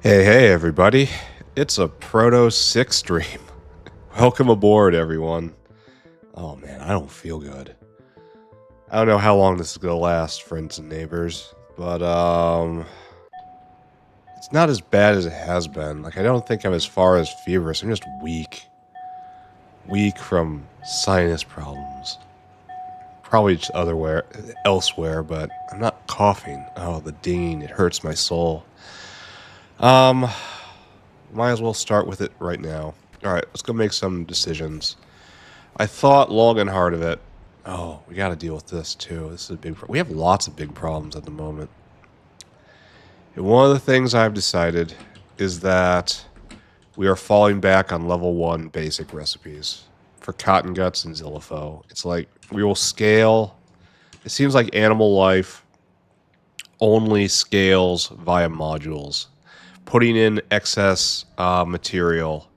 Hey, everybody. It's a Proto 6 stream. Welcome aboard, everyone. Oh, man, I don't feel good. I don't know how long this is going to last, friends and neighbors, but, it's not as bad as it has been. Like, I don't think I'm as far as feverish. I'm just weak. Weak from sinus problems. Probably just elsewhere, but I'm not coughing. Oh, the dinging, it hurts my soul. Might as well start with it right now. Alright, let's go make some decisions. I thought long and hard of it. Oh, we gotta deal with this too. This is a big problem. We have lots of big problems at the moment. And one of the things I've decided is that we are falling back on level 1 basic recipes for Cottonguts and Zillifo. It's like we will scale. It seems like animal life only scales via modules. Putting in excess material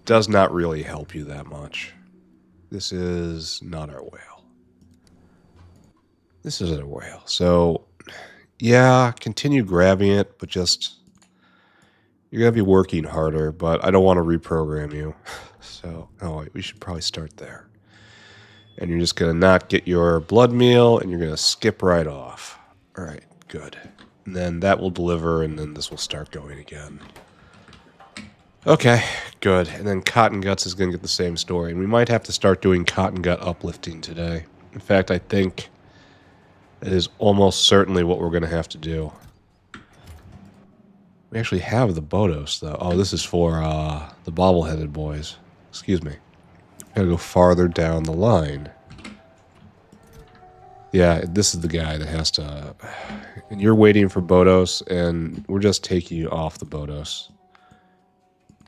does not really help you that much. This is not our whale. This isn't a whale. So, yeah, continue grabbing it, but just... You're going to be working harder, but I don't want to reprogram you. So, oh wait, we should probably start there. And you're just going to not get your blood meal, and you're going to skip right off. Alright, good. And then that will deliver, and then this will start going again. Okay, good. And then Cottonguts is going to get the same story. And we might have to start doing Cottongut uplifting today. In fact, I think it is almost certainly what we're going to have to do. We actually have the Bodos, though. Oh, this is for the bobbleheaded boys. Excuse me. Gotta go farther down the line. Yeah, this is the guy that has to... And you're waiting for Bodos, and we're just taking you off the Bodos.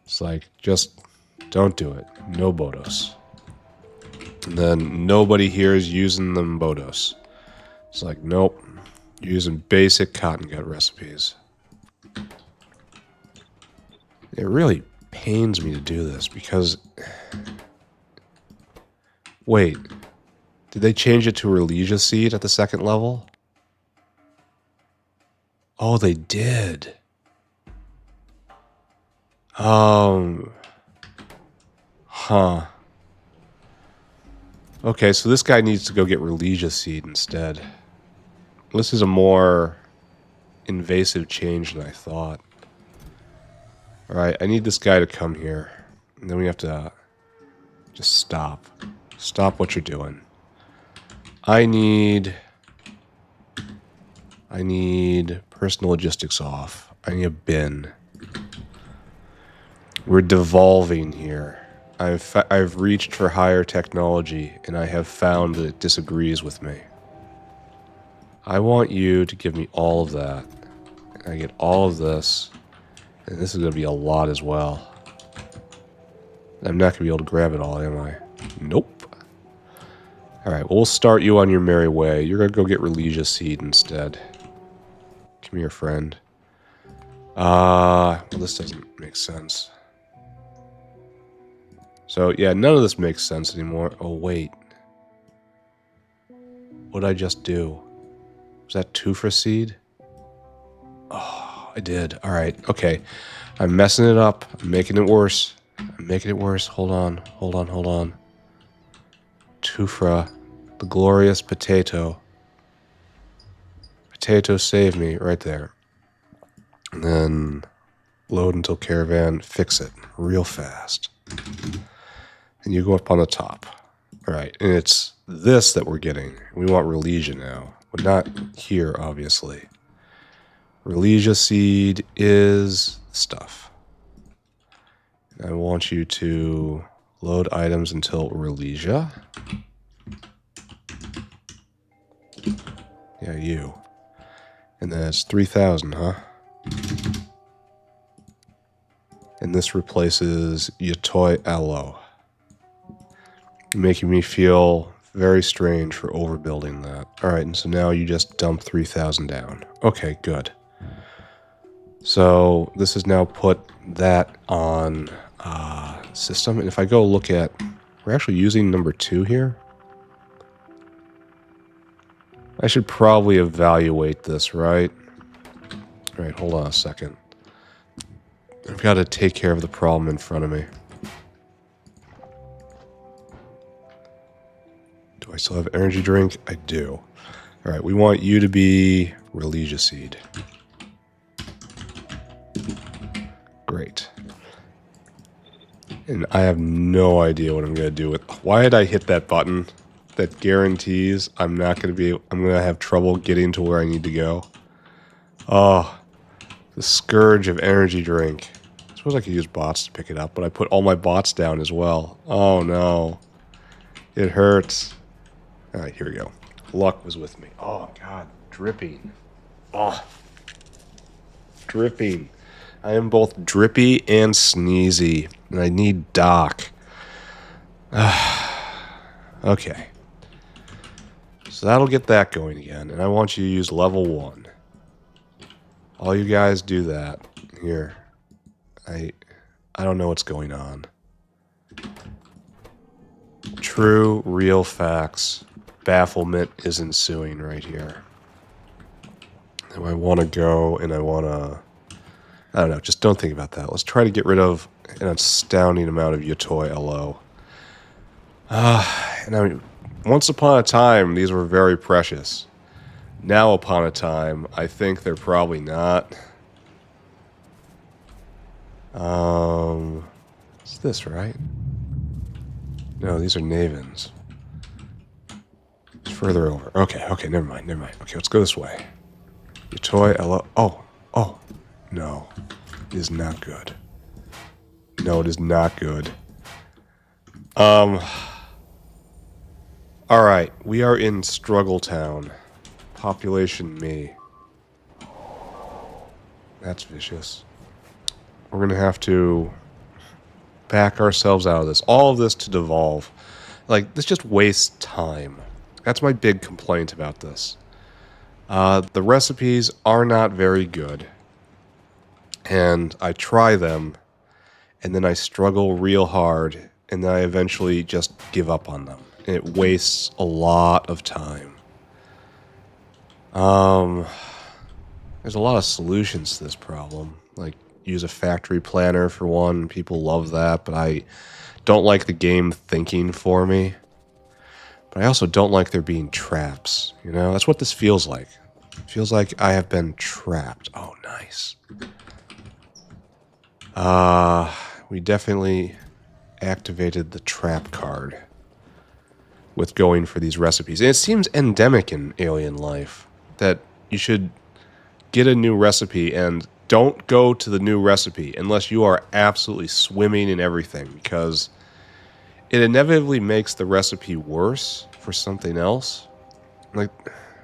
It's like, just don't do it. No Bodos. And then nobody here is using them Bodos. It's like, nope. You're using basic Cottongut recipes. It really pains me to do this, because... Wait. Did they change it to Relegia Seed at the second level? Oh, they did. Huh. Okay, so this guy needs to go get Relegia Seed instead. This is a more invasive change than I thought. Alright, I need this guy to come here. And then we have to just stop. Stop what you're doing. I need personal logistics off. I need a bin. We're devolving here. I've reached for higher technology, and I have found that it disagrees with me. I want you to give me all of that. And I get all of this. And this is going to be a lot as well. I'm not going to be able to grab it all, am I? Nope. Alright, well, we'll start you on your merry way. You're going to go get Relegia Seed instead. Come here, friend. Well, this doesn't make sense. So, yeah, none of this makes sense anymore. Oh, wait. What did I just do? Was that 2 for seed? Oh, I did. Alright, okay. I'm messing it up. I'm making it worse. I'm making it worse. Hold on. 2 the glorious potato. Potato save me right there. And then load until caravan, fix it real fast. And you go up on the top. Alright, and it's this that we're getting. We want Relegia now. But not here, obviously. Relegia Seed is stuff. And I want you to load items until Relegia. Yeah, you. And then it's 3,000, huh? And this replaces Yatoi Aloe. Making me feel very strange for overbuilding that. Alright, and so now you just dump 3,000 down. Okay, good. So this has now put that on system. And if I go look at... We're actually using number 2 here. I should probably evaluate this, right? Alright, hold on a second. I've got to take care of the problem in front of me. Do I still have energy drink? I do. Alright, we want you to be Relegia Seed. Great. And I have no idea what I'm going to do with... Why did I hit that button that guarantees I'm not going to be... I'm going to have trouble getting to where I need to go? Oh, the scourge of energy drink. I suppose I could use bots to pick it up, but I put all my bots down as well. Oh no. It hurts. Alright, here we go. Luck was with me. Oh god, dripping. Oh. Dripping. I am both drippy and sneezy, and I need Doc. Okay. So that'll get that going again, and I want you to use level 1. All you guys do that. Here. I don't know what's going on. True, real facts. Bafflement is ensuing right here. And I want to go, and I want to... I don't know, just don't think about that. Let's try to get rid of an astounding amount of Yotoi LO. And I mean, once upon a time, these were very precious. Now upon a time, I think they're probably not. What's this, right? No, these are Navens. It's further over. Okay, never mind. Okay, let's go this way. Yotoi LO. Oh. No. It is not good. No, it is not good. Alright, we are in Struggle Town. Population me. That's vicious. We're gonna have to back ourselves out of this. All of this to devolve. Like, this just wastes time. That's my big complaint about this. The recipes are not very good. And I try them, and then I struggle real hard, and then I eventually just give up on them. And it wastes a lot of time. There's a lot of solutions to this problem. Like, use a factory planner for one. People love that, but I don't like the game thinking for me. But I also don't like there being traps. You know, that's what this feels like. It feels like I have been trapped. Oh, nice. We definitely activated the trap card with going for these recipes. And it seems endemic in alien life that you should get a new recipe and don't go to the new recipe unless you are absolutely swimming in everything, because it inevitably makes the recipe worse for something else. Like,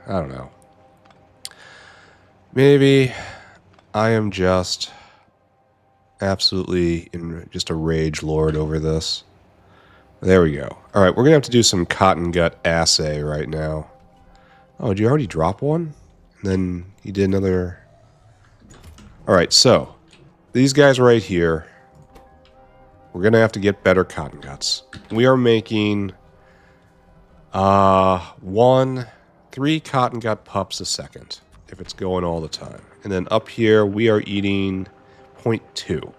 I don't know. Maybe I am just absolutely in just a rage lord over this. There we go. All right, we're going to have to do some Cottongut assay right now. Oh, did you already drop one? And then you did another... All right, so these guys right here, we're going to have to get better cotton guts. We are making 3 Cottongut pups a second, if it's going all the time. And then up here, we are eating 0.2.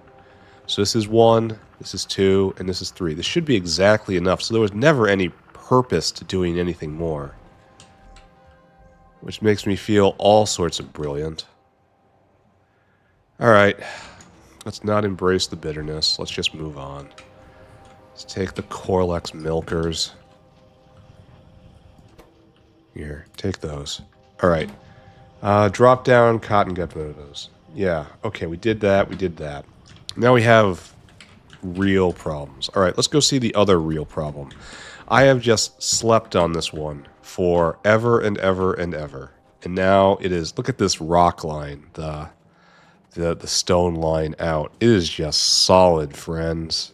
So this is 1, this is 2, and this is 3. This should be exactly enough, so there was never any purpose to doing anything more. Which makes me feel all sorts of brilliant. Alright, let's not embrace the bitterness, let's just move on. Let's take the Corlex milkers. Here, take those. Alright, drop down Cottongut photos. Yeah, okay, we did that. Now we have real problems. Alright, let's go see the other real problem. I have just slept on this one for ever and ever and ever. And now it is, look at this rock line, the stone line out. It is just solid, friends.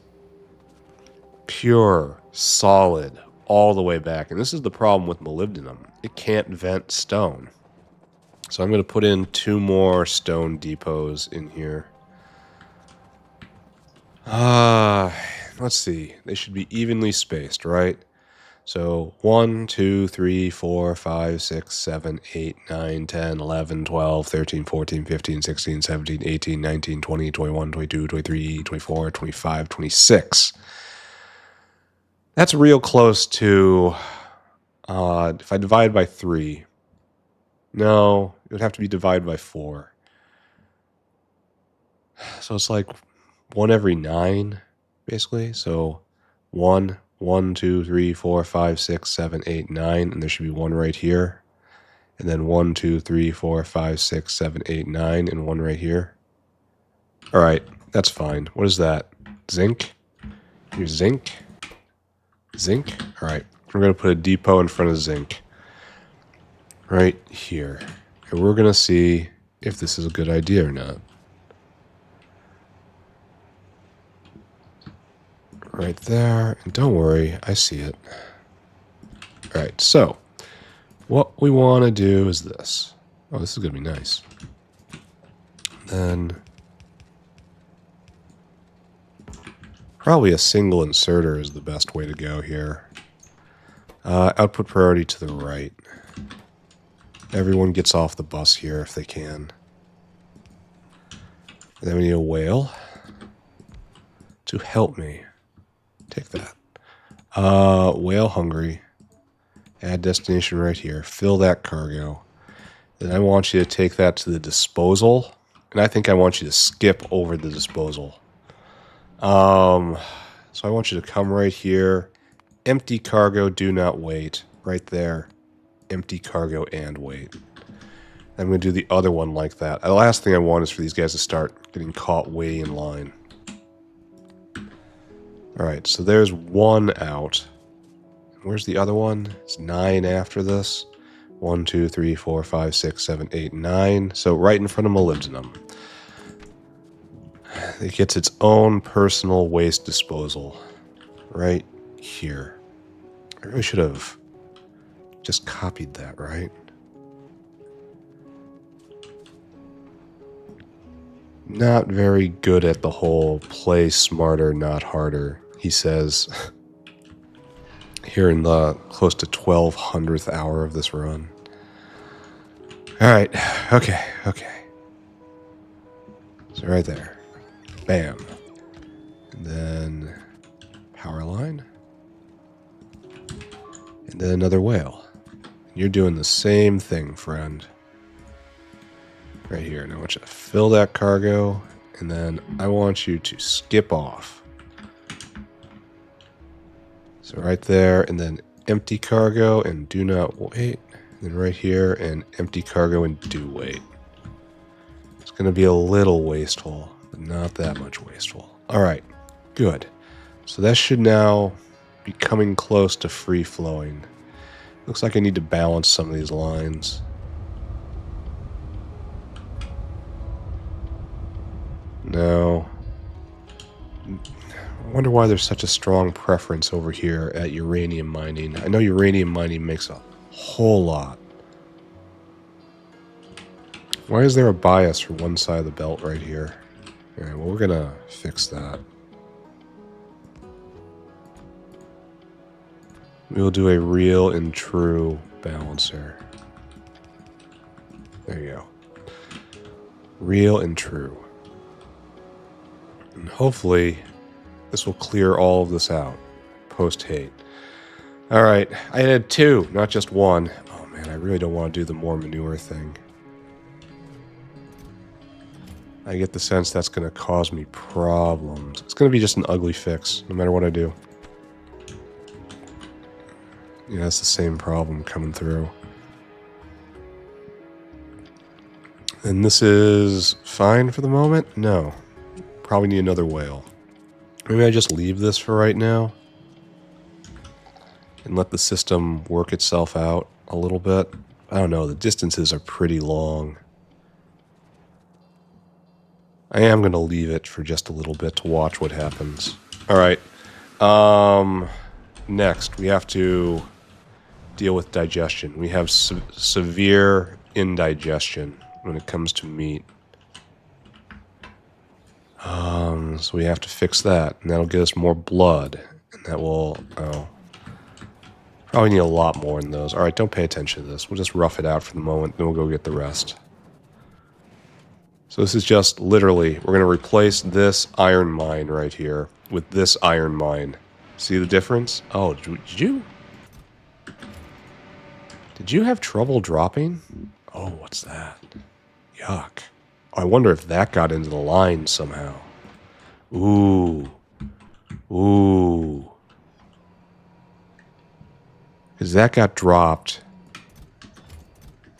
Pure, solid, all the way back. And this is the problem with molybdenum. It can't vent stone. So I'm going to put in 2 more stone depots in here. Let's see. They should be evenly spaced, right? So 1, 2, 3, 4, 5, 6, 7, 8, 9, 10, 11, 12, 13, 14, 15, 16, 17, 18, 19, 20, 21, 22, 23, 24, 25, 26. That's real close to, if I divide by 3. No, it would have to be divided by 4. So it's like 1 every 9, basically. So 1, 1, 2, 3, 4, 5, 6, 7, 8, 9, and there should be 1 right here. And then 1, 2, 3, 4, 5, 6, 7, 8, 9, and 1 right here. All right, that's fine. What is that? Zinc? Here's zinc. Zinc. All right, we're going to put a depot in front of zinc. Right here. And we're going to see if this is a good idea or not. Right there. And don't worry, I see it. All right, so what we want to do is this. Oh, this is going to be nice. Then probably a single inserter is the best way to go here. Output priority to the right. Everyone gets off the bus here if they can. And then we need a whale to help me. Take that. Whale hungry. Add destination right here. Fill that cargo. Then I want you to take that to the disposal. And I think I want you to skip over the disposal. So I want you to come right here. Empty cargo, do not wait. Right there. Empty cargo and wait. I'm going to do the other one like that. The last thing I want is for these guys to start getting caught way in line. Alright, so there's 1 out. Where's the other one? It's 9 after this. 1, 2, 3, 4, 5, 6, 7, 8, 9. So right in front of molybdenum. It gets its own personal waste disposal. Right here. I really should have just copied that, right? Not very good at the whole play smarter, not harder, he says. Here in the close to 1200th hour of this run. Alright, okay. So right there. Bam. And then power line. And then another whale. You're doing the same thing, friend. Right here. And I want you to fill that cargo. And then I want you to skip off. So right there. And then empty cargo and do not wait. And then right here and empty cargo and do wait. It's going to be a little wasteful, but not that much wasteful. All right. Good. So that should now be coming close to free flowing. Looks like I need to balance some of these lines. No. I wonder why there's such a strong preference over here at uranium mining. I know uranium mining makes a whole lot. Why is there a bias for one side of the belt right here? Alright, well, we're gonna fix that. We will do a real and true balancer. There you go. Real and true. And hopefully, this will clear all of this out. Post-hate. Alright, I had 2, not just 1. Oh man, I really don't want to do the more manure thing. I get the sense that's going to cause me problems. It's going to be just an ugly fix, no matter what I do. Yeah, it's the same problem coming through. And this is fine for the moment? No. Probably need another whale. Maybe I just leave this for right now. And let the system work itself out a little bit. I don't know, the distances are pretty long. I am going to leave it for just a little bit to watch what happens. Alright. Next, we have to deal with digestion. We have severe indigestion when it comes to meat. So we have to fix that. And that'll get us more blood. And that will... Oh. Probably need a lot more in those. Alright, don't pay attention to this. We'll just rough it out for the moment, then we'll go get the rest. So this is just literally, we're going to replace this iron mine right here with this iron mine. See the difference? Oh, did you have trouble dropping? Oh, what's that? Yuck. I wonder if that got into the line somehow. Ooh. Ooh. Because that got dropped.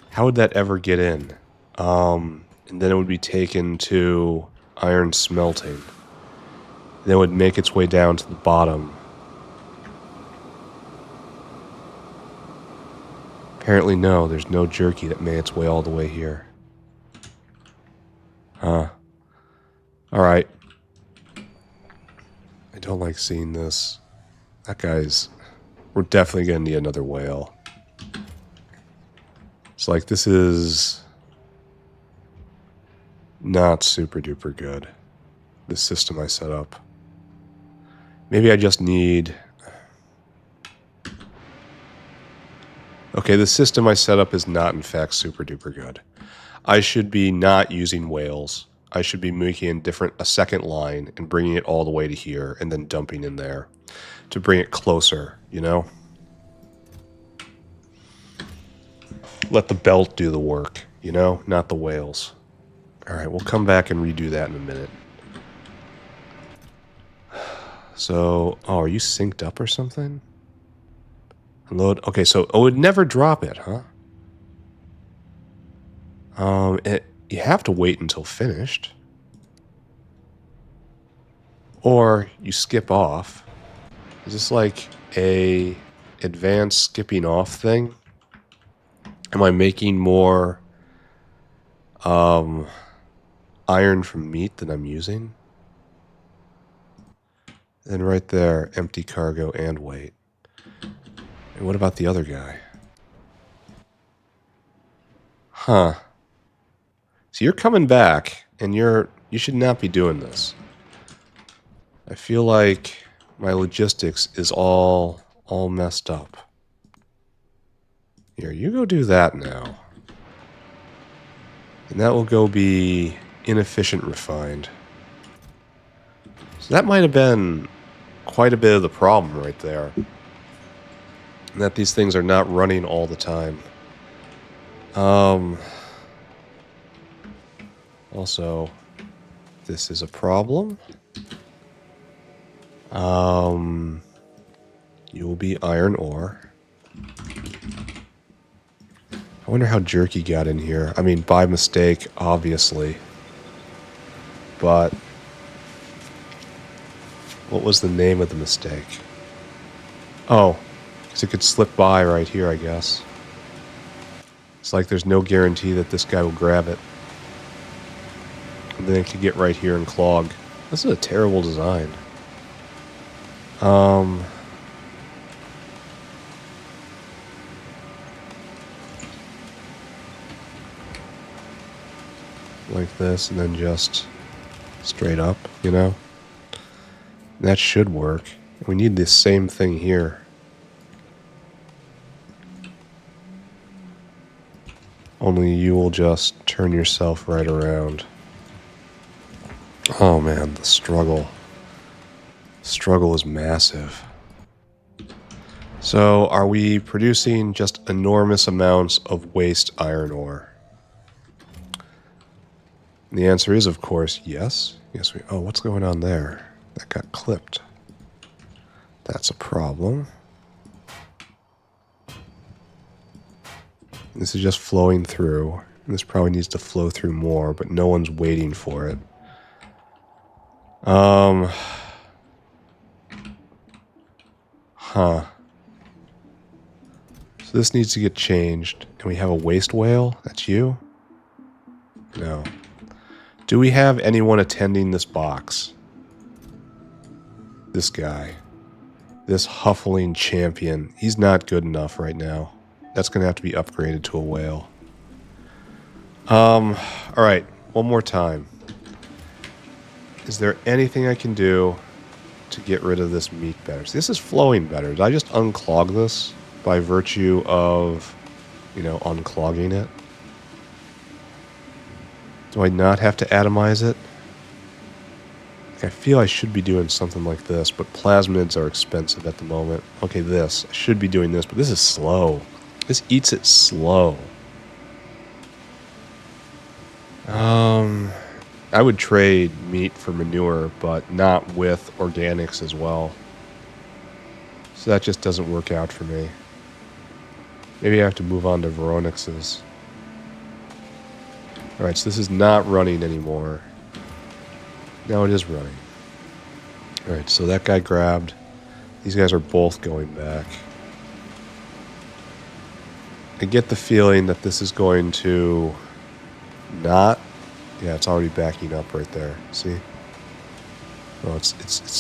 How would that ever get in? And then it would be taken to iron smelting. And then it would make its way down to the bottom. Apparently no, there's no jerky that made its way all the way here. Huh. Alright. I don't like seeing this. That guy's... We're definitely going to need another whale. It's like, this is... not super duper good. This system I set up. Maybe I just need... Okay, the system I set up is not in fact super duper good. I should be not using whales. I should be making a second line and bringing it all the way to here and then dumping in there to bring it closer, you know? Let the belt do the work, you know? Not the whales. Alright, we'll come back and redo that in a minute. So, oh, are you synced up or something? Load. Okay, so it would never drop it, huh? You have to wait until finished. Or you skip off. Is this like a advanced skipping off thing? Am I making more iron from meat than I'm using? And right there, empty cargo and weight. And what about the other guy? Huh. So you're coming back, and you should not be doing this. I feel like my logistics is all messed up. Here, you go do that now. And that will go be inefficient refined. So that might have been quite a bit of the problem right there. And that these things are not running all the time. Also, this is a problem. You will be iron ore. I wonder how jerky got in here. I mean, by mistake, obviously. But what was the name of the mistake? Oh, because it could slip by right here, I guess. It's like there's no guarantee that this guy will grab it. And then it could get right here and clog. This is a terrible design. Like this, and then just straight up, you know? That should work. We need the same thing here. Only you will just turn yourself right around. Oh man, the struggle. Struggle is massive. So, are we producing just enormous amounts of waste iron ore? And the answer is, of course, yes. Yes, we... Oh, what's going on there? That got clipped. That's a problem. This is just flowing through. And this probably needs to flow through more, but no one's waiting for it. Huh. So this needs to get changed. And we have a waste whale? That's you? No. Do we have anyone attending this box? This guy. This huffling champion. He's not good enough right now. That's going to have to be upgraded to a whale. Alright. One more time. Is there anything I can do to get rid of this meat better? See, this is flowing better. Did I just unclog this? by virtue of, you know, unclogging it. Do I not have to atomize it? I feel I should be doing something like this, but plasmids are expensive at the moment. Okay, this. I should be doing this, but this is slow. This eats it slow. I would trade meat for manure, but not with organics as well. So that just doesn't work out for me. Maybe I have to move on to Veronix's. Alright, so this is not running anymore. Now it is running. Alright, so that guy grabbed. These guys are both going back. I get the feeling that this is going to not... Yeah, it's already backing up right there. See? Well, it's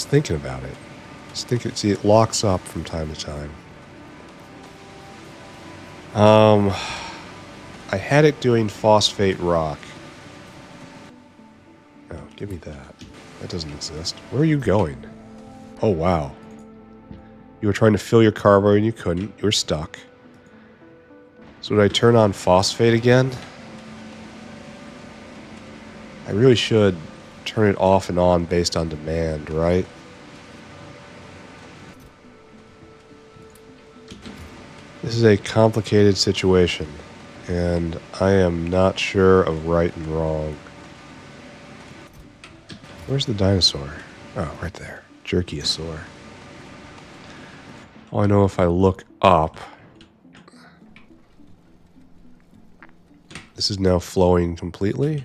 thinking about it. It's thinking. See, it locks up from time to time. I had it doing phosphate rock. Oh, give me that. That doesn't exist. Where are you going? Oh, wow. You were trying to fill your carbo and you couldn't. You were stuck. So did I turn on phosphate again? I really should turn it off and on based on demand, right? This is a complicated situation, and I am not sure of right and wrong. Where's the dinosaur? Oh, right there. Jerkiosaur. Oh, I know if I look up... This is now flowing completely.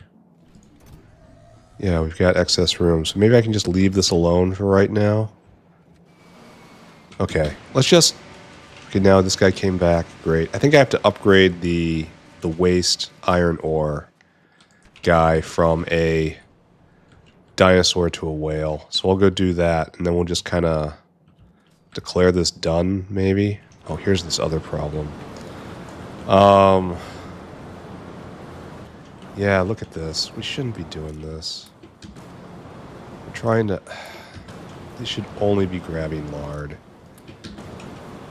Yeah, we've got excess room, so maybe I can just leave this alone for right now. Okay, let's just... Okay, now this guy came back. Great. I think I have to upgrade the waste iron ore guy from a dinosaur to a whale. So I'll go do that, and then we'll just kind of declare this done, maybe. Oh, here's this other problem. Yeah, look at this. We shouldn't be doing this. We're trying to... They should only be grabbing lard.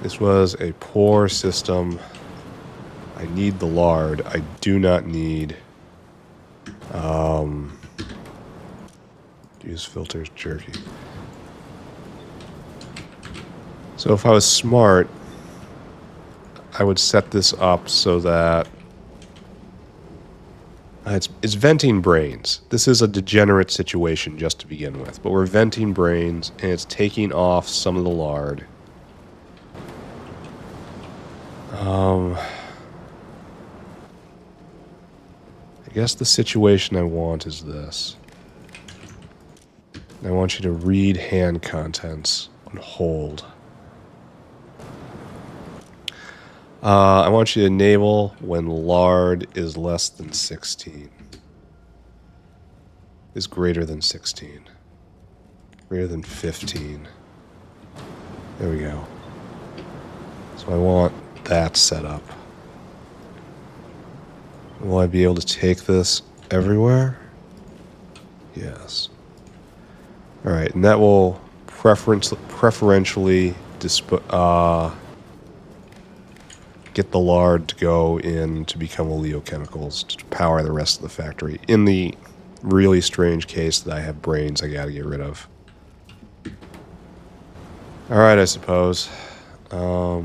This was a poor system. I need the lard. I do not need... Use filters, jerky. So if I was smart, I would set this up so that... It's venting brains. This is a degenerate situation just to begin with. But we're venting brains, and it's taking off some of the lard. I guess the situation I want is this. I want you to read hand contents on hold. I want you to enable when lard is less than 16. Is greater than 16. Greater than 15. There we go. So I want that set up. Will I be able to take this everywhere? Yes. Alright, and that will preferentially get the lard to go in to become oleochemicals to power the rest of the factory. In the really strange case that I have brains I gotta get rid of. Alright, I suppose. I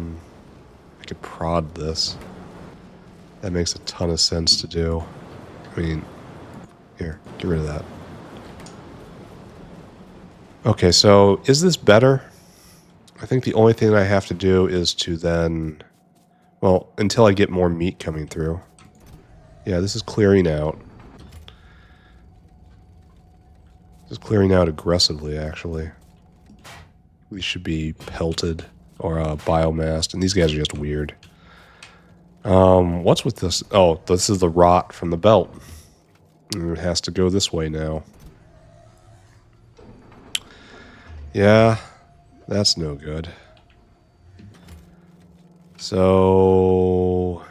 could prod this. That makes a ton of sense to do. I mean, here, get rid of that. Okay, so is this better? I think the only thing I have to do is to then... Well, until I get more meat coming through. Yeah, this is clearing out. This is clearing out aggressively, actually. These should be pelted or biomassed, and these guys are just weird. What's with this? Oh, this is the rot from the belt. And it has to go this way now. Yeah, that's no good. So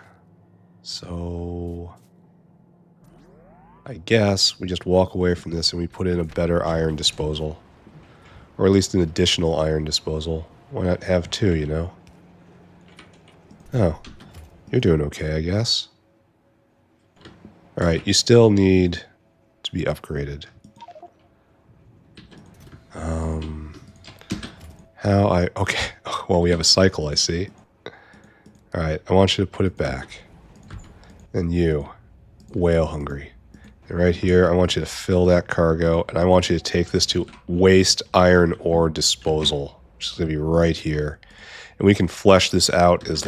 I guess we just walk away from this and we put in a better iron disposal. Or at least an additional iron disposal. Why not have two, you know? Oh, you're doing okay, I guess. Alright, you still need to be upgraded. Okay, well, we have a cycle, I see. Alright, I want you to put it back. And you, whale hungry. And right here, I want you to fill that cargo, and I want you to take this to waste iron ore disposal, which is going to be right here. And we can flesh this out as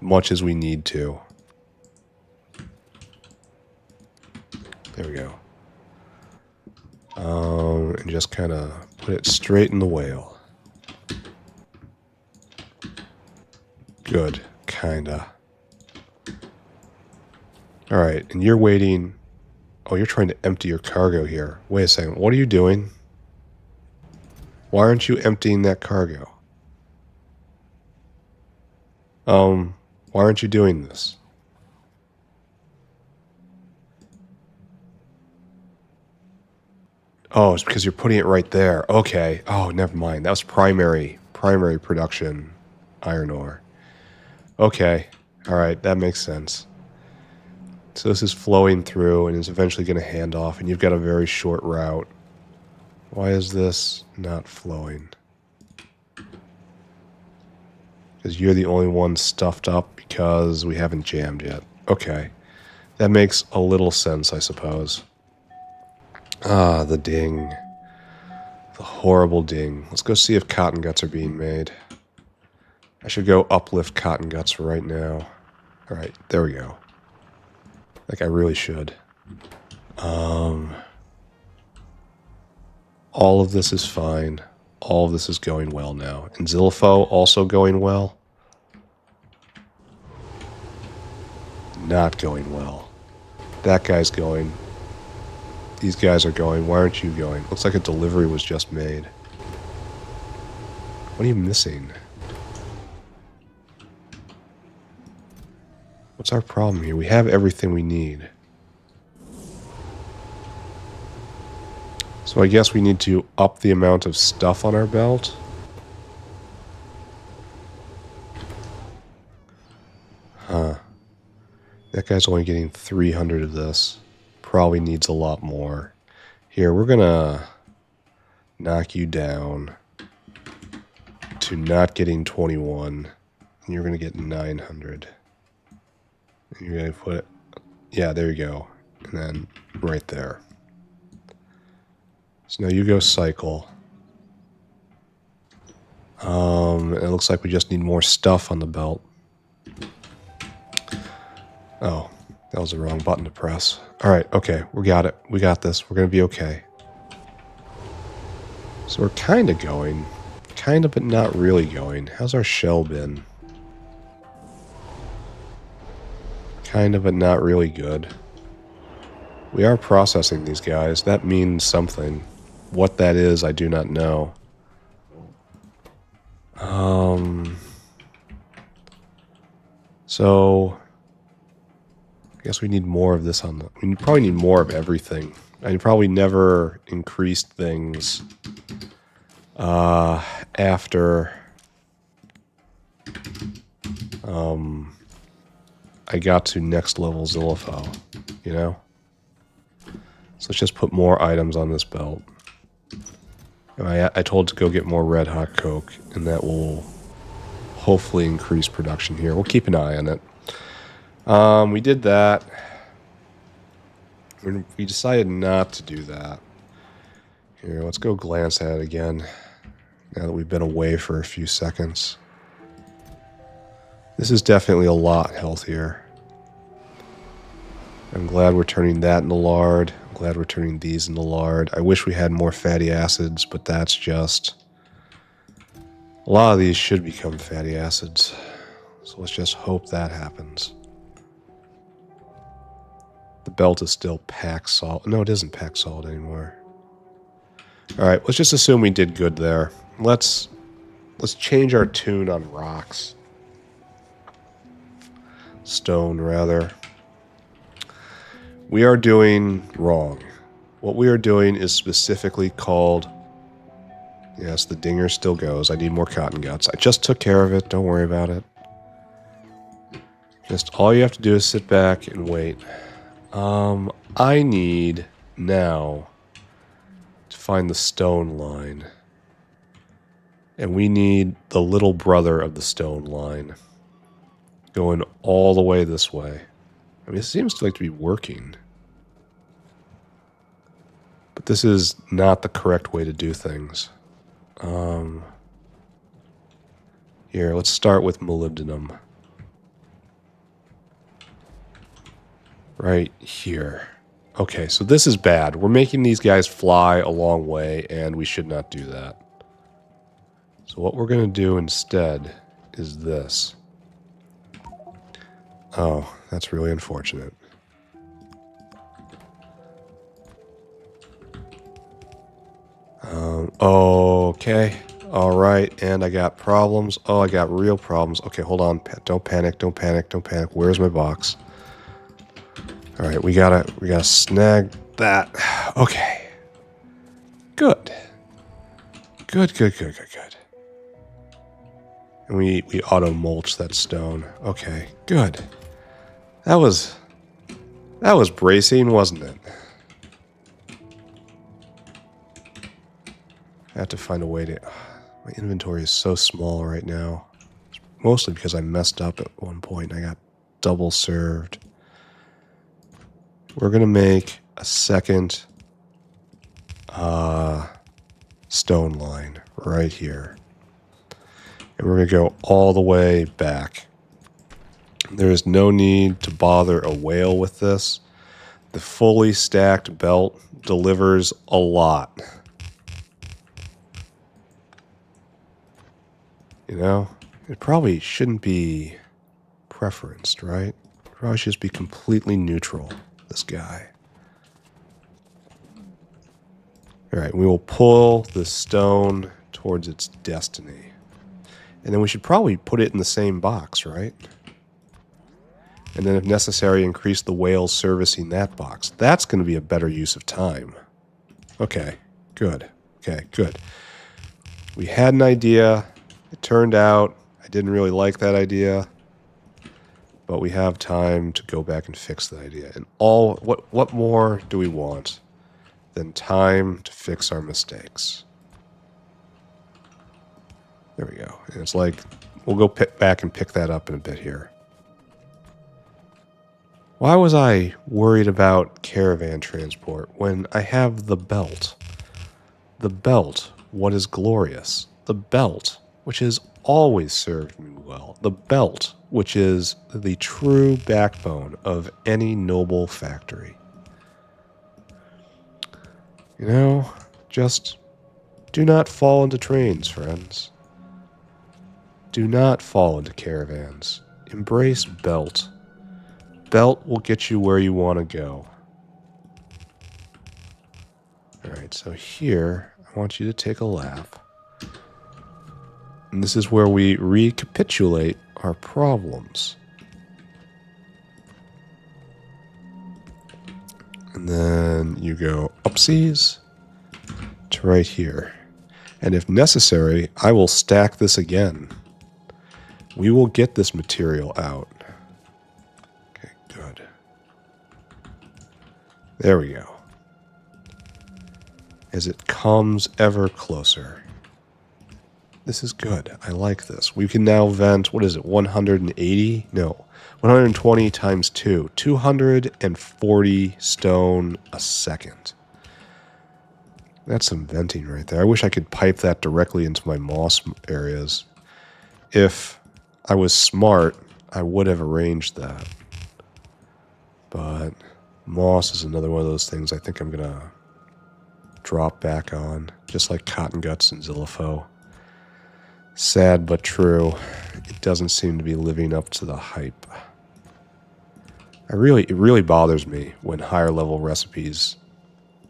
much as we need to. There we go. And just kind of put it straight in the whale. Good, kinda. Alright, and you're waiting. Oh, you're trying to empty your cargo here. Wait a second, what are you doing? Why aren't you emptying that cargo? Why aren't you doing this? Oh, it's because you're putting it right there. Okay. Oh, never mind. That was primary production iron ore. Okay. All right, that makes sense. So this is flowing through and is eventually going to hand off, and you've got a very short route. Why is this not flowing? Because you're the only one stuffed up because we haven't jammed yet. Okay. That makes a little sense, I suppose. Ah, the ding. The horrible ding. Let's go see if cotton guts are being made. I should go uplift cotton guts right now. Alright, there we go. Like I really should. All of this is fine. All of this is going well now. And Zilfo also going well? Not going well. That guy's going. These guys are going. Why aren't you going? Looks like a delivery was just made. What are you missing? What's our problem here? We have everything we need. So I guess we need to up the amount of stuff on our belt. Huh. That guy's only getting 300 of this. Probably needs a lot more. Here, we're gonna knock you down to not getting 21. And you're gonna get 900. And you're gonna put it... Yeah, there you go. And then right there. So now you go cycle. It looks like we just need more stuff on the belt. Oh, that was the wrong button to press. Alright, okay, we got it. We got this. We're gonna be okay. So we're kind of going. Kind of, but not really going. How's our shell been? Kind of, but not really good. We are processing these guys. That means something. What that is, I do not know. So... I guess we need more of this on the... We probably need more of everything. I probably never increased things after I got to next level Zilfo, you know? So let's just put more items on this belt. I told to go get more red hot coke, and that will hopefully increase production here. We'll keep an eye on it. We did that. We decided not to do that. Here, let's go glance at it again, now that we've been away for a few seconds. This is definitely a lot healthier. I'm glad we're turning that into lard. I'm glad we're turning these into lard. I wish we had more fatty acids, but that's just... A lot of these should become fatty acids. So let's just hope that happens. The belt is still pack salt. No, it isn't pack salt anymore. Alright, let's just assume we did good there. Let's change our tune on rocks. Stone, rather. We are doing wrong. What we are doing is specifically called Yes, the dinger still goes. I need more cotton guts. I just took care of it. Don't worry about it. Just all you have to do is sit back and wait. I need now to find the stone line. And we need the little brother of the stone line going all the way this way. I mean, it seems to like to be working. But this is not the correct way to do things. Here, let's start with molybdenum. Right here. Okay, so this is bad. We're making these guys fly a long way, and we should not do that. So what we're going to do instead is this. Oh, that's really unfortunate. Okay. All right, and I got problems. Oh, I got real problems. Okay, hold on. Don't panic. Don't panic. Don't panic. Where's my box? All right, we gotta snag that. Okay. Good. Good. And we auto mulch that stone. Okay, good. That was bracing, wasn't it? I have to find a way to... My inventory is so small right now. Mostly because I messed up at one point. I got double served. We're going to make a second stone line right here. And we're going to go all the way back. There is no need to bother a whale with this. The fully stacked belt delivers a lot. You know, it probably shouldn't be preferenced, right? It probably should just be completely neutral, this guy. All right, we will pull the stone towards its destiny. And then we should probably put it in the same box, right? And then if necessary, increase the whales servicing that box. That's going to be a better use of time. Okay, good. Okay, good. We had an idea. It turned out I didn't really like that idea. But we have time to go back and fix the idea. And what more do we want than time to fix our mistakes? There we go. And it's like, we'll go back and pick that up in a bit here. Why was I worried about caravan transport when I have the belt? The belt, what is glorious? The belt, which has always served me well. The belt, which is the true backbone of any noble factory. You know, just do not fall into trains, friends. Do not fall into caravans. Embrace belt. Belt will get you where you want to go. Alright, so here, I want you to take a lap. And this is where we recapitulate our problems. And then you go upsies to right here. And if necessary, I will stack this again. We will get this material out. Okay, good. There we go. As it comes ever closer. This is good. I like this. We can now vent, what is it, 180? No, 120 times 2. 240 stone a second. That's some venting right there. I wish I could pipe that directly into my moss areas. If I was smart, I would have arranged that. But moss is another one of those things I think I'm going to drop back on, just like Cottonguts and Zillifo. Sad but true. It doesn't seem to be living up to the hype. It really bothers me when higher level recipes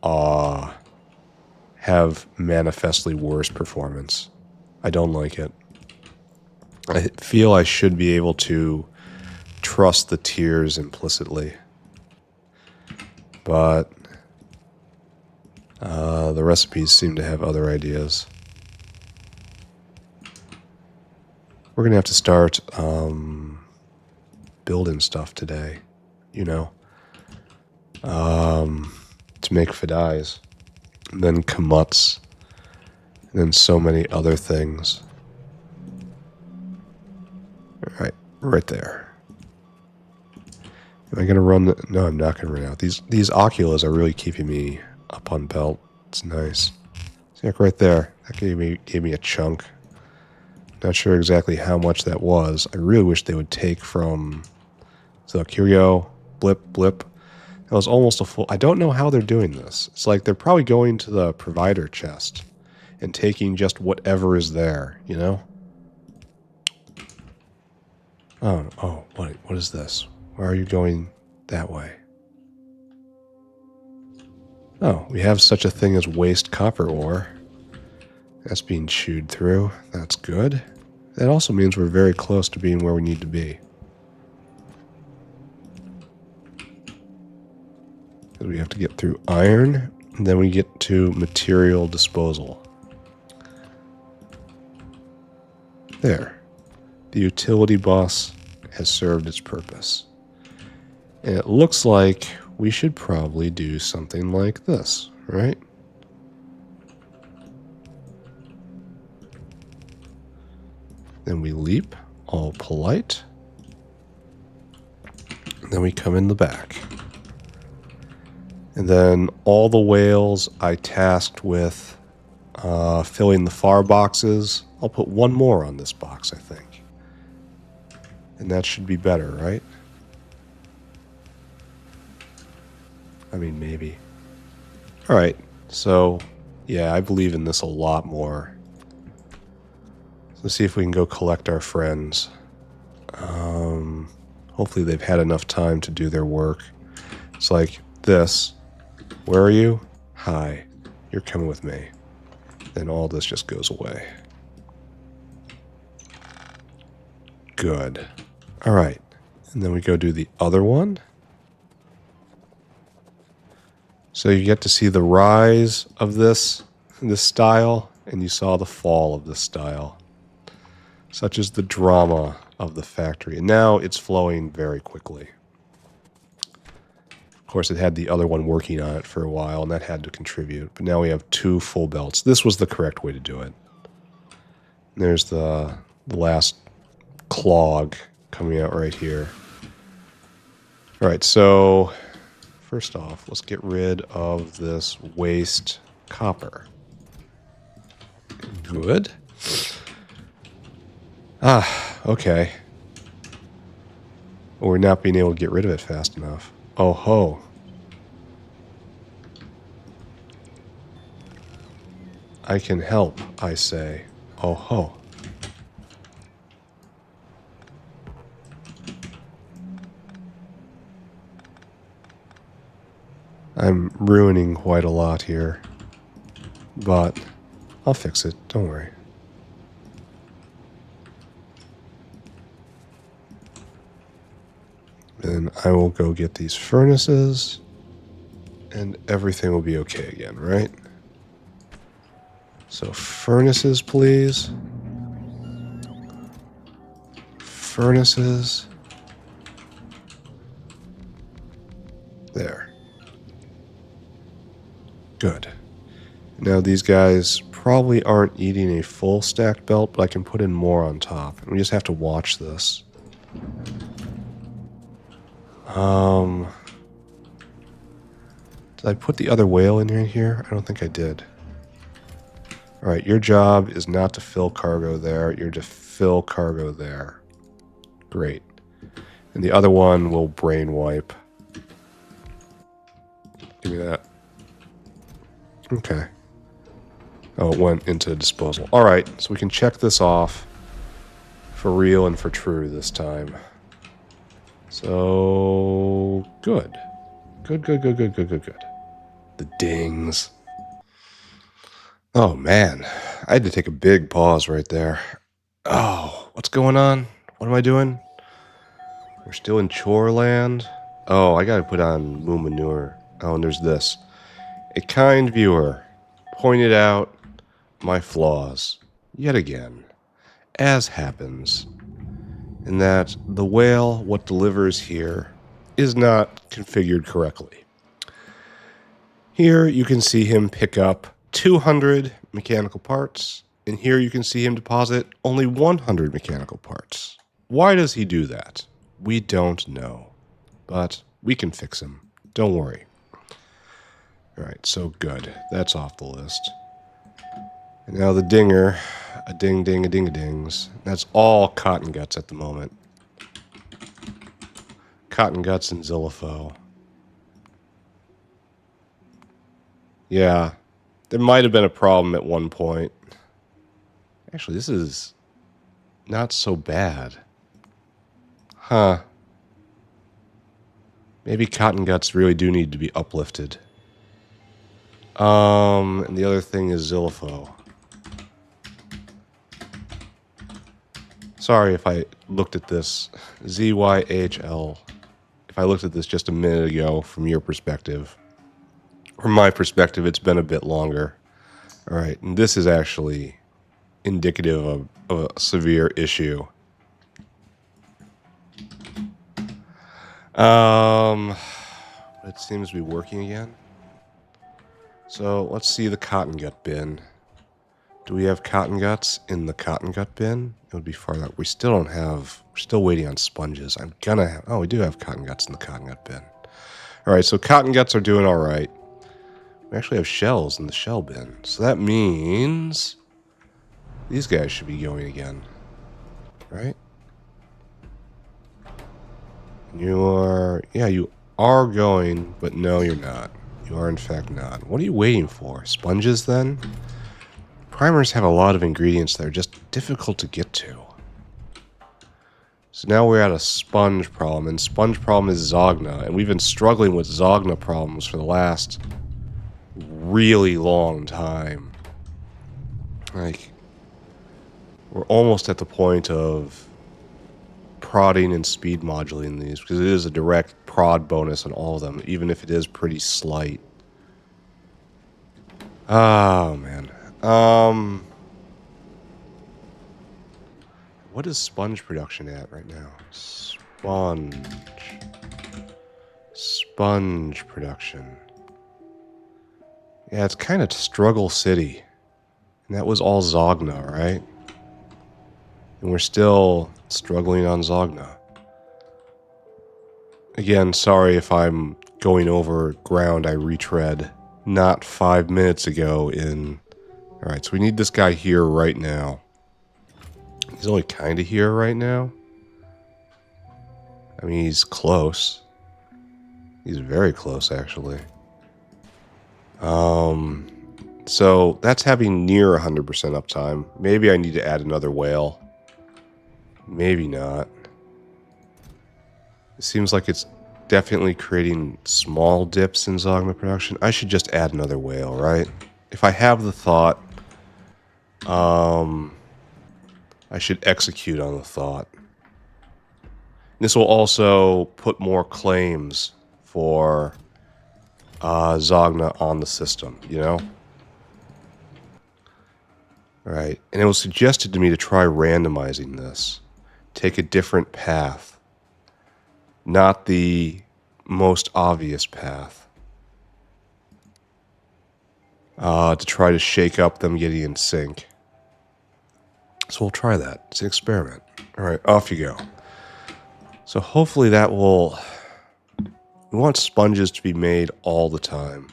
have manifestly worse performance. I don't like it. I feel I should be able to trust the tiers implicitly. But the recipes seem to have other ideas. We're going to have to start building stuff today, you know, to make fidais, and then kamuts, and then so many other things. All right there. Am I going to run the... No, I'm not going to run out. These oculas are really keeping me up on belt. It's nice. See, like right there. That gave me a chunk. Not sure exactly how much that was. I really wish they would take from... So, look, here we go. Blip, blip. That was almost a full... I don't know how they're doing this. It's like they're probably going to the provider chest and taking just whatever is there, you know? Oh, what is this? Why are you going that way? Oh, we have such a thing as waste copper ore. That's being chewed through. That's good. That also means we're very close to being where we need to be. We have to get through iron, and then we get to material disposal. There. The utility bus has served its purpose. And it looks like we should probably do something like this, right? Then we leap, all polite. And then we come in the back. And then all the whales I tasked with filling the far boxes. I'll put one more on this box, I think. And that should be better, right? I mean, maybe. All right. So, yeah, I believe in this a lot more. Let's see if we can go collect our friends. Hopefully they've had enough time to do their work. It's like this. Where are you? Hi. You're coming with me. Then all this just goes away. Good. All right. And then we go do the other one. So you get to see the rise of this style, and you saw the fall of this style. Such is the drama of the factory. And now it's flowing very quickly. Of course, it had the other one working on it for a while, and that had to contribute. But now we have 2 full belts. This was the correct way to do it. And there's the last clog coming out right here. All right, so first off, let's get rid of this waste copper. Good. Okay. Well, we're not being able to get rid of it fast enough. Oh ho. I can help, I say. Oh ho. I'm ruining quite a lot here. But I'll fix it, don't worry. Then I will go get these furnaces, and everything will be okay again, right? So furnaces, please. Furnaces. There. Good. Now these guys probably aren't eating a full stacked belt, but I can put in more on top. And we just have to watch this. Did I put the other whale in here? I don't think I did. Alright, your job is not to fill cargo there. You're to fill cargo there. Great. And the other one will brain wipe. Give me that. Okay. Oh, it went into disposal. Alright, so we can check this off for real and for true this time. So, good. Good. The dings. Oh, man. I had to take a big pause right there. Oh, what's going on? What am I doing? We're still in chore land. Oh, I gotta put on moon manure. Oh, and there's this. A kind viewer pointed out my flaws. Yet again. as happens, in that the whale, what delivers here, is not configured correctly. Here you can see him pick up 200 mechanical parts, and here you can see him deposit only 100 mechanical parts. Why does he do that? We don't know, but we can fix him. Don't worry. Alright, so good. That's off the list. And now the dinger, a ding ding a ding a dings. That's all cotton guts at the moment. Cotton guts and Zillifo. Yeah, there might have been a problem at one point. Actually, this is not so bad. Huh. Maybe cotton guts really do need to be uplifted. And the other thing is Zillifo. Sorry if I looked at this. ZYHL. If I looked at this just a minute ago from your perspective. From my perspective, it's been a bit longer. Alright, and this is actually indicative of a severe issue. It seems to be working again. So let's see the cotton gut bin. Do we have cotton guts in the cotton gut bin? It would be farther out. We still don't have. We're still waiting on sponges. I'm gonna have. Oh, we do have cotton guts in the cotton gut bin. All right, so cotton guts are doing all right. We actually have shells in the shell bin, so that means these guys should be going again, right? You are. Yeah, you are going, but no, you're not. You are in fact not. What are you waiting for? Sponges then? Primers have a lot of ingredients that are just difficult to get to. So now we're at a sponge problem, and sponge problem is Zogna, and we've been struggling with Zogna problems for the last really long time. Like, we're almost at the point of prodding and speed modulating these, because it is a direct prod bonus on all of them, even if it is pretty slight. Oh, man. What is sponge production at right now? Sponge production. Yeah, it's kind of struggle city. And that was all Zogna, right? And we're still struggling on Zogna. Again, sorry if I'm going over ground I retread not 5 minutes ago in... Alright, so we need this guy here right now. He's only kind of here right now. I mean, he's close. He's very close, actually. So that's having near 100% uptime. Maybe I need to add another whale. Maybe not. It seems like it's definitely creating small dips in Zogna production. I should just add another whale, right? If I have the thought, I should execute on the thought. This will also put more claims for Zogna on the system, you know? Alright, and it was suggested to me to try randomizing this. Take a different path. Not the most obvious path. To try to shake up them getting in sync. So we'll try that. It's an experiment. Alright, off you go. So hopefully that will... We want sponges to be made all the time.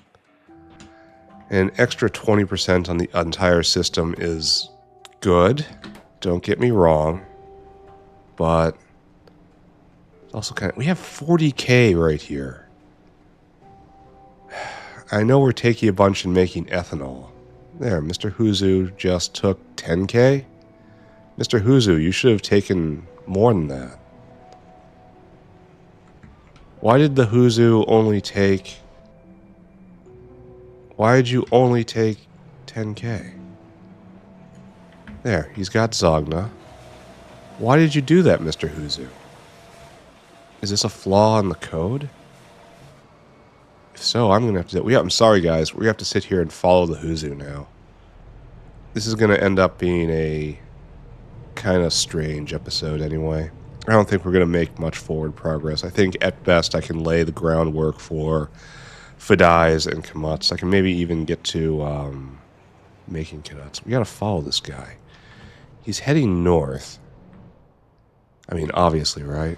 An extra 20% on the entire system is good. Don't get me wrong. But... It's also kind of... We have 40k right here. I know we're taking a bunch and making ethanol. There, Mr. Huzu just took 10k? Mr. Huzu, you should have taken more than that. Why did the Huzu only take... Why did you only take 10k? There, he's got Zogna. Why did you do that, Mr. Huzu? Is this a flaw in the code? If so, I'm going to have to do it. I'm sorry, guys. We have to sit here and follow the Huzu now. This is going to end up being a kind of strange episode anyway. I don't think we're going to make much forward progress. I think at best I can lay the groundwork for Fadais and Kamuts. I can maybe even get to making Canuts. We got to follow this guy. He's heading north. I mean, obviously, right?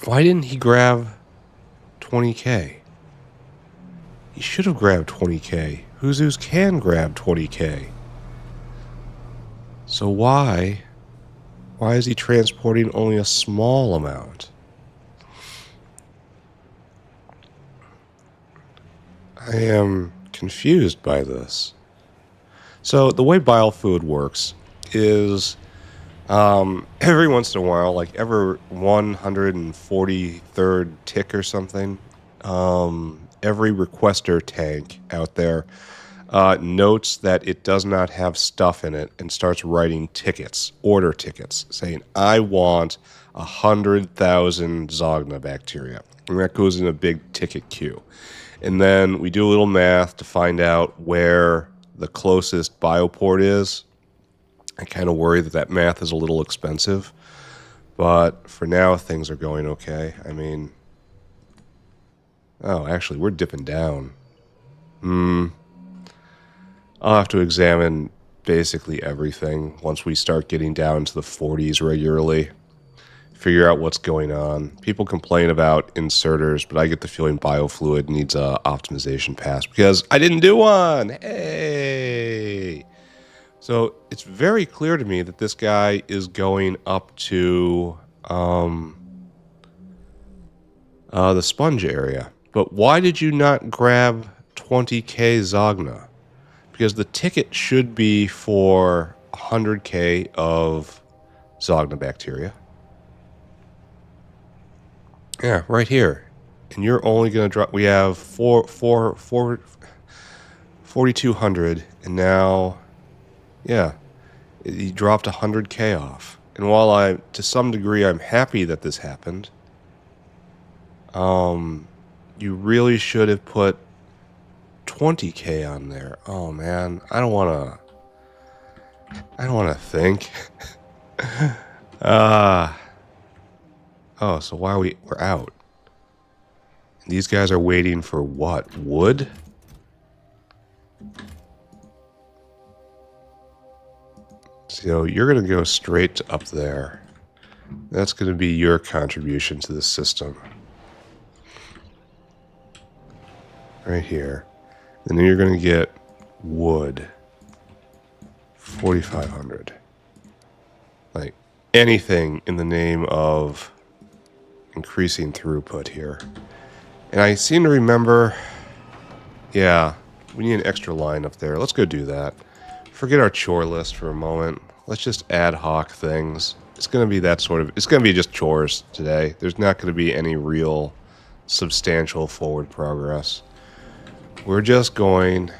Why didn't he grab 20k? He should have grabbed 20k. Huzus can grab 20k. So why is he transporting only a small amount? I am confused by this. So the way biofood works is every once in a while, like every 143rd tick or something, every requester tank out there notes that it does not have stuff in it and starts writing tickets, order tickets, saying, I want 100,000 Zogna bacteria. And that goes in a big ticket queue. And then we do a little math to find out where the closest bioport is. I kind of worry that that math is a little expensive. But for now, things are going okay. I mean... Oh, actually, we're dipping down. I'll have to examine basically everything once we start getting down to the 40s regularly. Figure out what's going on. People complain about inserters, but I get the feeling biofluid needs a optimization pass because I didn't do one! Hey! So it's very clear to me that this guy is going up to the sponge area. But why did you not grab 20k Zogna? Because the ticket should be for 100k of Zogna bacteria. Yeah, right here. And you're only going to drop... We have 4,200, and now... Yeah, he dropped 100k off. And while to some degree, I'm happy that this happened, you really should have put 20k on there. Oh man, I don't want to think. Oh, so why we're out? These guys are waiting for what? Wood? So you're going to go straight to up there. That's going to be your contribution to the system. Right here. And then you're going to get wood. 4,500. Like anything in the name of increasing throughput here. And I seem to remember... Yeah, we need an extra line up there. Let's go do that. Forget our chore list for a moment. Let's just ad hoc things. It's going to be that sort of... It's going to be just chores today. There's not going to be any real substantial forward progress. We're just going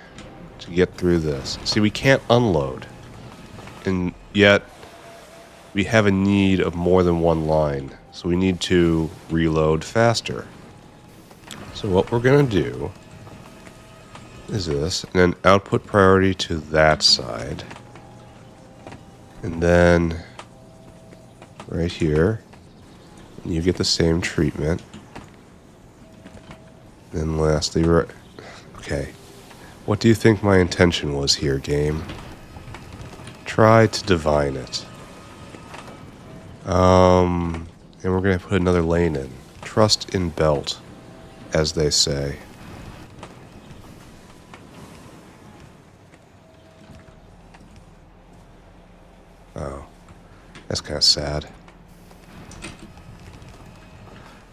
to get through this. See, we can't unload. And yet, we have a need of more than one line. So we need to reload faster. So what we're going to do is this, and then output priority to that side. And then right here, and you get the same treatment. Then lastly, okay. What do you think my intention was here, game? Try to divine it. And we're going to put another lane in. Trust in belt, as they say. Oh, that's kind of sad.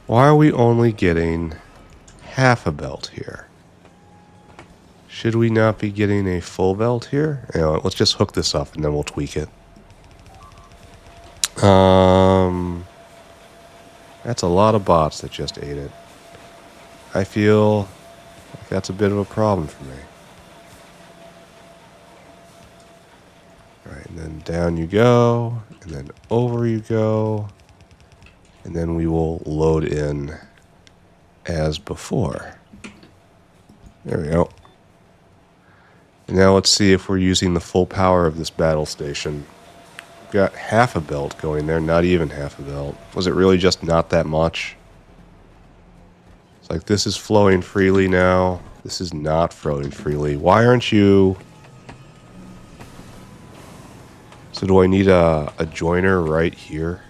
Why are we only getting half a belt here? Should we not be getting a full belt here? You know, let's just hook this up and then we'll tweak it. That's a lot of bots that just ate it. I feel like that's a bit of a problem for me. Alright, and then down you go, and then over you go, and then we will load in as before. There we go. And now let's see if we're using the full power of this battle station. got half a belt going there, not even half a belt. Was it really just not that much? It's like this is flowing freely now. This is not flowing freely. Why aren't you... So do I need a joiner right here?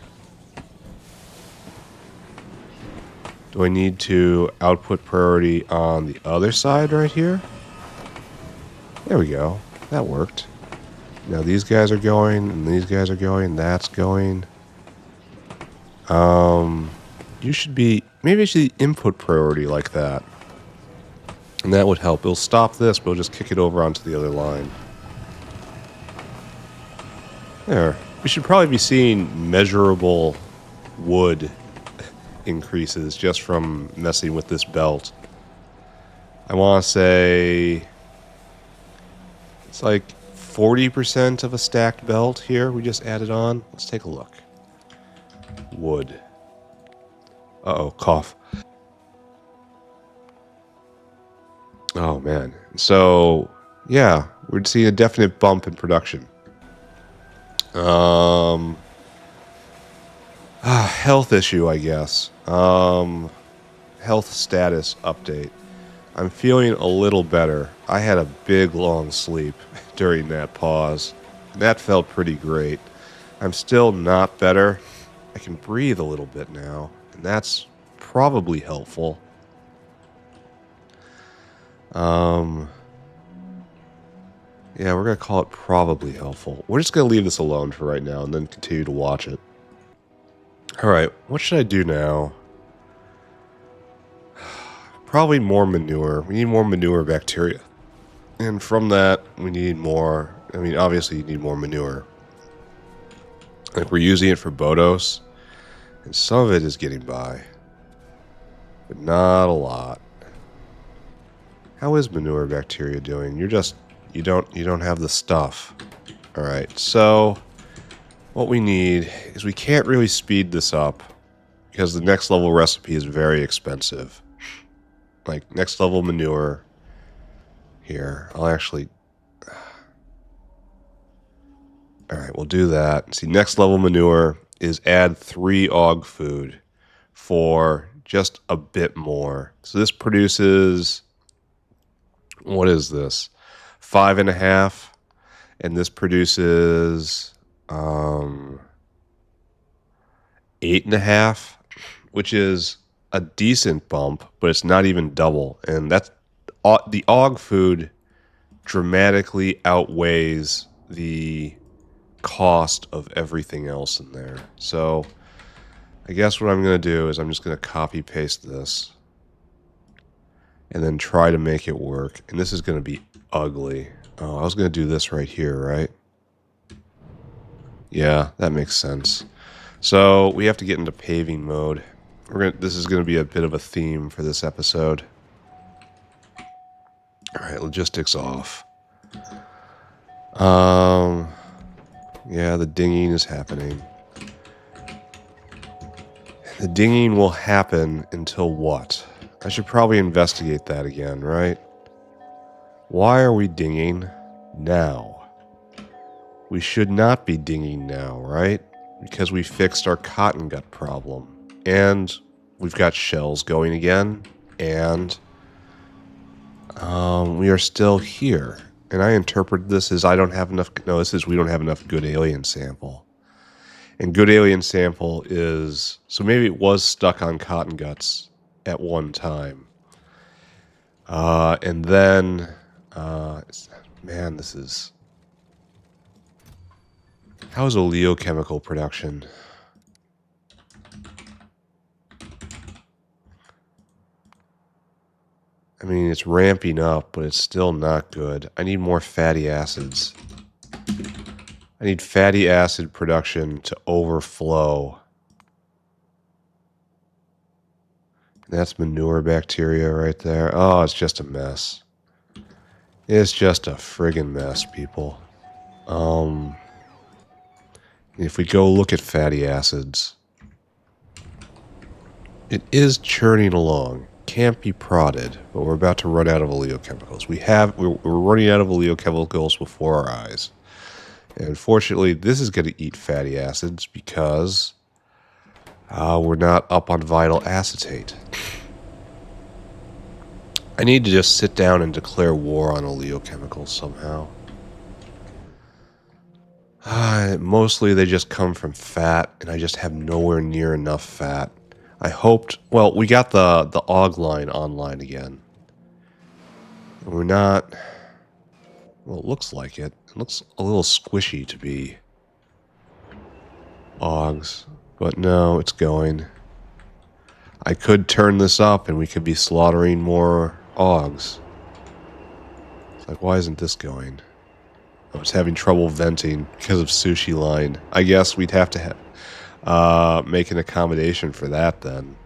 Do I need to output priority on the other side right here? There we go. That worked. Now these guys are going, and these guys are going, that's going. You should be... Maybe I should input priority like that. And that would help. It'll stop this, but we'll just kick it over onto the other line. There. We should probably be seeing measurable wood increases just from messing with this belt. I want to say... It's like 40% of a stacked belt here we just added on. Let's take a look. Wood. Uh-oh, cough. Oh, man. So, yeah, we're seeing a definite bump in production. Health issue, I guess. Health status update. I'm feeling a little better. I had a big, long sleep during that pause. That felt pretty great. I'm still not better. I can breathe a little bit now, and that's probably helpful. Yeah, we're going to call it probably helpful. We're just going to leave this alone for right now and then continue to watch it. Alright, what should I do now? Probably more manure. We need more manure bacteria. And from that, we need more... I mean, obviously you need more manure. Like, we're using it for Bodos. And some of it is getting by. But not a lot. How is manure bacteria doing? You're just... You don't have the stuff. Alright, so... What we need is we can't really speed this up. Because the next level recipe is very expensive. Like, next level manure. Here, I'll actually... Alright, we'll do that. See, next level manure is add 3 aug food for just a bit more. So this produces... What is this? 5.5. And this produces... 8.5. Which is a decent bump, but it's not even double. And that's... The aug food dramatically outweighs the cost of everything else in there. So I guess what I'm going to do is I'm just going to copy paste this and then try to make it work. And this is going to be ugly. Oh, I was going to do this right here, right? Yeah, that makes sense. So we have to get into paving mode. This is going to be a bit of a theme for this episode. Alright, logistics off. Yeah, the dinging is happening. The dinging will happen until what? I should probably investigate that again, right? Why are we dinging now? We should not be dinging now, right? Because we fixed our Cottongut problem. And we've got shells going again. And... we are still here. And I interpret this as I don't have enough... No, this is we don't have enough good alien sample. And good alien sample is... So maybe it was stuck on Cottonguts at one time. And then... man, this is... How is oleochemical production? I mean, it's ramping up, but it's still not good. I need more fatty acids. I need fatty acid production to overflow. That's manure bacteria right there. Oh, it's just a mess. It's just a friggin' mess, people. If we go look at fatty acids, it is churning along. Can't be prodded, but we're about to run out of oleochemicals. We're running out of oleochemicals before our eyes. And fortunately, this is going to eat fatty acids because we're not up on vital acetate. I need to just sit down and declare war on oleochemicals somehow. Mostly they just come from fat, and I just have nowhere near enough fat. I hoped... Well, we got the AUG line online again. And we're not... Well, it looks like it. It looks a little squishy to be AUGs. But no, it's going. I could turn this up and we could be slaughtering more AUGs. It's like, why isn't this going? I was having trouble venting because of sushi line. I guess we'd have to make an accommodation for that then.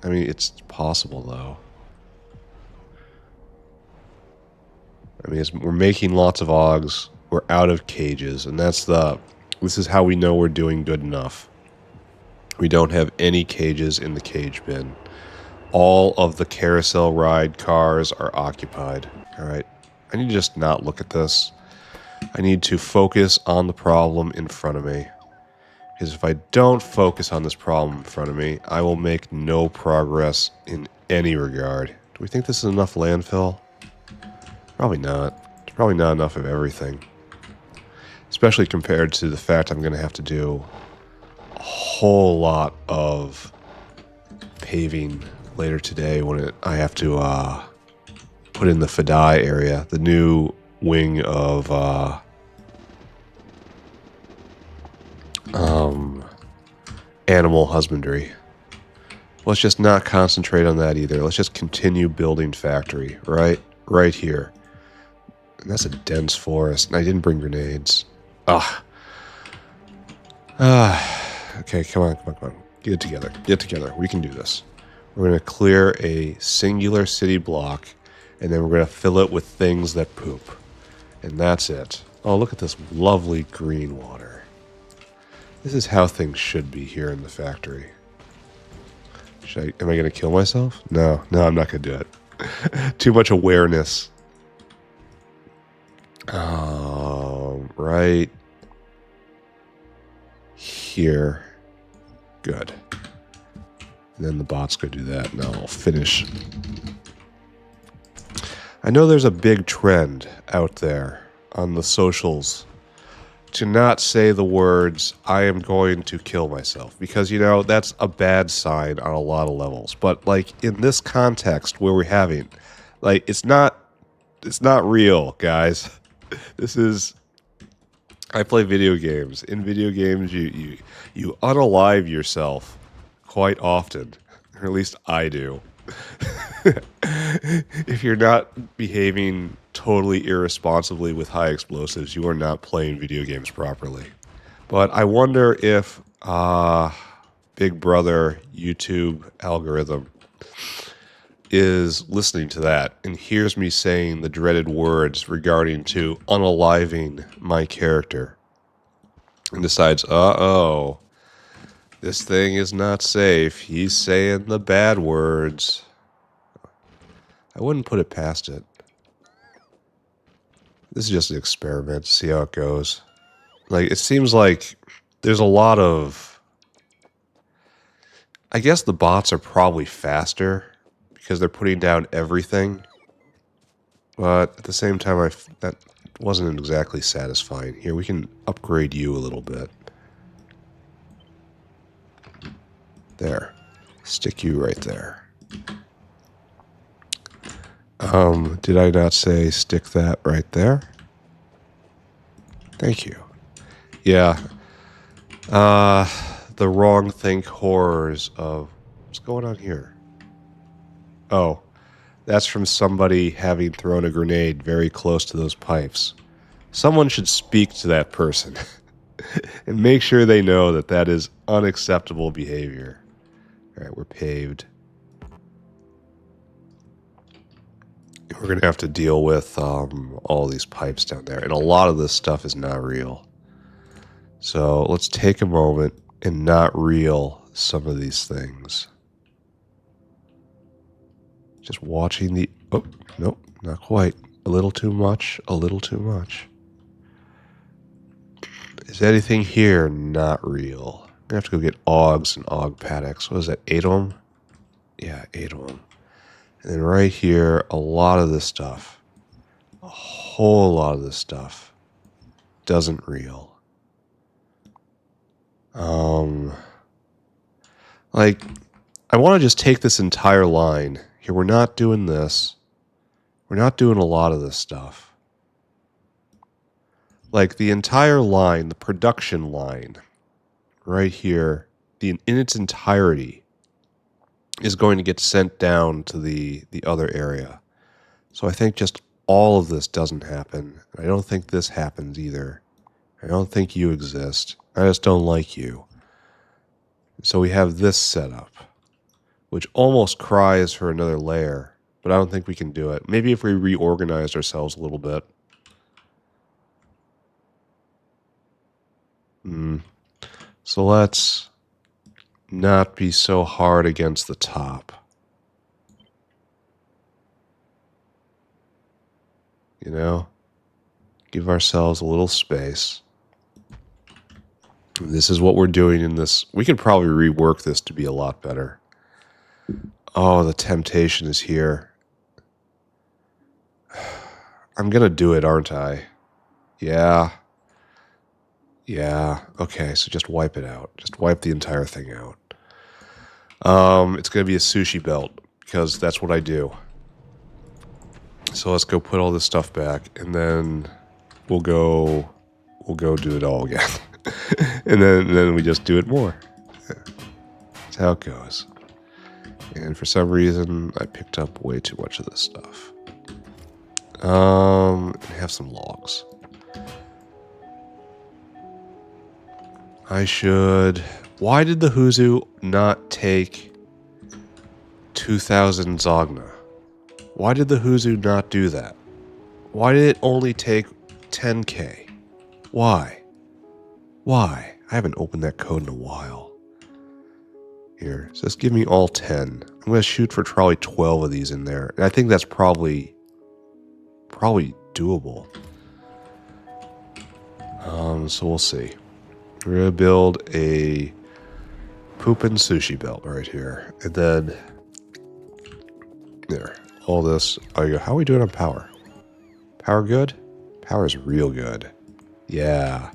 I mean, it's possible though. I mean, we're making lots of AUGs. We're out of cages, and this is how we know we're doing good enough. We don't have any cages in the cage bin. All of the carousel ride cars are occupied. All right. I need to just not look at this. I need to focus on the problem in front of me. Because if I don't focus on this problem in front of me, I will make no progress in any regard. Do we think this is enough landfill? Probably not. It's probably not enough of everything. Especially compared to the fact I'm going to have to do a whole lot of paving later today when I have to put in the Fadai area, the new wing of animal husbandry. Let's just not concentrate on that either. Let's just continue building factory right here. And that's a dense forest, and I didn't bring grenades. Okay, come on. Get it together. We can do this. We're going to clear a singular city block, and then we're going to fill it with things that poop. And that's it. Oh, look at this lovely green water. This is how things should be here in the factory. Am I going to kill myself? No, I'm not going to do it. Too much awareness. Right here. Good. And then the bots go do that, and I'll finish. I know there's a big trend out there on the socials to not say the words, I am going to kill myself. Because, you know, that's a bad sign on a lot of levels. But, like, in this context where we're having, like, it's not real, guys. This is... I play video games. In video games, you unalive yourself quite often. Or at least I do. If you're not behaving totally irresponsibly with high explosives, you are not playing video games properly. But I wonder if Big Brother YouTube algorithm is listening to that and hears me saying the dreaded words regarding to unaliving my character and decides, uh-oh, this thing is not safe. He's saying the bad words. I wouldn't put it past it. This is just an experiment to see how it goes. Like, it seems like there's a lot of... I guess the bots are probably faster because they're putting down everything. But at the same time, that wasn't exactly satisfying. Here, we can upgrade you a little bit. There. Stick you right there. Did I not say stick that right there? Thank you. Yeah. The wrong think horrors of... What's going on here? Oh. That's from somebody having thrown a grenade very close to those pipes. Someone should speak to that person. And make sure they know that that is unacceptable behavior. Alright, we're paved. We're going to have to deal with all these pipes down there. And a lot of this stuff is not real. So let's take a moment and not reel some of these things. Just watching the... Oh, nope, not quite. A little too much, a little too much. Is anything here not real? I have to go get Augs and Aug paddocks. What is that, 8 of them? Yeah, 8 of them. And then right here, a lot of this stuff, a whole lot of this stuff, doesn't reel. Like, I want to just take this entire line. Here, we're not doing this. We're not doing a lot of this stuff. Like, the entire line, the production line, right here, in its entirety, is going to get sent down to the other area. So I think just all of this doesn't happen. I don't think this happens either. I don't think you exist. I just don't like you. So we have this setup, which almost cries for another layer, but I don't think we can do it. Maybe if we reorganized ourselves a little bit. So let's not be so hard against the top. You know? Give ourselves a little space. This is what we're doing in this. We could probably rework this to be a lot better. Oh, the temptation is here. I'm gonna do it, aren't I? Yeah. Yeah. Okay, so just wipe it out. Just wipe the entire thing out. It's gonna be a sushi belt, because that's what I do. So let's go put all this stuff back, and then we'll go do it all again. and then we just do it more. That's how it goes. And for some reason, I picked up way too much of this stuff. Have some logs. I should... Why did the Huzu not take 2,000 Zogna? Why did the Huzu not do that? Why did it only take 10k? Why? Why? I haven't opened that code in a while. Here, so just give me all 10. I'm going to shoot for probably 12 of these in there. And I think that's probably doable. So we'll see. We're going to build a poopin' sushi belt right here. And then, there, all this. Oh, how are we doing on power? Power good? Power is real good. Yeah.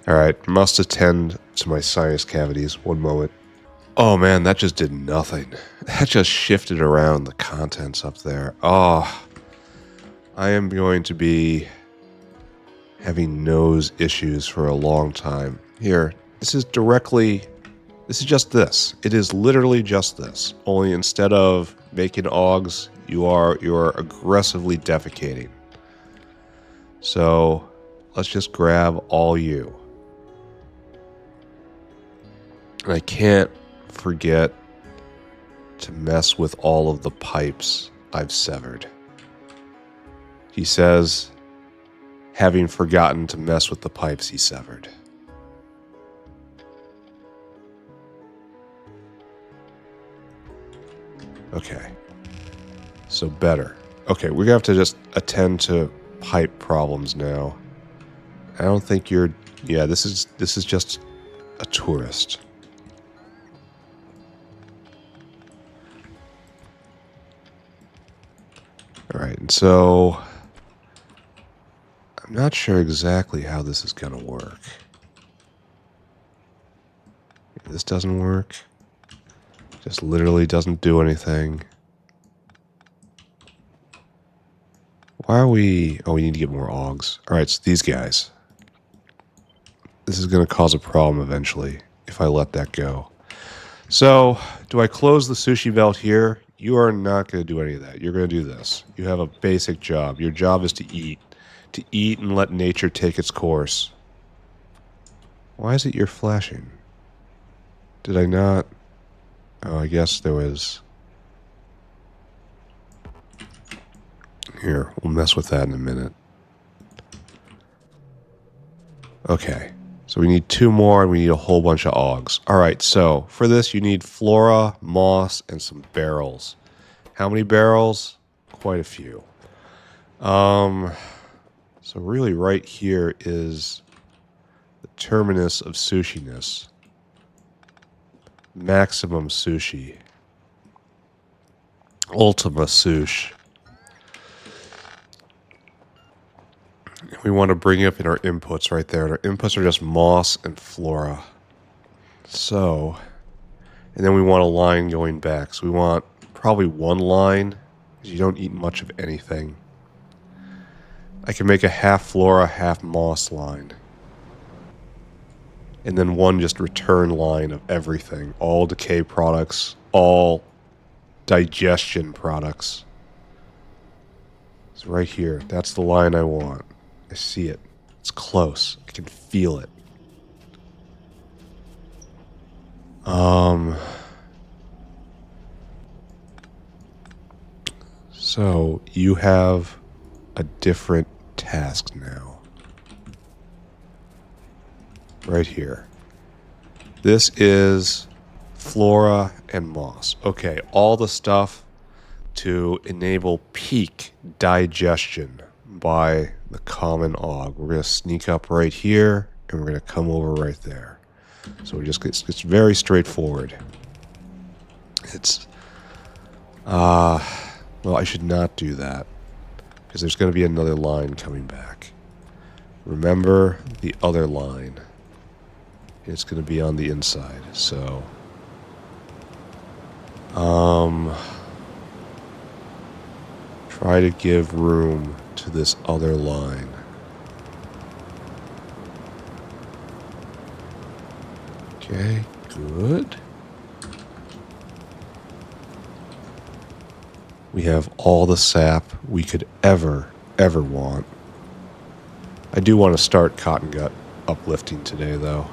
All right, must attend to my sinus cavities. One moment. Oh man, that just did nothing. That just shifted around the contents up there. Oh, I am going to be having nose issues for a long time. Here, this is just this. It is literally just this. Only instead of making augs, you are aggressively defecating. So let's just grab all you. And I can't forget to mess with all of the pipes I've severed. He says, having forgotten to mess with the pipes he severed. Okay. So better. Okay, we're gonna have to just attend to pipe problems now. I don't think you're... Yeah, this is just a tourist. Alright, and so... I'm not sure exactly how this is gonna work. This doesn't work. Just literally doesn't do anything. Why are we... Oh, we need to get more augs. Alright, so these guys. This is going to cause a problem eventually if I let that go. So, do I close the sushi belt here? You are not going to do any of that. You're going to do this. You have a basic job. Your job is to eat. To eat and let nature take its course. Why is it you're flashing? Did I not... Oh, I guess there was... Here, we'll mess with that in a minute. Okay. So we need 2 more, and we need a whole bunch of augs. Alright, so for this you need flora, moss, and some barrels. How many barrels? Quite a few. So really right here is the terminus of sushiness. Maximum sushi. Ultima sush. We want to bring up in our inputs right there. And our inputs are just moss and flora. So, and then we want a line going back. So we want probably one line, because you don't eat much of anything. I can make a half flora, half moss line. And then one just return line of everything. All decay products, all digestion products. It's right here. That's the line I want. I see it. It's close. I can feel it. So you have a different task now. Right here. This is flora and moss. Okay, all the stuff to enable peak digestion by the common og. We're going to sneak up right here, and we're going to come over right there. So it's very straightforward. It's, well, I should not do that, because there's going to be another line coming back. Remember the other line. It's going to be on the inside, so... try to give room to this other line. Okay, good. We have all the sap we could ever want. I do want to start Cottongut uplifting today, though.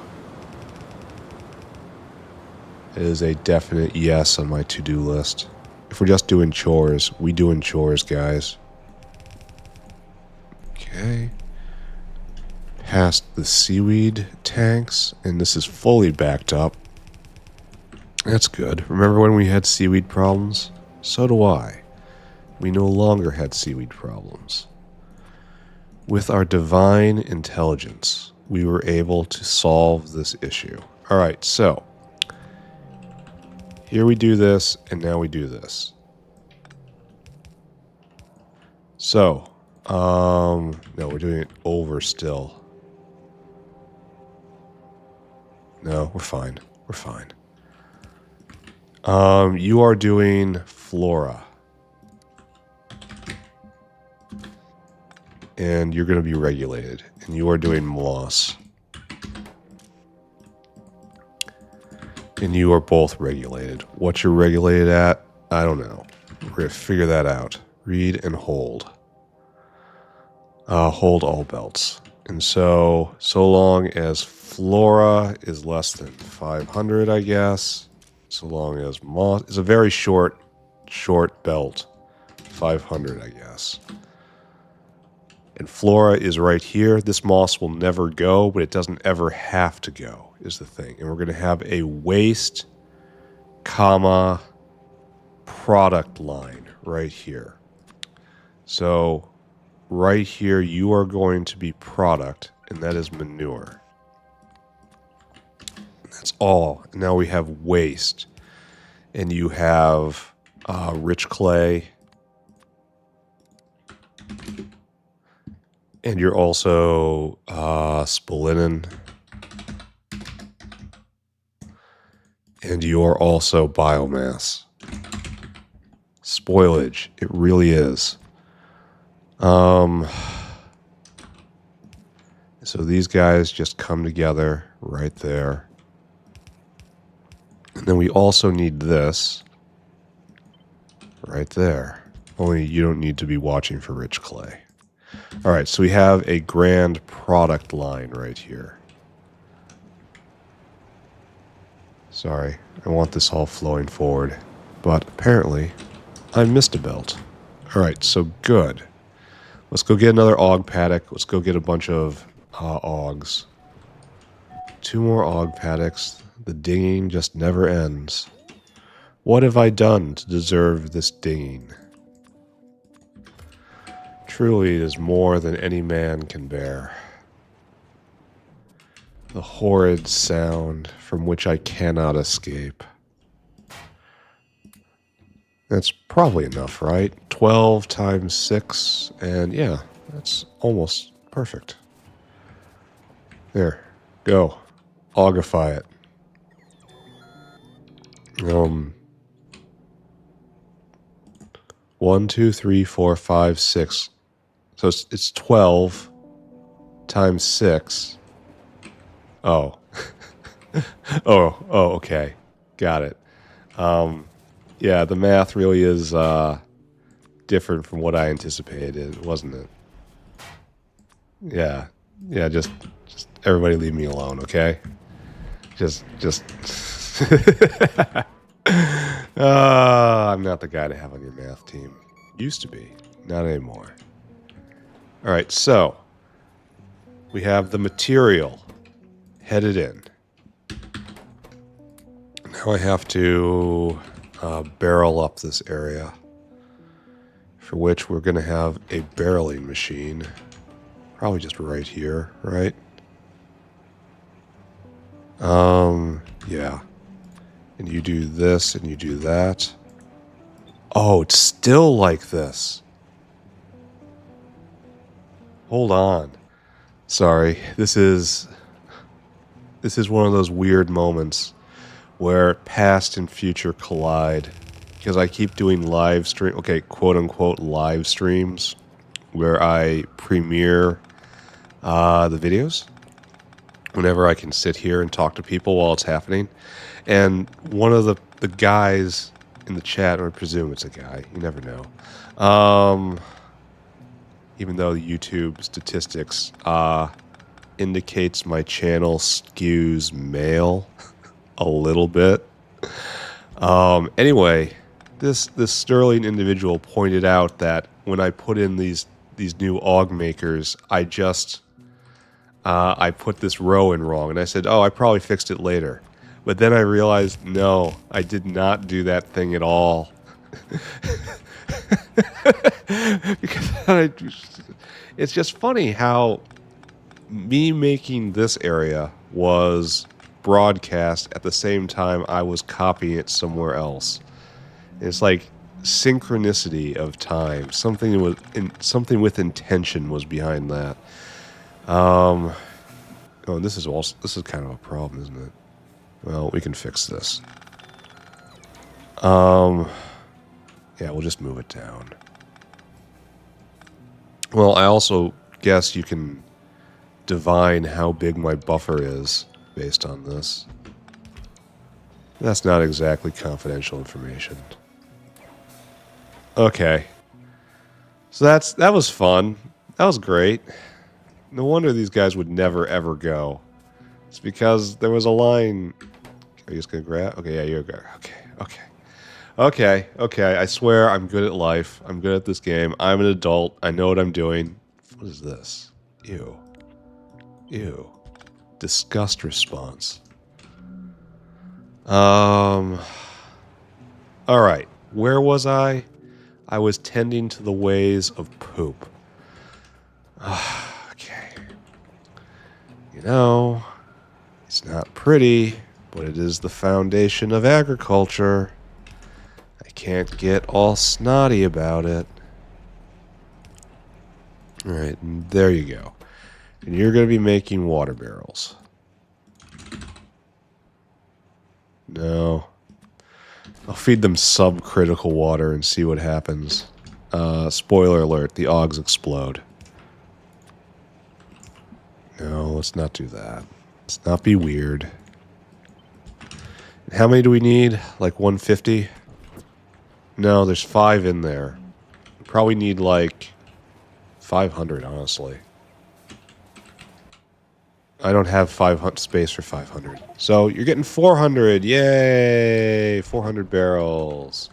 It is a definite yes on my to-do list. If we're just doing chores, we doing chores, guys. Okay. Past the seaweed tanks, and this is fully backed up. That's good. Remember when we had seaweed problems? So do I. We no longer had seaweed problems. With our divine intelligence, we were able to solve this issue. Alright, so... here we do this, and now we do this. So, no, we're doing it over still. No, we're fine. We're fine. You are doing flora. And you're going to be regulated. And you are doing moss. And you are both regulated. What you're regulated at, I don't know. We're going to figure that out. Read and hold. Hold all belts. And so long as flora is less than 500, I guess. So long as moss is a very short belt. 500, I guess. And flora is right here. This moss will never go, but it doesn't ever have to go, is the thing. And we're going to have a waste, comma, product line right here. So right here, you are going to be product, and that is manure. That's all. Now we have waste, and you have rich clay. And you're also spolinen. And you're also biomass. Spoilage. It really is. So these guys just come together right there. And then we also need this right there. Only you don't need to be watching for rich clay. Alright, so we have a grand product line right here. Sorry, I want this all flowing forward. But apparently, I missed a belt. Alright, so good. Let's go get another og paddock. Let's go get a bunch of ogs. 2 more og paddocks. The dinging just never ends. What have I done to deserve this dinging? Truly, it is more than any man can bear. the horrid sound from which I cannot escape. That's probably enough, right? 12 times 6, and yeah, that's almost perfect. There, go. Augify it. 1, 2, 3, 4, 5, 6. So it's 12 times 6. Oh. oh, okay. Got it. Yeah, the math really is different from what I anticipated, wasn't it? Yeah. Yeah, just everybody leave me alone, okay? Just I'm not the guy to have on your math team. Used to be, not anymore. All right, so we have the material headed in. Now I have to barrel up this area, for which we're going to have a barreling machine. Probably just right here, right? Yeah. And you do this, and you do that. Oh, it's still like this. Hold on. Sorry, this is one of those weird moments where past and future collide. Because I keep doing live stream, okay, quote unquote live streams, where I premiere the videos whenever I can sit here and talk to people while it's happening. And one of the guys in the chat, or I presume it's a guy, you never know, even though the YouTube statistics indicates my channel skews male a little bit. Anyway, this sterling individual pointed out that when I put in these new aug makers, I put this row in wrong, and I said, oh, I probably fixed it later. But then I realized, no, I did not do that thing at all. Because it's just funny how me making this area was broadcast at the same time I was copying it somewhere else. It's like synchronicity of time. Something with intention was behind that. Oh, this is kind of a problem, isn't it? Well, we can fix this. Yeah, we'll just move it down. Well, I also guess you can divine how big my buffer is based on this. That's not exactly confidential information. Okay. So that was fun. That was great. No wonder these guys would never ever go. It's because there was a line. Are you just gonna grab? Okay, yeah, you're good. Okay. I swear I'm good at life. I'm good at this game. I'm an adult. I know what I'm doing. What is this? Ew. Disgust response. All right. Where was I? I was tending to the ways of poop. Okay. You know, it's not pretty, but it is the foundation of agriculture. I can't get all snotty about it. All right, and there you go. And you're going to be making water barrels. No. I'll feed them subcritical water and see what happens. Spoiler alert, the augs explode. No, let's not do that. Let's not be weird. How many do we need? Like 150? No, there's 5 in there. We probably need like 500, honestly. I don't have 500 space for 500. So you're getting 400. Yay! 400 barrels.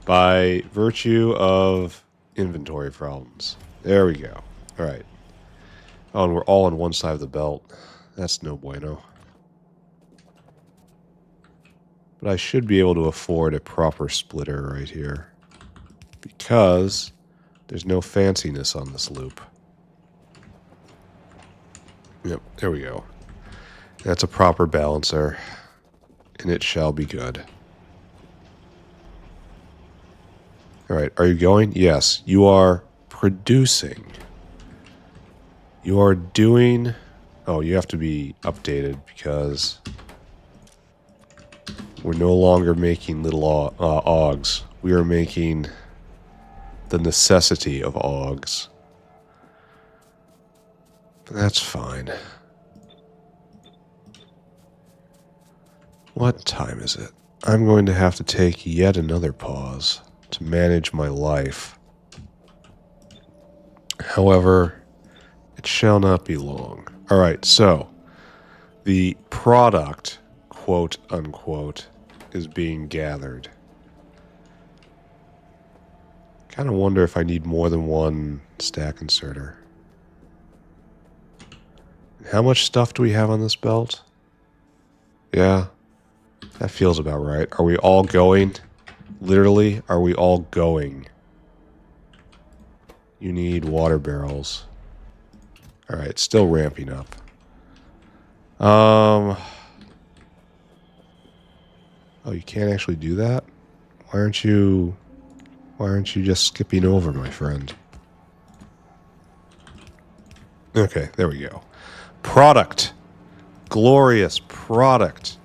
By virtue of inventory problems. There we go. All right. Oh, and we're all on one side of the belt. That's no bueno. But I should be able to afford a proper splitter right here. Because there's no fanciness on this loop. Yep, there we go. That's a proper balancer, and it shall be good. All right, are you going? Yes, you are producing. You are doing... Oh, you have to be updated because we're no longer making little augs. We are making the necessity of augs. That's fine. What time is it? I'm going to have to take yet another pause to manage my life. However, it shall not be long. All right, so the product, quote unquote, is being gathered. Kind of wonder if I need more than one stack inserter. How much stuff do we have on this belt? Yeah, that feels about right. Are we all going? Literally, are we all going? You need water barrels. All right, still ramping up. Oh, you can't actually do that? Why aren't you just skipping over, my friend? Okay, there we go. Product. Glorious product.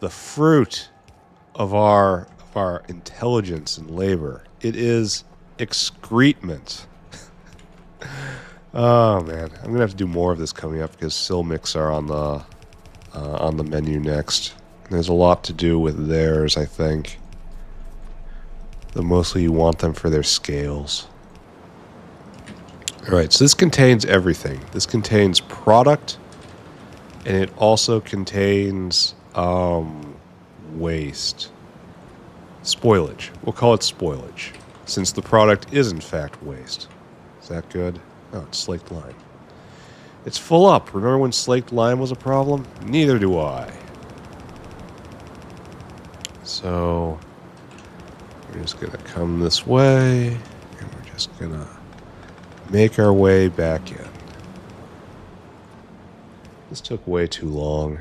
The fruit of our intelligence and labor. It is excrement. Oh man, I'm gonna have to do more of this coming up because Silmics are on the menu next. There's a lot to do with theirs, I think. Though mostly you want them for their scales. Alright, so this contains everything. This contains product, and it also contains waste. Spoilage. We'll call it spoilage, since the product is in fact waste. Is that good? Oh, it's slaked lime. It's full up. Remember when slaked lime was a problem? Neither do I. So, we're just going to come this way, and we're just going to make our way back in. This took way too long.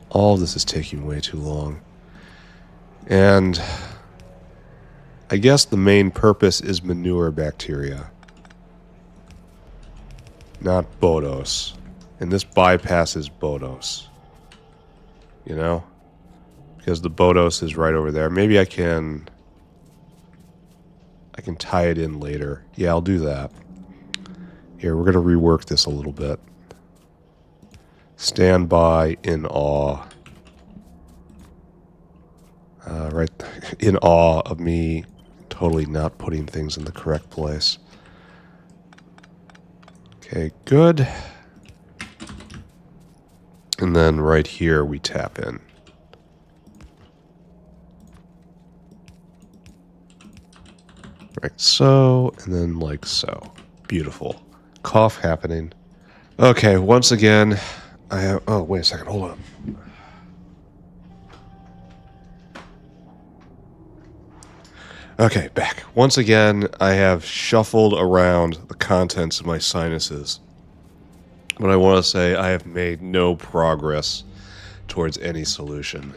All of this is taking way too long. And I guess the main purpose is manure bacteria, not Bodos. And this bypasses Bodos. You know? Because the Bodos is right over there. Maybe I can tie it in later. Yeah, I'll do that. Here, we're going to rework this a little bit. Stand by in awe. Right in awe of me totally not putting things in the correct place. Okay, good. And then right here we tap in. Like so, and then like so. Beautiful. Cough happening. Okay, once again, I have... Oh, wait a second, hold on. Okay, back. Once again, I have shuffled around the contents of my sinuses. But I want to say I have made no progress towards any solution.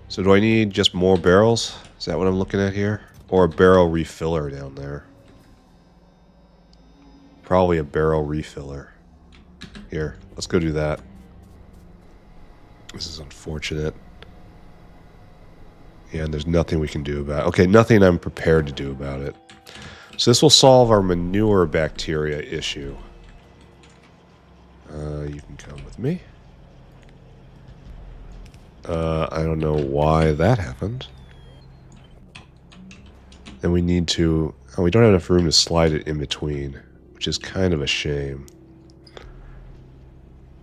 So do I need just more barrels? Is that what I'm looking at here? Or a barrel refiller down there? Probably a barrel refiller. Here, let's go do that. This is unfortunate. Yeah, and there's nothing we can do about it. Okay, nothing I'm prepared to do about it. So this will solve our manure bacteria issue. You can come with me. I don't know why that happened. Then we need to... Oh, we don't have enough room to slide it in between, which is kind of a shame.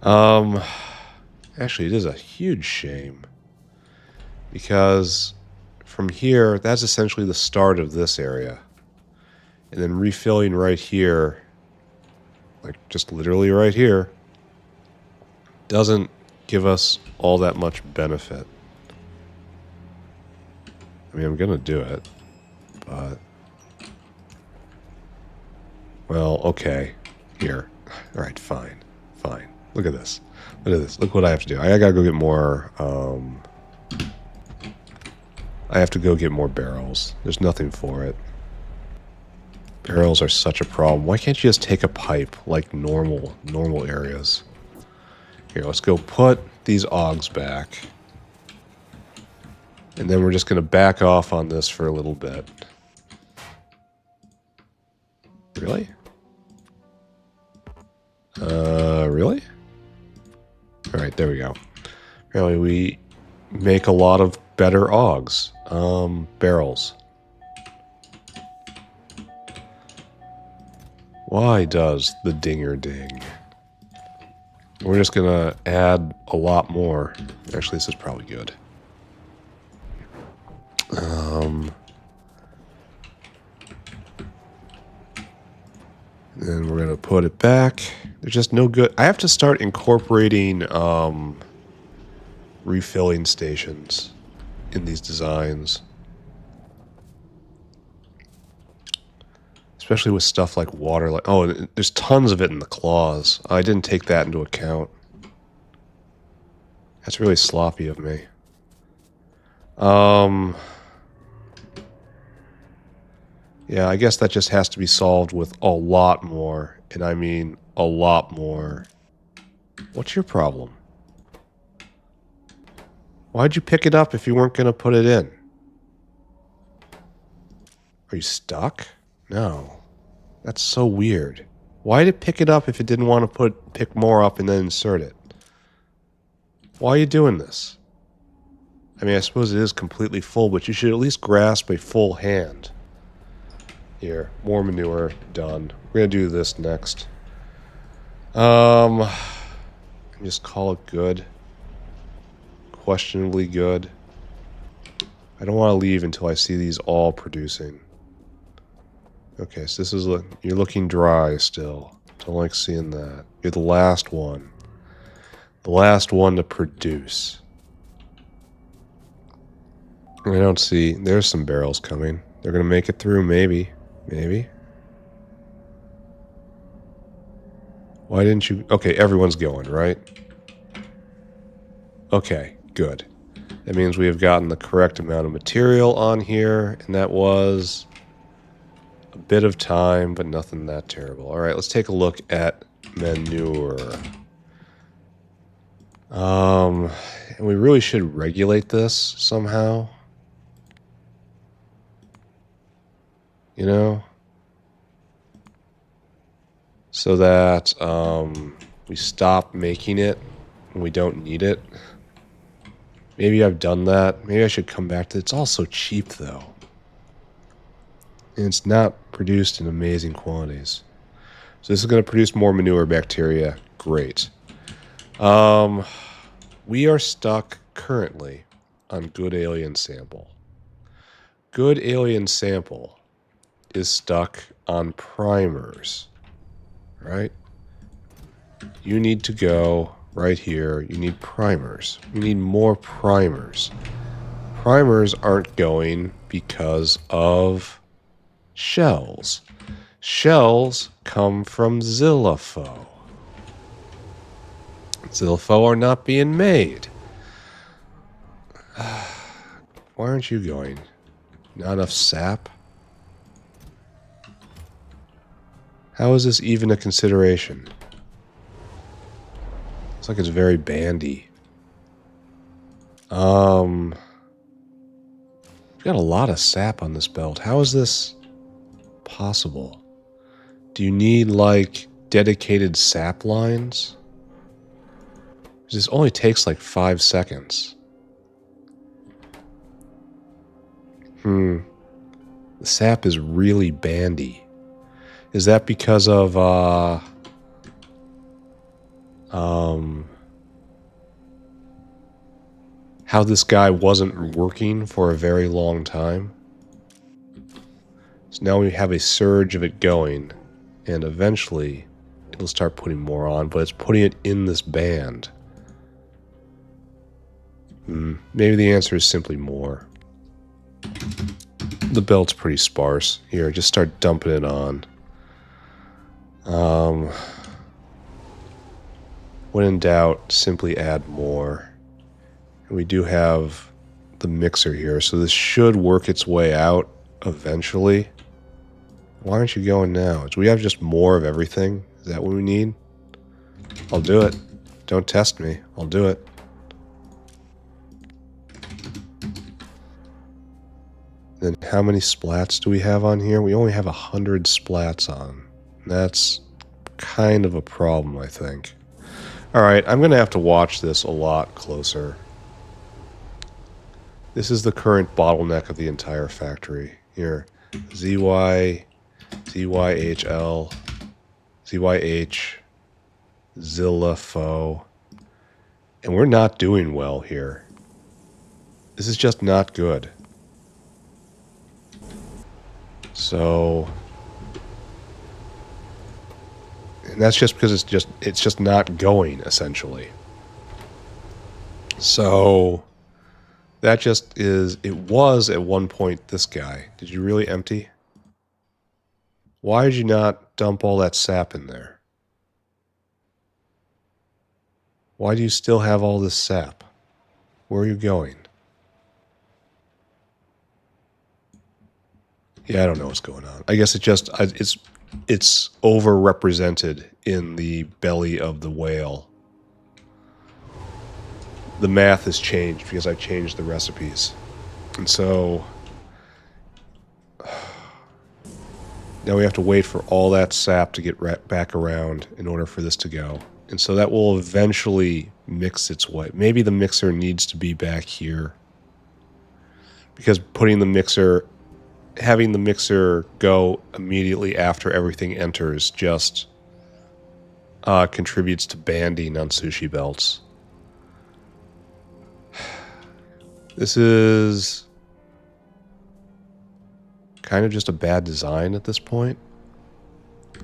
Actually, it is a huge shame. Because from here, that's essentially the start of this area. And then refilling right here, like just literally right here, doesn't give us all that much benefit. I mean, I'm gonna do it, but... Well, okay. Here. Alright, fine. Fine. Look at this. Look at this. Look what I have to do. I gotta go get more, I have to go get more barrels. There's nothing for it. Barrels are such a problem. Why can't you just take a pipe like normal areas? Here, let's go put these augs back. And then we're just gonna back off on this for a little bit. Really? Really? Alright, there we go. Apparently we make a lot of better augs. Barrels. Why does the dinger ding? We're just gonna add a lot more. Actually, this is probably good. Then we're gonna put it back. There's just no good. I have to start incorporating refilling stations in these designs. Especially with stuff like water. Like, oh, there's tons of it in the claws. I didn't take that into account. That's really sloppy of me. Yeah, I guess that just has to be solved with a lot more. And I mean a lot more. What's your problem? Why'd you pick it up if you weren't going to put it in? Are you stuck? No. That's so weird. Why did it pick it up if it didn't want to pick more up and then insert it? Why are you doing this? I mean, I suppose it is completely full, but you should at least grasp a full hand. Here, more manure, done. We're gonna do this next. Just call it good. Questionably good. I don't want to leave until I see these all producing. Okay, so this is you're looking dry still. Don't like seeing that. You're the last one. The last one to produce. I don't see. There's some barrels coming. They're gonna make it through, maybe. Maybe. Why didn't you? Okay, everyone's going, right? Okay, good. That means we have gotten the correct amount of material on here, and that was a bit of time, but nothing that terrible. All right, let's take a look at manure. And we really should regulate this somehow. You know? So that we stop making it when we don't need it. Maybe I've done that. Maybe I should come back to it. It's all so cheap, though. And it's not produced in amazing quantities. So this is going to produce more manure bacteria. Great. We are stuck currently on good alien sample. Good alien sample is stuck on primers. Right? You need to go right here. You need primers. You need more primers. Primers aren't going because of shells. Shells come from Zillifo. Zillifo are not being made. Why aren't you going? Not enough sap? How is this even a consideration? It's like it's very bandy. We've got a lot of sap on this belt. How is this possible? Do you need, like, dedicated sap lines? This only takes, like, 5 seconds. The sap is really bandy. Is that because of, how this guy wasn't working for a very long time? So now we have a surge of it going, and eventually it'll start putting more on, but it's putting it in this band. Maybe the answer is simply more. The belt's pretty sparse. Here, just start dumping it on. When in doubt, simply add more. And we do have the mixer here, so this should work its way out eventually. Why aren't you going now? Do we have just more of everything? Is that what we need? I'll do it. Don't test me. I'll do it. Then how many splats do we have on here? We only have 100 splats on. That's kind of a problem, I think. Alright, I'm going to have to watch this a lot closer. This is the current bottleneck of the entire factory. Here, ZY, ZYHL, ZYH, Zilla Fo. And we're not doing well here. This is just not good. So, and that's just because it's just not going, essentially. So that just is, it was at one point this guy. Did you really empty? Why did you not dump all that sap in there? Why do you still have all this sap? Where are you going? Yeah, I don't know what's going on. I guess it's overrepresented in the belly of the whale. The math has changed because I've changed the recipes. And so now we have to wait for all that sap to get back around in order for this to go. And so that will eventually mix its way. Maybe the mixer needs to be back here. Because having the mixer go immediately after everything enters just contributes to banding on sushi belts. This is kind of just a bad design at this point.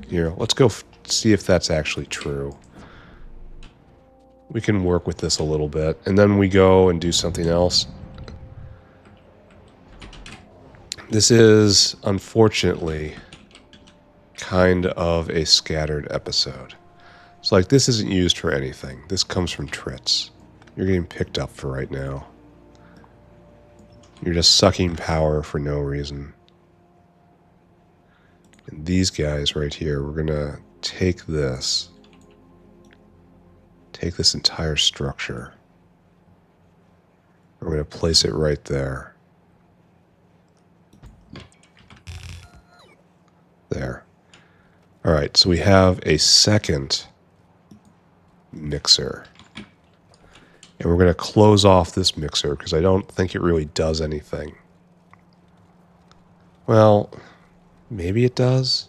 Here, let's go see if that's actually true. We can work with this a little bit, and then we go and do something else. This is, unfortunately, kind of a scattered episode. It's like, this isn't used for anything. This comes from Trits. You're getting picked up for right now. You're just sucking power for no reason. And these guys right here, we're going to take this entire structure. We're going to place it right there. There. Alright, so we have a second mixer. And we're going to close off this mixer because I don't think it really does anything. Well, maybe it does.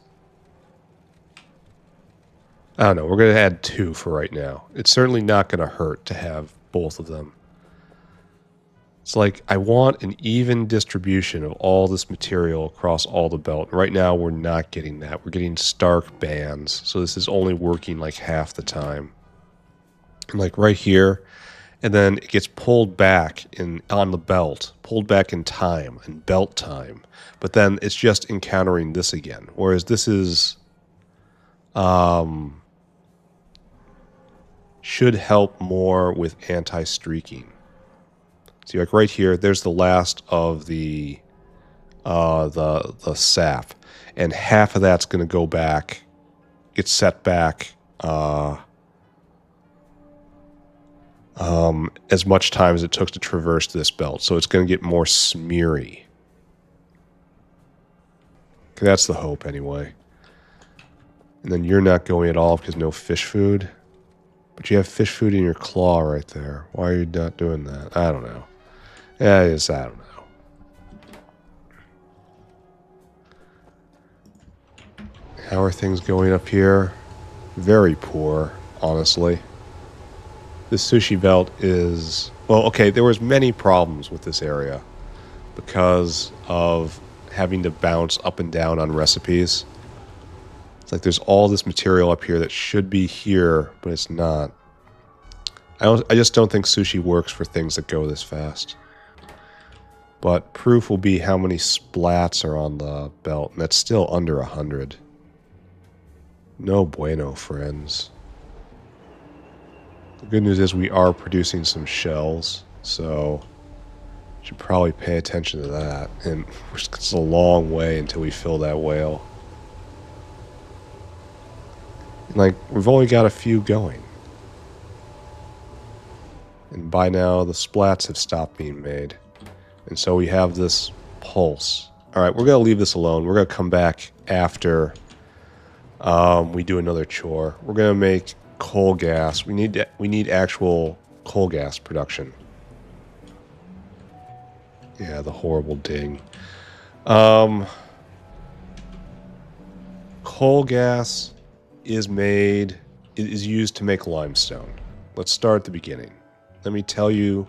I don't know. We're going to add 2 for right now. It's certainly not going to hurt to have both of them. It's like, I want an even distribution of all this material across all the belt. Right now, we're not getting that. We're getting stark bands. So this is only working like half the time. And like right here, and then it gets pulled back on the belt, pulled back in time, in belt time. But then it's just encountering this again. Whereas this is, should help more with anti-streaking. See, like right here, there's the last of the sap, and half of that's going to go back, get set back as much time as it took to traverse this belt, so it's going to get more smeary. That's the hope, anyway. And then you're not going at all because no fish food, but you have fish food in your claw right there. Why are you not doing that? I don't know. Yeah, I don't know. How are things going up here? Very poor, honestly. This sushi belt is... Well, okay, there was many problems with this area because of having to bounce up and down on recipes. It's like there's all this material up here that should be here, but it's not. I just don't think sushi works for things that go this fast. But proof will be how many splats are on the belt, and that's still under 100. No bueno, friends. The good news is we are producing some shells, so should probably pay attention to that. And it's a long way until we fill that whale. Like, we've only got a few going. And by now, the splats have stopped being made. And so we have this pulse. Alright, we're going to leave this alone. We're going to come back after we do another chore. We're going to make coal gas. We need actual coal gas production. Yeah, the horrible ding. Coal gas is used to make limestone. Let's start at the beginning. Let me tell you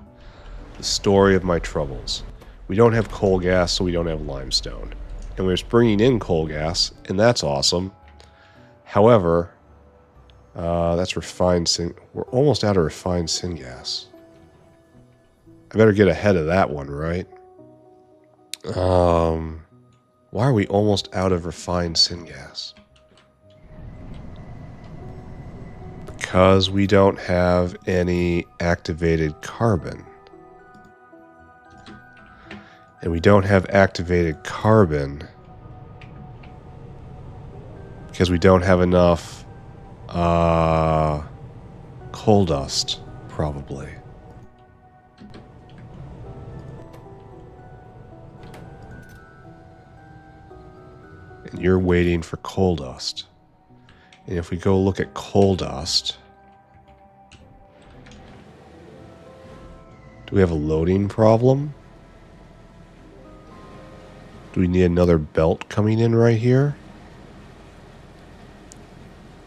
the story of my troubles. We don't have coal gas, so we don't have limestone. And we're just bringing in coal gas, and that's awesome. However, that's refined syn. We're almost out of refined syngas. I better get ahead of that one, right? Why are we almost out of refined syngas? Because we don't have any activated carbon. And we don't have activated carbon because we don't have enough coal dust, probably. And you're waiting for coal dust. And if we go look at coal dust, do we have a loading problem? Do we need another belt coming in right here?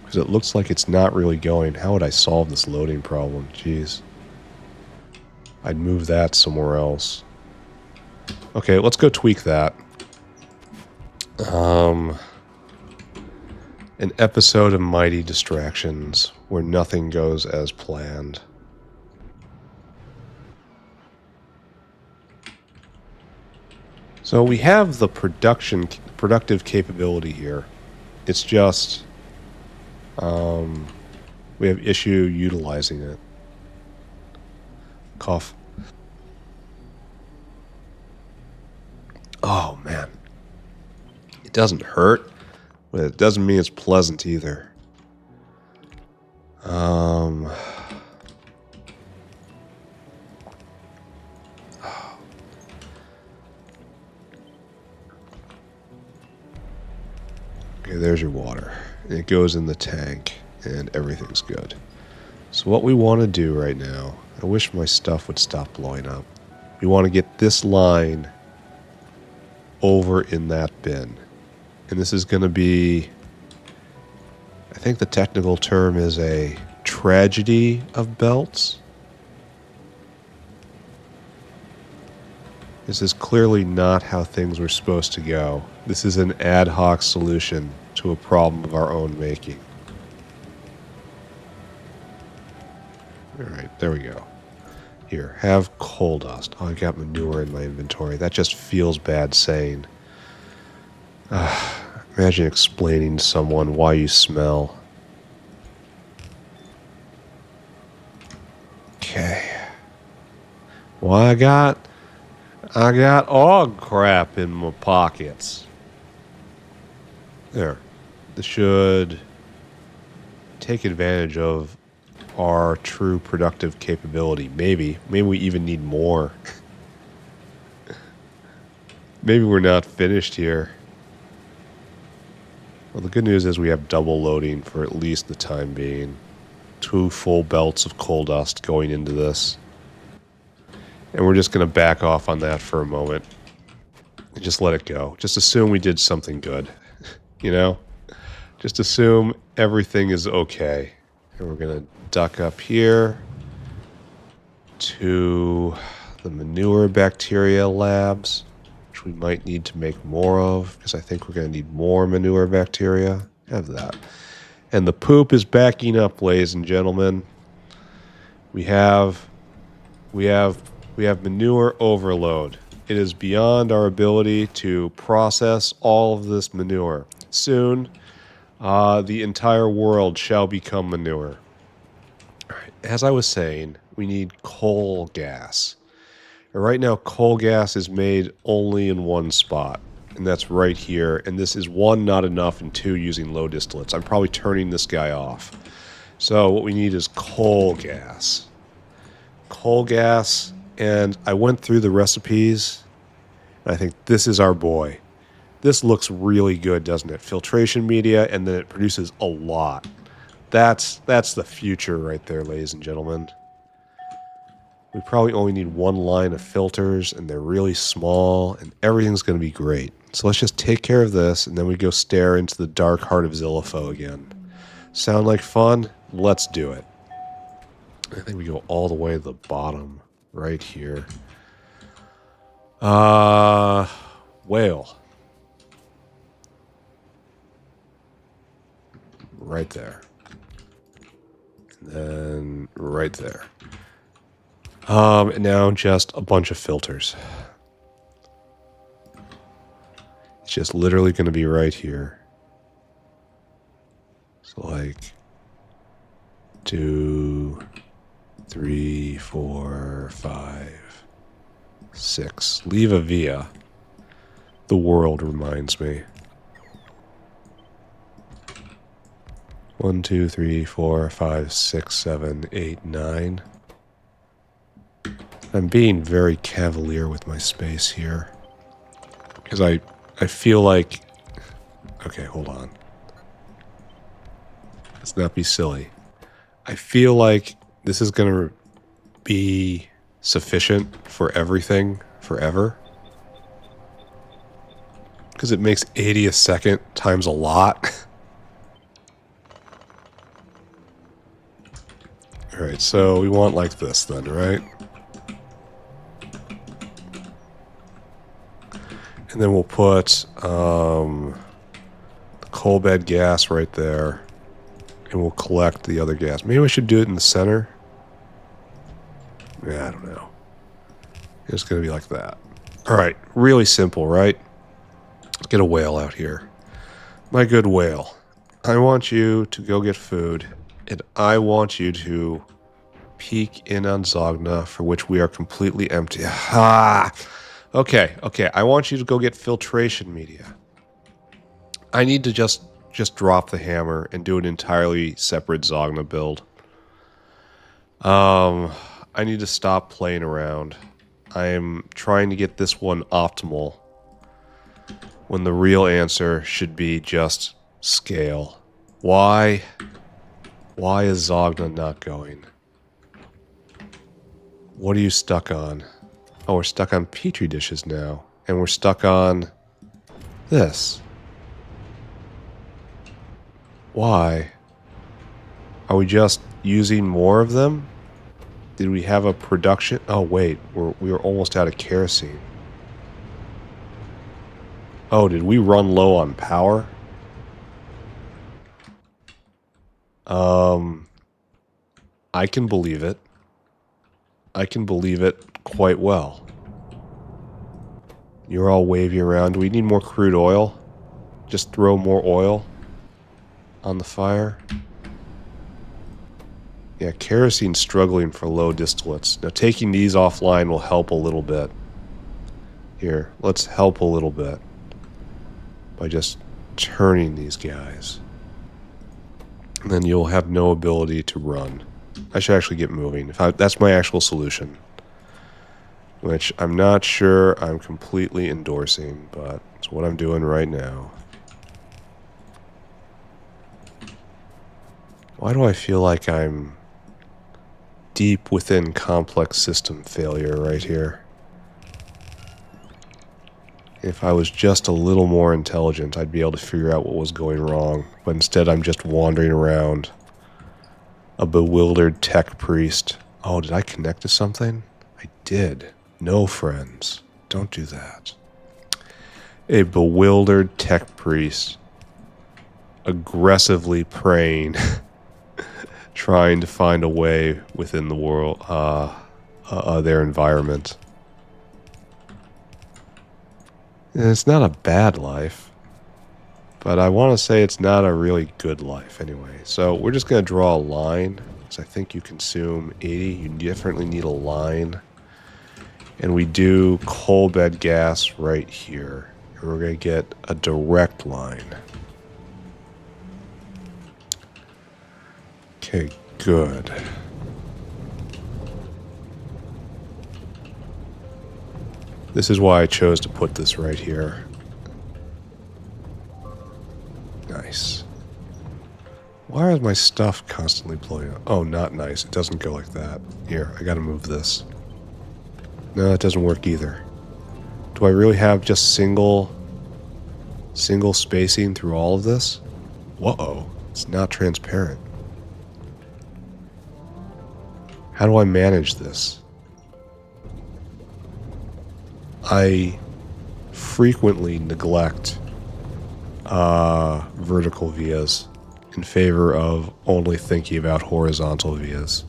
Because it looks like it's not really going. How would I solve this loading problem? Jeez. I'd move that somewhere else. Okay, let's go tweak that. An episode of Mighty Distractions where nothing goes as planned. So we have the productive capability here. It's just we have issue utilizing it. Cough. Oh man. It doesn't hurt, but it doesn't mean it's pleasant either. Okay, there's your water. It goes in the tank, and everything's good. So what we want to do right now, I wish my stuff would stop blowing up. We want to get this line over in that bin. And this is going to be, I think the technical term is a tragedy of belts. This is clearly not how things were supposed to go. This is an ad hoc solution to a problem of our own making. Alright, there we go. Here, have coal dust. Oh, I got manure in my inventory. That just feels bad saying. Imagine explaining to someone why you smell. Okay. Well, I got og crap in my pockets. There. This should take advantage of our true productive capability. Maybe we even need more. Maybe we're not finished here. Well, the good news is we have double loading for at least the time being. 2 full belts of coal dust going into this. And we're just going to back off on that for a moment. And just let it go. Just assume we did something good. You know? Just assume everything is okay. And we're going to duck up here to the manure bacteria labs, which we might need to make more of, because I think we're going to need more manure bacteria. Have that. And the poop is backing up, ladies and gentlemen. We have manure overload. It is beyond our ability to process all of this manure. Soon, the entire world shall become manure. All right. as I was saying, we need coal gas. And right now, coal gas is made only in one spot, and that's right here. And this is one, not enough, and two, using low distillates. I'm probably turning this guy off. So what we need is coal gas. Coal gas, and I went through the recipes, and I think this is our boy. This looks really good, doesn't it? Filtration media, and then it produces a lot. That's the future right there, ladies and gentlemen. We probably only need one line of filters, and they're really small, and everything's going to be great. So let's just take care of this, and then we go stare into the dark heart of Zillifo again. Sound like fun? Let's do it. I think we go all the way to the bottom, right here. Whale. Right there. And then right there. And now just a bunch of filters. It's just literally going to be right here. So like 2, 3, 4, 5, 6. Leave a via. The world reminds me. 1, 2, 3, 4, 5, 6, 7, 8, 9. I'm being very cavalier with my space here. Because I feel like... Okay, hold on. Let's not be silly. I feel like this is going to be sufficient for everything forever. Because it makes 80 a second times a lot. Alright, so we want like this then, right? And then we'll put the coal bed gas right there. And we'll collect the other gas. Maybe we should do it in the center. Yeah, I don't know. It's going to be like that. Alright, really simple, right? Let's get a whale out here. My good whale. I want you to go get food. And I want you to peek in on Zogna, for which we are completely empty. Ah! Okay. I want you to go get filtration media. I need to just drop the hammer and do an entirely separate Zogna build. I need to stop playing around. I am trying to get this one optimal, when the real answer should be just scale. Why is Zogna not going? What are you stuck on? Oh, we're stuck on petri dishes now. And we're stuck on this. Why? Are we just using more of them? Did we have a production? Oh, wait. We were almost out of kerosene. Oh, did we run low on power? I can believe it. I can believe it quite well. You're all wavy around. Do we need more crude oil? Just throw more oil on the fire? Yeah, kerosene's struggling for low distillates. Now, taking these offline will help a little bit. Here, let's help a little bit by just turning these guys. And then you'll have no ability to run. I should actually get moving. That's my actual solution. Which I'm not sure I'm completely endorsing, but it's what I'm doing right now. Why do I feel like I'm deep within complex system failure right here? If I was just a little more intelligent, I'd be able to figure out what was going wrong. But instead, I'm just wandering around, a bewildered tech priest. Oh, did I connect to something? I did. No, friends. Don't do that. A bewildered tech priest, aggressively praying, trying to find a way within the world, their environment. It's not a bad life, but I want to say it's not a really good life anyway. So we're just going to draw a line because I think you consume 80. You definitely need a line. And we do coal bed gas right here. And we're going to get a direct line. Okay, good. This is why I chose to put this right here. Nice. Why is my stuff constantly blowing up? Oh, not nice. It doesn't go like that. Here, I gotta move this. No, it doesn't work either. Do I really have just single spacing through all of this? Whoa, it's not transparent. How do I manage this? I frequently neglect vertical vias in favor of only thinking about horizontal vias.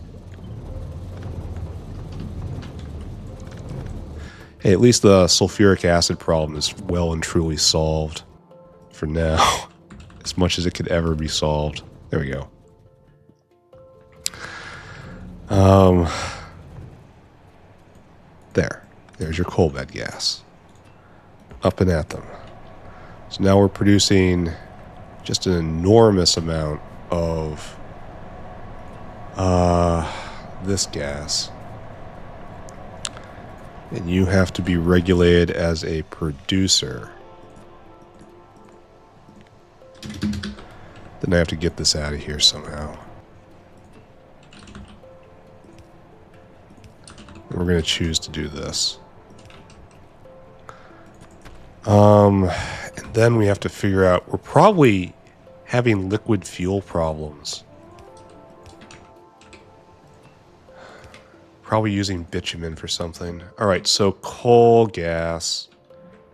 Hey, at least the sulfuric acid problem is well and truly solved for now. As much as it could ever be solved. There we go. There's your coal bed gas. Up and at them. So now we're producing just an enormous amount of this gas. And you have to be regulated as a producer. Then I have to get this out of here somehow. And we're going to choose to do this. And then we have to figure out, we're probably having liquid fuel problems. Probably using bitumen for something. Alright, so coal gas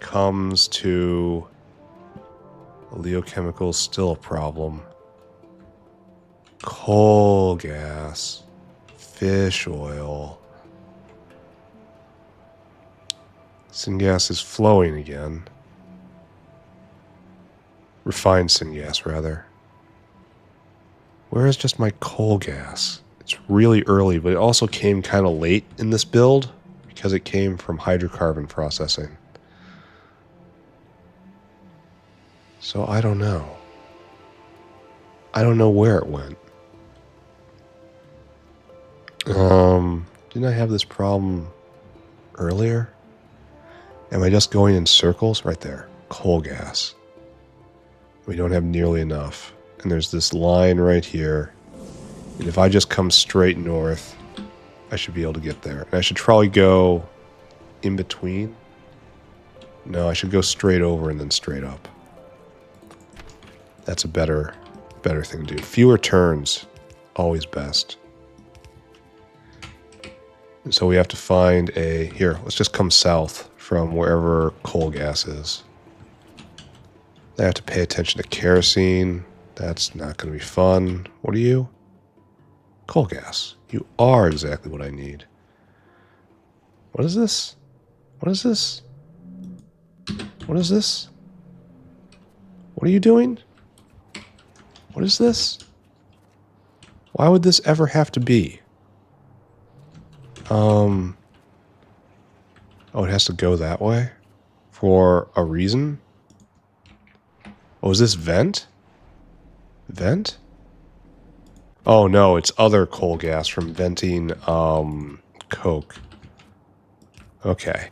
comes to oleochemicals, still a problem. Coal gas, fish oil. Syngas is flowing again. Refined syngas, rather. Where is just my coal gas? It's really early, but it also came kind of late in this build because it came from hydrocarbon processing. So I don't know. I don't know where it went. Didn't I have this problem earlier? Am I just going in circles? Right there. Coal gas. We don't have nearly enough. And there's this line right here. And if I just come straight north, I should be able to get there. And I should probably go in between. No, I should go straight over and then straight up. That's a better thing to do. Fewer turns, always best. And so we have to find a... Here, let's just come south from wherever coal gas is. I have to pay attention to kerosene. That's not going to be fun. What are you? Coal gas. You are exactly what I need. What is this? What is this? What is this? What are you doing? What is this? Why would this ever have to be? Oh, it has to go that way? For a reason? Oh, is this vent? Vent? Oh no, it's other coal gas from venting coke. Okay.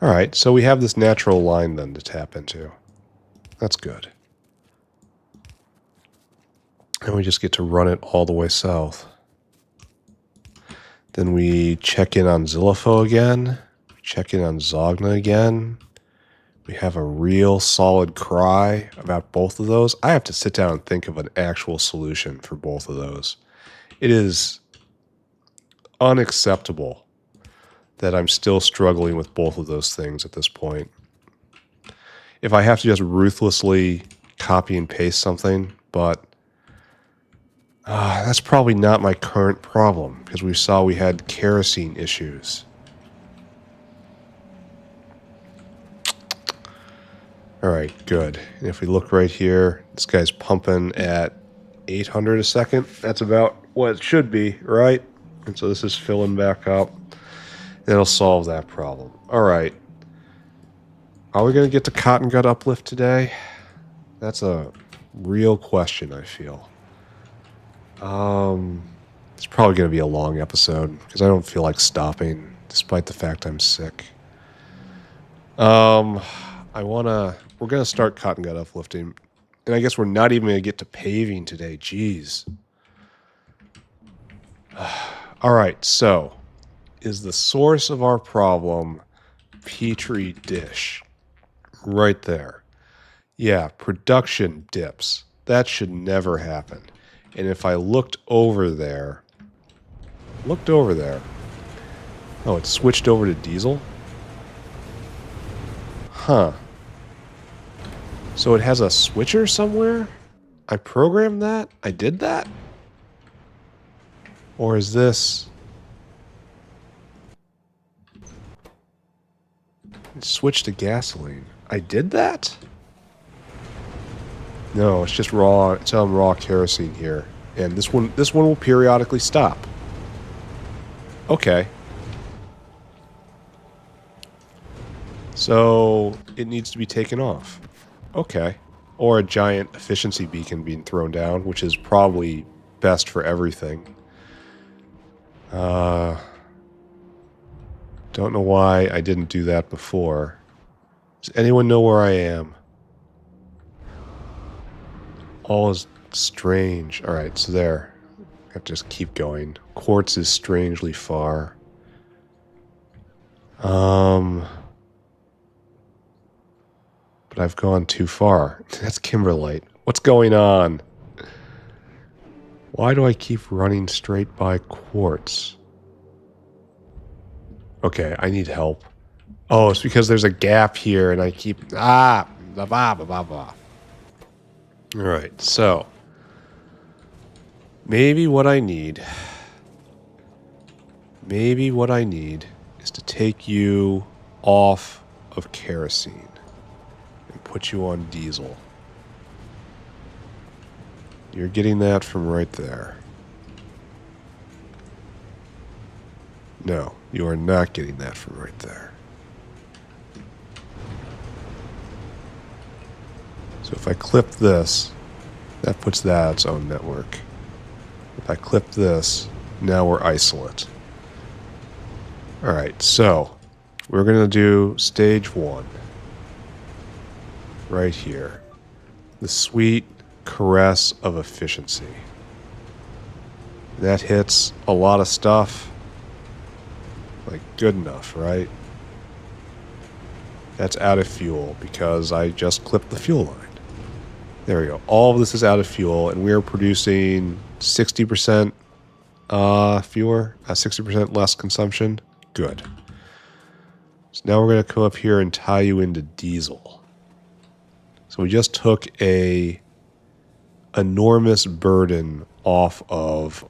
Alright, so we have this natural line then to tap into. That's good. And we just get to run it all the way south. Then we check in on Zilipho again. Check in on Zogna again. We have a real solid cry about both of those. I have to sit down and think of an actual solution for both of those. It is unacceptable that I'm still struggling with both of those things at this point. If I have to just ruthlessly copy and paste something, but that's probably not my current problem, because we saw we had kerosene issues. Alright, good. And if we look right here, this guy's pumping at 800 a second. That's about what it should be, right? And so this is filling back up. It'll solve that problem. All right. Are we going to get to Cottongut uplift today? That's a real question, I feel. It's probably going to be a long episode because I don't feel like stopping, despite the fact I'm sick. We're going to start Cottongut uplifting. And I guess we're not even going to get to paving today. Jeez. All right, so is the source of our problem Petri dish? Right there. Yeah, production dips. That should never happen. And if I looked over there... Oh, it switched over to diesel? Huh. So it has a switcher somewhere? I programmed that? I did that? Or is this... It switched to gasoline. I did that? No, it's just raw. It's on raw kerosene here. And this one will periodically stop. Okay. So it needs to be taken off. Okay. Or a giant efficiency beacon being thrown down, which is probably best for everything. Don't know why I didn't do that before. Does anyone know where I am? All is strange. Alright, so there. I have to just keep going. Quartz is strangely far. But I've gone too far. That's kimberlite. What's going on? Why do I keep running straight by quartz? Okay, I need help. Oh, it's because there's a gap here and I keep... blah, blah, blah, blah, blah. Alright, so... Maybe what I need is to take you off of kerosene and put you on diesel. You're getting that from right there. No, you are not getting that from right there. So if I clip this, that puts that on its own network. If I clip this, now we're isolate. Alright, so we're going to do stage 1. Right here. The sweet caress of efficiency. That hits a lot of stuff. Like, good enough, right? That's out of fuel because I just clipped the fuel line. There we go. All of this is out of fuel, and we're producing 60% fewer, 60% less consumption. Good. So now we're going to come up here and tie you into diesel. So we just took a enormous burden off of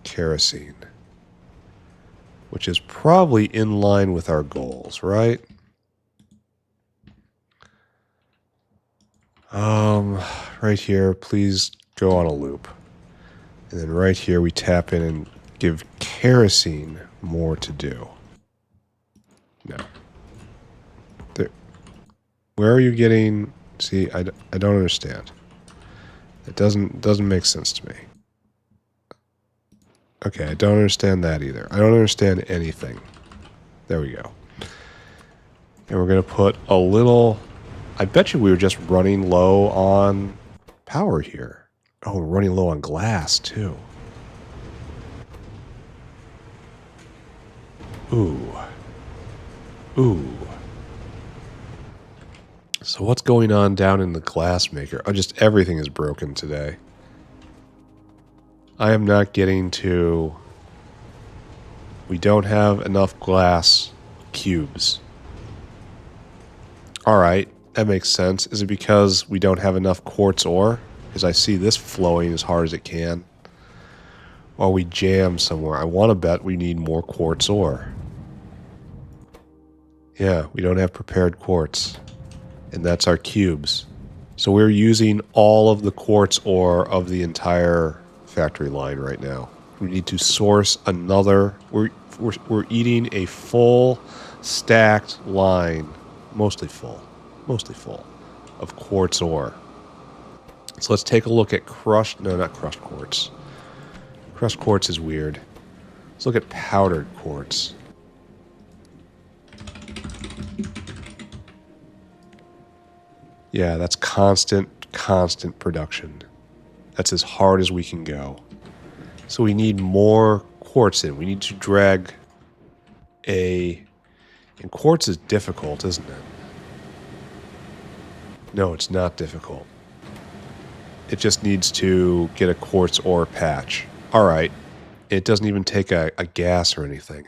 kerosene, which is probably in line with our goals, right? Right here, please go on a loop. And then right here, we tap in and give kerosene more to do. No. There. Where are you getting... See, I don't understand. It doesn't make sense to me. Okay, I don't understand that either. I don't understand anything. There we go. And we're going to put a little... I bet you we were just running low on power here. Oh, we're running low on glass, too. Ooh. Ooh. So what's going on down in the glass maker? Oh, just everything is broken today. I am not getting to... We don't have enough glass cubes. Alright, that makes sense. Is it because we don't have enough quartz ore? Because I see this flowing as hard as it can. Or we jam somewhere. I want to bet we need more quartz ore. Yeah, we don't have prepared quartz. And that's our cubes. So we're using all of the quartz ore of the entire factory line right now. We need to source another. We're eating a full stacked line, mostly full, of quartz ore. So let's take a look at crushed. No, not crushed quartz. Crushed quartz is weird. Let's look at powdered quartz. Yeah, that's constant production. That's as hard as we can go. So we need more quartz in. We need to drag a... And quartz is difficult, isn't it? No, it's not difficult. It just needs to get a quartz ore patch. Alright. It doesn't even take a gas or anything.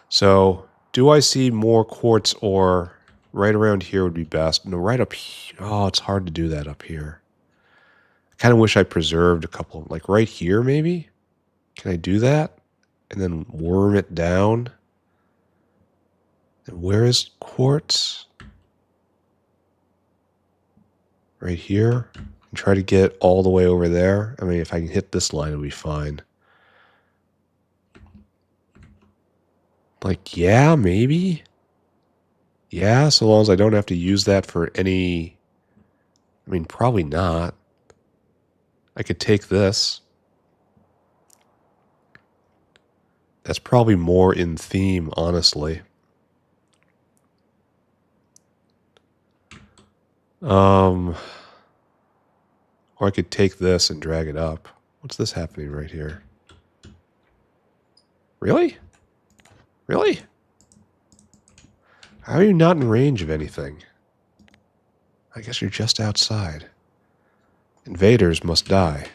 So, do I see more quartz ore? Right around here would be best. No, right up here. Oh, it's hard to do that up here. I kind of wish I preserved a couple. Like right here, maybe? Can I do that? And then worm it down? And where is quartz? Right here? And try to get all the way over there? I mean, if I can hit this line, it'll be fine. Like, yeah, maybe? Yeah, so long as I don't have to use that for any... I mean, probably not. I could take this. That's probably more in theme, honestly. Or I could take this and drag it up. What's this happening right here? Really? Really? How are you not in range of anything? I guess you're just outside. Invaders must die.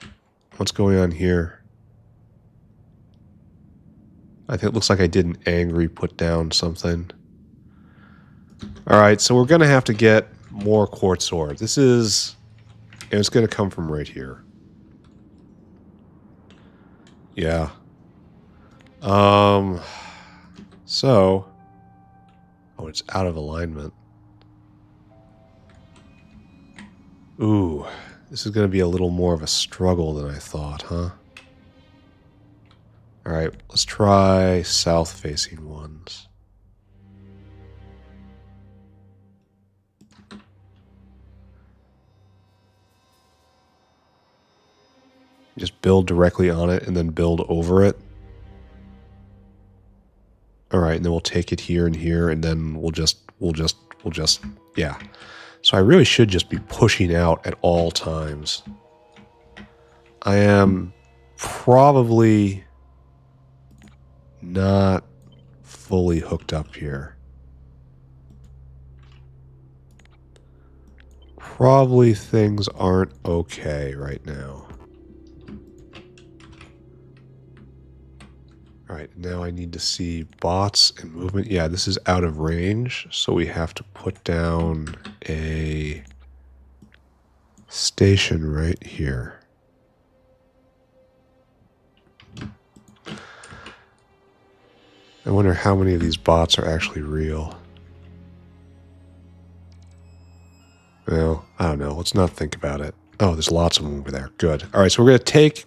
What's going on here? I think it looks like I did an angry put down something. Alright, so we're going to have to get more quartz ore. This is... And it's going to come from right here. Yeah. So... Oh, it's out of alignment. Ooh, this is going to be a little more of a struggle than I thought, huh? Alright, let's try south-facing ones. Just build directly on it and then build over it. Alright, and then we'll take it here and here, and then we'll just, yeah. So I really should just be pushing out at all times. I am probably not fully hooked up here. Probably things aren't okay right now. Alright, now I need to see bots and movement. Yeah, this is out of range, so we have to put down a station right here. I wonder how many of these bots are actually real. Well, I don't know. Let's not think about it. Oh, there's lots of them over there. Good. Alright, so we're going to take...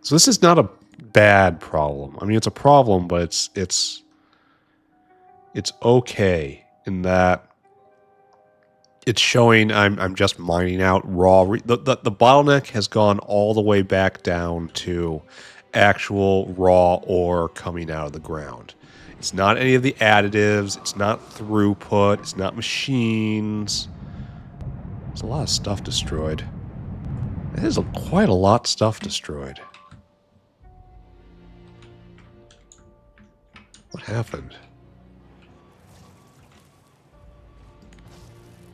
So this is not a bad problem. I mean, it's a problem, but it's okay in that it's showing I'm just mining out raw. The bottleneck has gone all the way back down to actual raw ore coming out of the ground. It's not any of the additives. It's not throughput. It's not machines. There's a lot of stuff destroyed. There's quite a lot of stuff destroyed. What happened?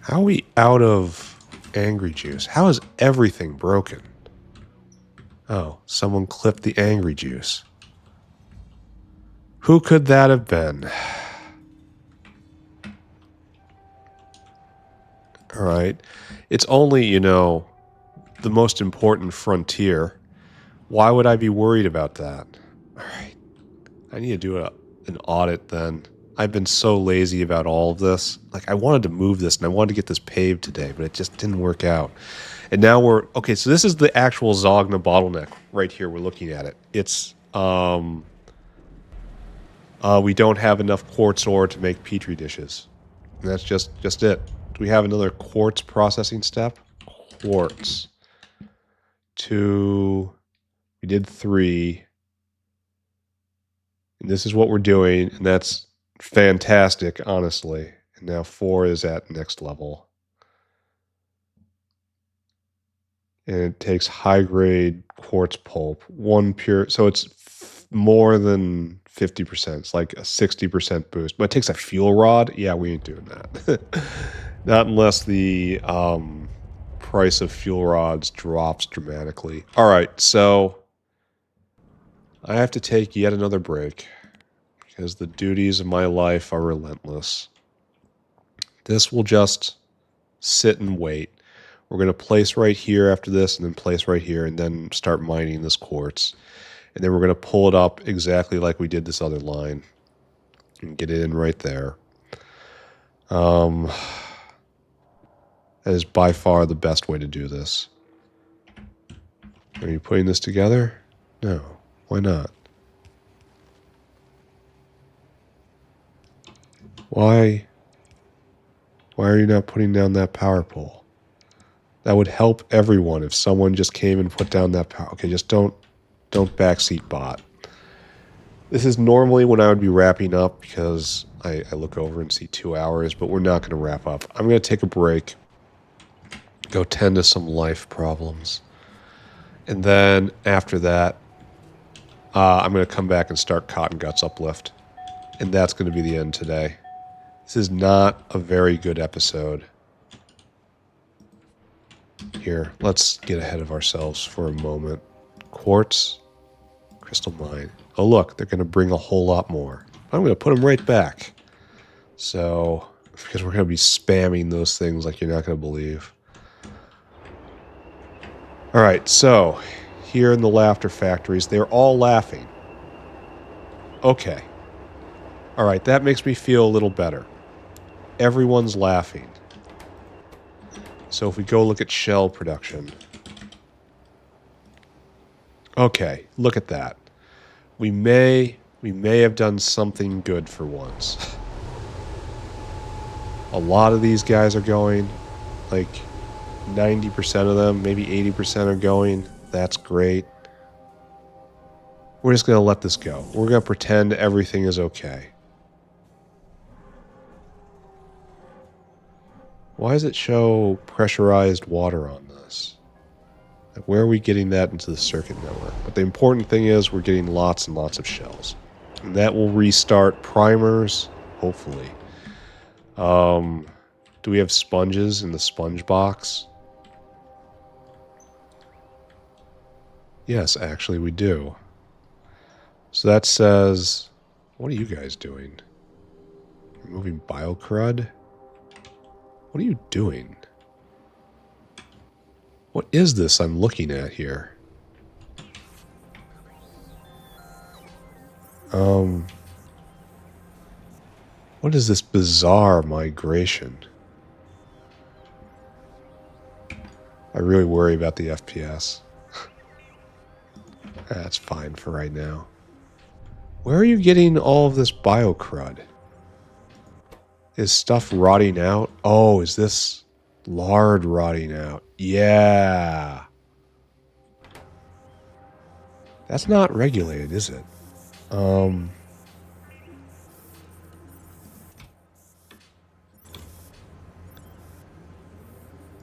How are we out of angry juice? How is everything broken? Oh, someone clipped the angry juice. Who could that have been? Alright. It's only, you know, the most important frontier. Why would I be worried about that? Alright. I need to do an audit then. I've been so lazy about all of this. Like, I wanted to move this, and I wanted to get this paved today, but it just didn't work out. And now we're... Okay, so this is the actual Zogna bottleneck right here. We're looking at it. It's... we don't have enough quartz ore to make petri dishes. And that's just it. Do we have another quartz processing step? Quartz. 2... We did 3. And this is what we're doing, and that's fantastic, honestly. And now 4 is at next level. And it takes high-grade quartz pulp. 1 pure... So it's more than 50%. It's like a 60% boost. But it takes a fuel rod? Yeah, we ain't doing that. Not unless the price of fuel rods drops dramatically. All right, so... I have to take yet another break because the duties of my life are relentless. This will just sit and wait. We're going to place right here after this and then place right here and then start mining this quartz. And then we're going to pull it up exactly like we did this other line and get it in right there. That is by far the best way to do this. Are you putting this together? No. Why not? Why are you not putting down that power pole? That would help everyone if someone just came and put down that power. Okay, just don't backseat bot. This is normally when I would be wrapping up because I look over and see 2 hours, but we're not going to wrap up. I'm going to take a break, go tend to some life problems, and then after that, I'm going to come back and start Cottongut's Uplift. And that's going to be the end today. This is not a very good episode. Here, let's get ahead of ourselves for a moment. Quartz, crystal mine. Oh look, they're going to bring a whole lot more. I'm going to put them right back. So, because we're going to be spamming those things like you're not going to believe. Alright, so... Here in the laughter factories, they're all laughing. Okay. Alright, that makes me feel a little better. Everyone's laughing. So if we go look at shell production. Okay, look at that. We may have done something good for once. A lot of these guys are going. Like 90% of them, maybe 80% are going. That's great. We're just going to let this go. We're going to pretend everything is okay. Why does it show pressurized water on this? Like, where are we getting that into the circuit network? But the important thing is we're getting lots and lots of shells. And that will restart primers, hopefully. Do we have sponges in the sponge box? Yes, actually we do. So that says... What are you guys doing? Removing biocrud? What are you doing? What is this I'm looking at here? What is this bizarre migration? I really worry about the FPS. That's fine for right now. Where are you getting all of this biocrud? Is stuff rotting out? Oh, is this lard rotting out? Yeah. That's not regulated, is it?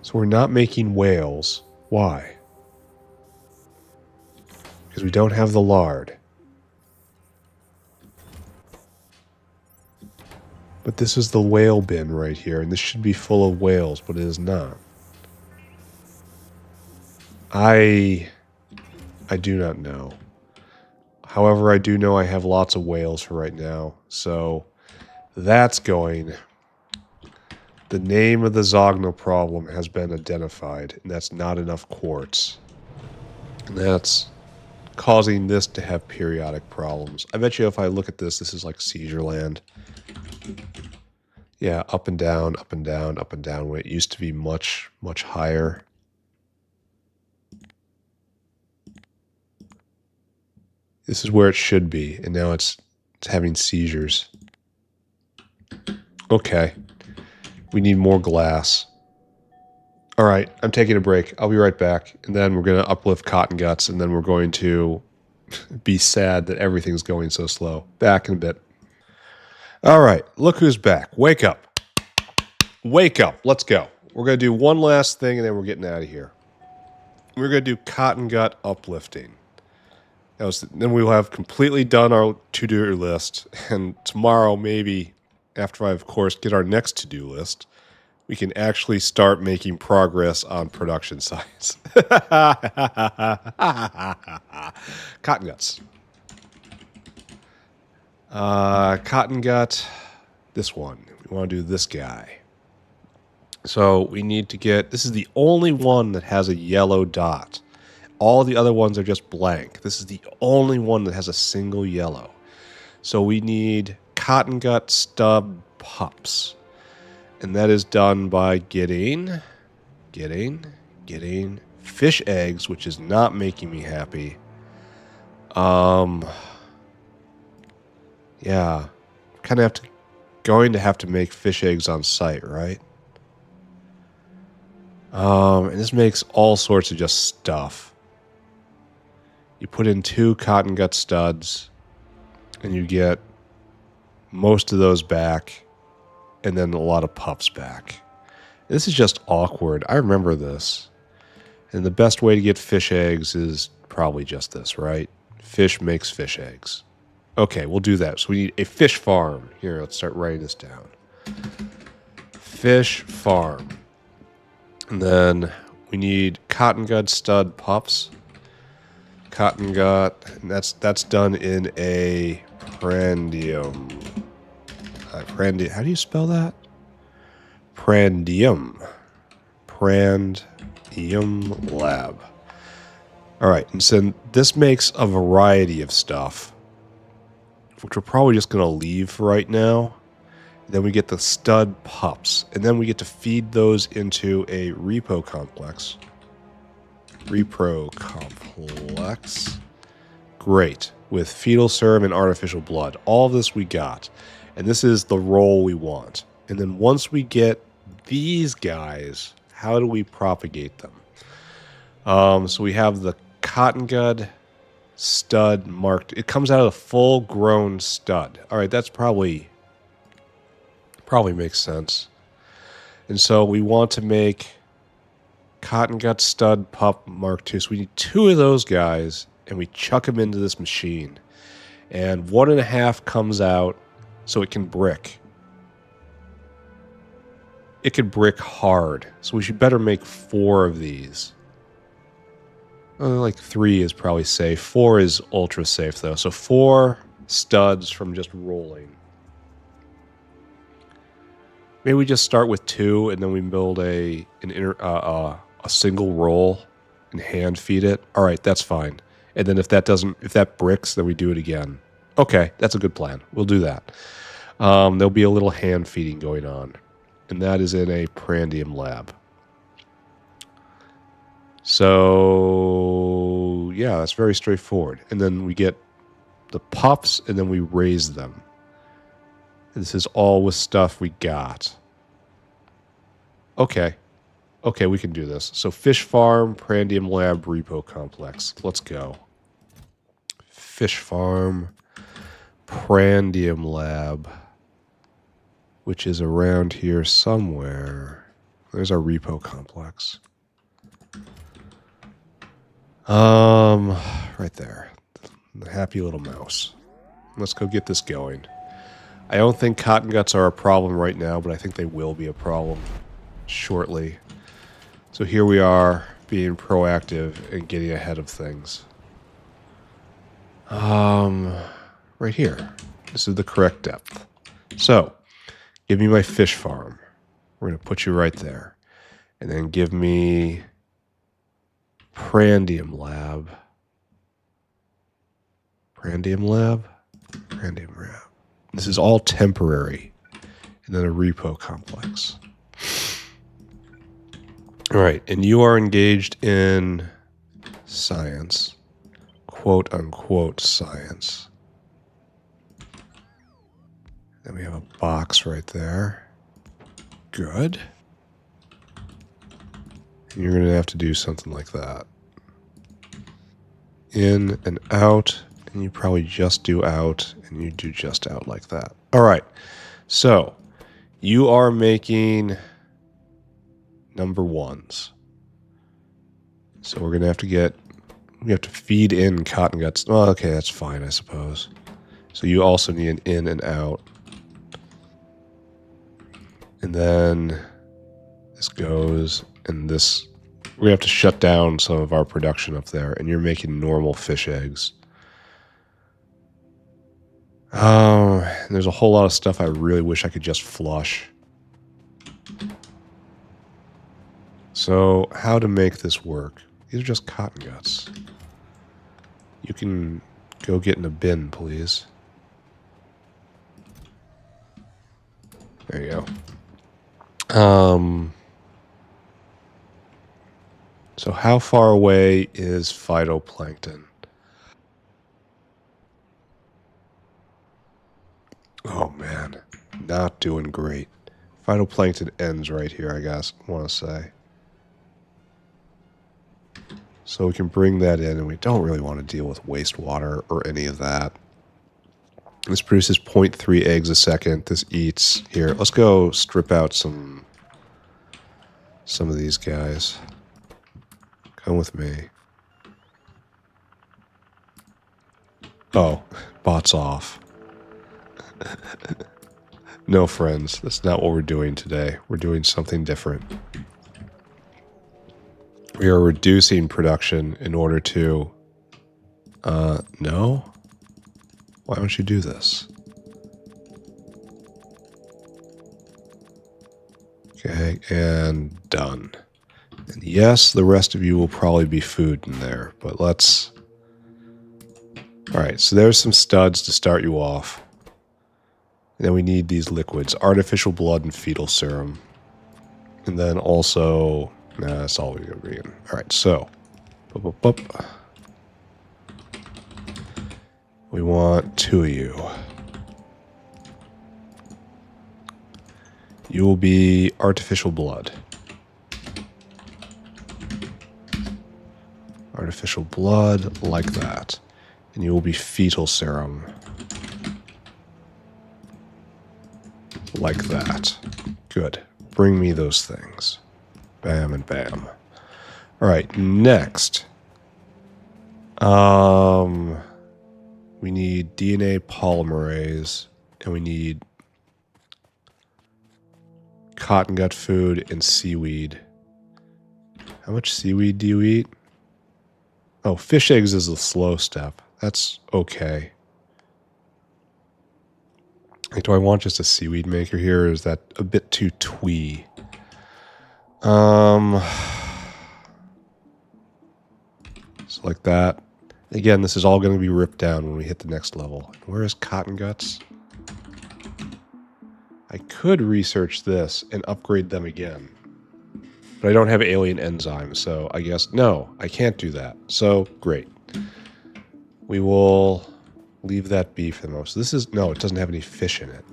So we're not making whales. Why? Because we don't have the lard. But this is the whale bin right here, and this should be full of whales, but it is not. I do not know. However, I do know I have lots of whales for right now, so that's going. The name of the Zogno problem has been identified, and that's not enough quartz. And that's causing this to have periodic problems. I bet you if I look at this, this is like seizure land. Yeah, up and down, up and down, up and down, when it used to be much, much higher. This is where it should be, and now it's having seizures. Okay. We need more glass. All right, I'm taking a break. I'll be right back. And then we're going to uplift Cottonguts, and then we're going to be sad that everything's going so slow. Back in a bit. All right, look who's back. Wake up. Wake up. Let's go. We're going to do one last thing, and then we're getting out of here. We're going to do Cottongut uplifting. Then we'll have completely done our to-do list, and tomorrow, maybe, after I, of course, get our next to-do list, we can actually start making progress on production science. Cottonguts. Cottongut, this one. We want to do this guy. So we need to get, this is the only one that has a yellow dot. All the other ones are just blank. This is the only one that has a single yellow. So we need Cottongut stub pups. And that is done by getting fish eggs, which is not making me happy. Yeah. Kind of going to have to make fish eggs on site, right? And this makes all sorts of just stuff. You put in 2 Cottongut studs, and you get most of those back, and then a lot of pups back. This is just awkward. I remember this. And the best way to get fish eggs is probably just this, right? Fish makes fish eggs. Okay, we'll do that. So we need a fish farm. Here, let's start writing this down. Fish farm. And then we need Cottongut stud pups. Cottongut, and that's done in a prandium. How do you spell that? Prandium lab. All right, and so this makes a variety of stuff, which we're probably just going to leave for right now. Then we get the stud pups, and then we get to feed those into a repro complex. Great. With fetal serum and artificial blood. All of this we got. And this is the roll we want. And then once we get these guys, how do we propagate them? So we have the Cottongut stud marked. It comes out of a full-grown stud. All right, that's probably makes sense. And so we want to make Cottongut stud pup Mark II. So we need 2 of those guys, and we chuck them into this machine. And 1.5 comes out, so it can brick. It can brick hard. So we should better make 4 of these. Like 3 is probably safe. 4 is ultra safe, though. So 4 studs from just rolling. Maybe we just start with 2, and then we build a single roll and hand feed it. All right, that's fine. And then if that bricks, then we do it again. Okay, that's a good plan. We'll do that. There'll be a little hand feeding going on, and that is in a prandium lab. So yeah, that's very straightforward. And then we get the pups, and then we raise them. This is all with stuff we got. Okay. Okay, we can do this. So fish farm, prandium lab, repo complex. Let's go. Fish farm, prandium lab, which is around here somewhere. There's our repo complex. Right there. The happy little mouse. Let's go get this going. I don't think Cottonguts are a problem right now, but I think they will be a problem shortly. So here we are, being proactive and getting ahead of things. Right here. This is the correct depth. So, give me my fish farm. We're going to put you right there. And then give me prandium lab. Prandium lab? Prandium lab. This is all temporary. and then a repo complex. All right, and you are engaged in science, quote unquote science. Then we have a box right there. Good. And you're going to have to do something like that. In and out, and you probably just do out, and you do just out like that. All right, so you are making number ones. So we're going to have to get, we have to feed in cotton guts. Well, okay, that's fine, I suppose. So you also need an in and out. And then this goes, and this, we have to shut down some of our production up there, and you're making normal fish eggs. Oh, there's a whole lot of stuff I really wish I could just flush. So, how to make this work? These are just cotton guts. You can go get in a bin, please. There you go. So how far away is phytoplankton? Oh man, not doing great. Phytoplankton ends right here, I guess, I want to say. So we can bring that in, and we don't really want to deal with wastewater or any of that. This produces 0.3 eggs a second. This eats... Here, let's go strip out some of these guys. Come with me. Oh, bot's off. No, friends, that's not what we're doing today. We're doing something different. We are reducing production in order to... no? Why don't you do this? Okay, and done. And yes, the rest of you will probably be food in there, but let's... Alright, so there's some studs to start you off. And then we need these liquids, artificial blood and fetal serum. And then also... Nah, that's all we're going to be in. Alright, so... We want 2 of you. You will be artificial blood. Artificial blood, like that. And you will be fetal serum. Like that. Good. Bring me those things. Bam and bam. Alright, next. We need DNA polymerase, and we need cotton gut food and seaweed. How much seaweed do you eat? Oh, fish eggs is the slow step. That's okay. Like, do I want just a seaweed maker here, or is that a bit too twee? So like that. Again, this is all going to be ripped down when we hit the next level. Where is cotton guts? I could research this and upgrade them again. But I don't have alien enzymes, so I guess... No, I can't do that. So, great. We will leave that be for the most. This is... No, it doesn't have any fish in it.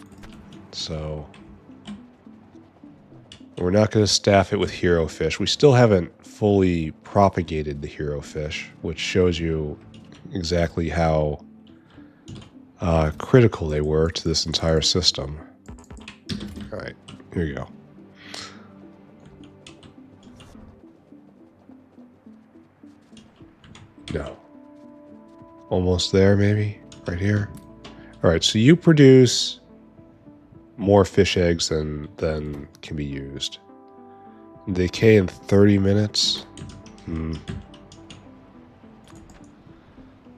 So... We're not going to staff it with hero fish. We still haven't fully propagated the hero fish, which shows you exactly how critical they were to this entire system. Alright, here you go. No. Almost there, maybe? Right here? Alright, so you produce more fish eggs than can be used. They decay in 30 minutes?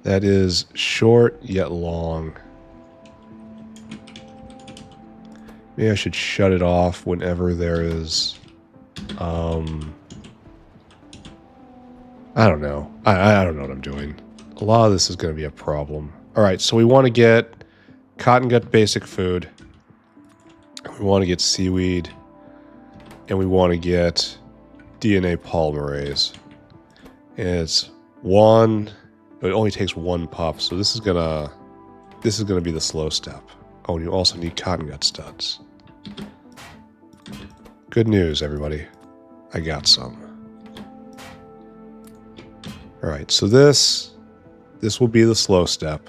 That is short yet long. Maybe I should shut it off whenever there is... I don't know. I don't know what I'm doing. A lot of this is going to be a problem. Alright, so we want to get cotton gut basic food. We want to get seaweed, and we want to get DNA polymerase. And it's one, but it only takes one puff, so this is gonna be the slow step. Oh, and you also need cottongut studs. Good news, everybody. I got some. Alright, so this will be the slow step.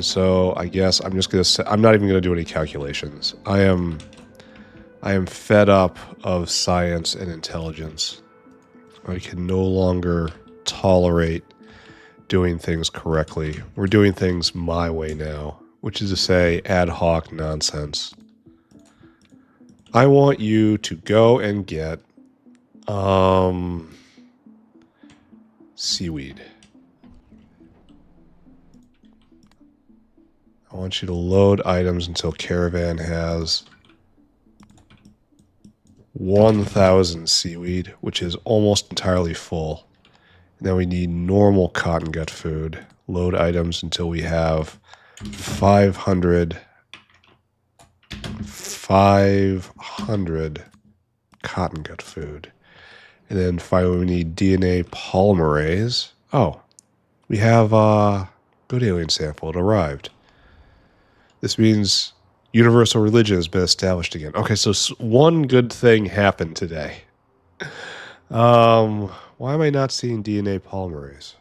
So I guess I'm just gonna say, I'm not even gonna do any calculations. I am fed up of science and intelligence. I can no longer tolerate doing things correctly. We're doing things my way now, which is to say ad hoc nonsense. I want you to go and get seaweed. I want you to load items until Caravan has 1,000 seaweed, which is almost entirely full. And then we need normal cottongut food. Load items until we have 500 cottongut food. And then finally we need DNA polymerase. Oh, we have a good alien sample. It arrived. This means universal religion has been established again. Okay, so one good thing happened today. Why am I not seeing DNA polymerase?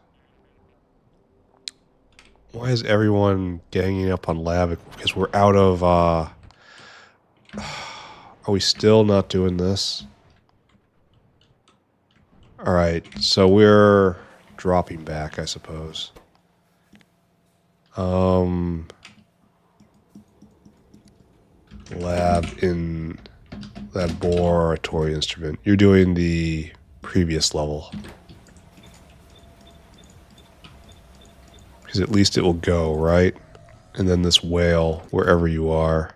Why is everyone ganging up on lab? Because we're out of, are we still not doing this? Alright, so we're dropping back, I suppose. Laboratory instrument. You're doing the previous level. Because at least it will go, right? And then this whale, wherever you are,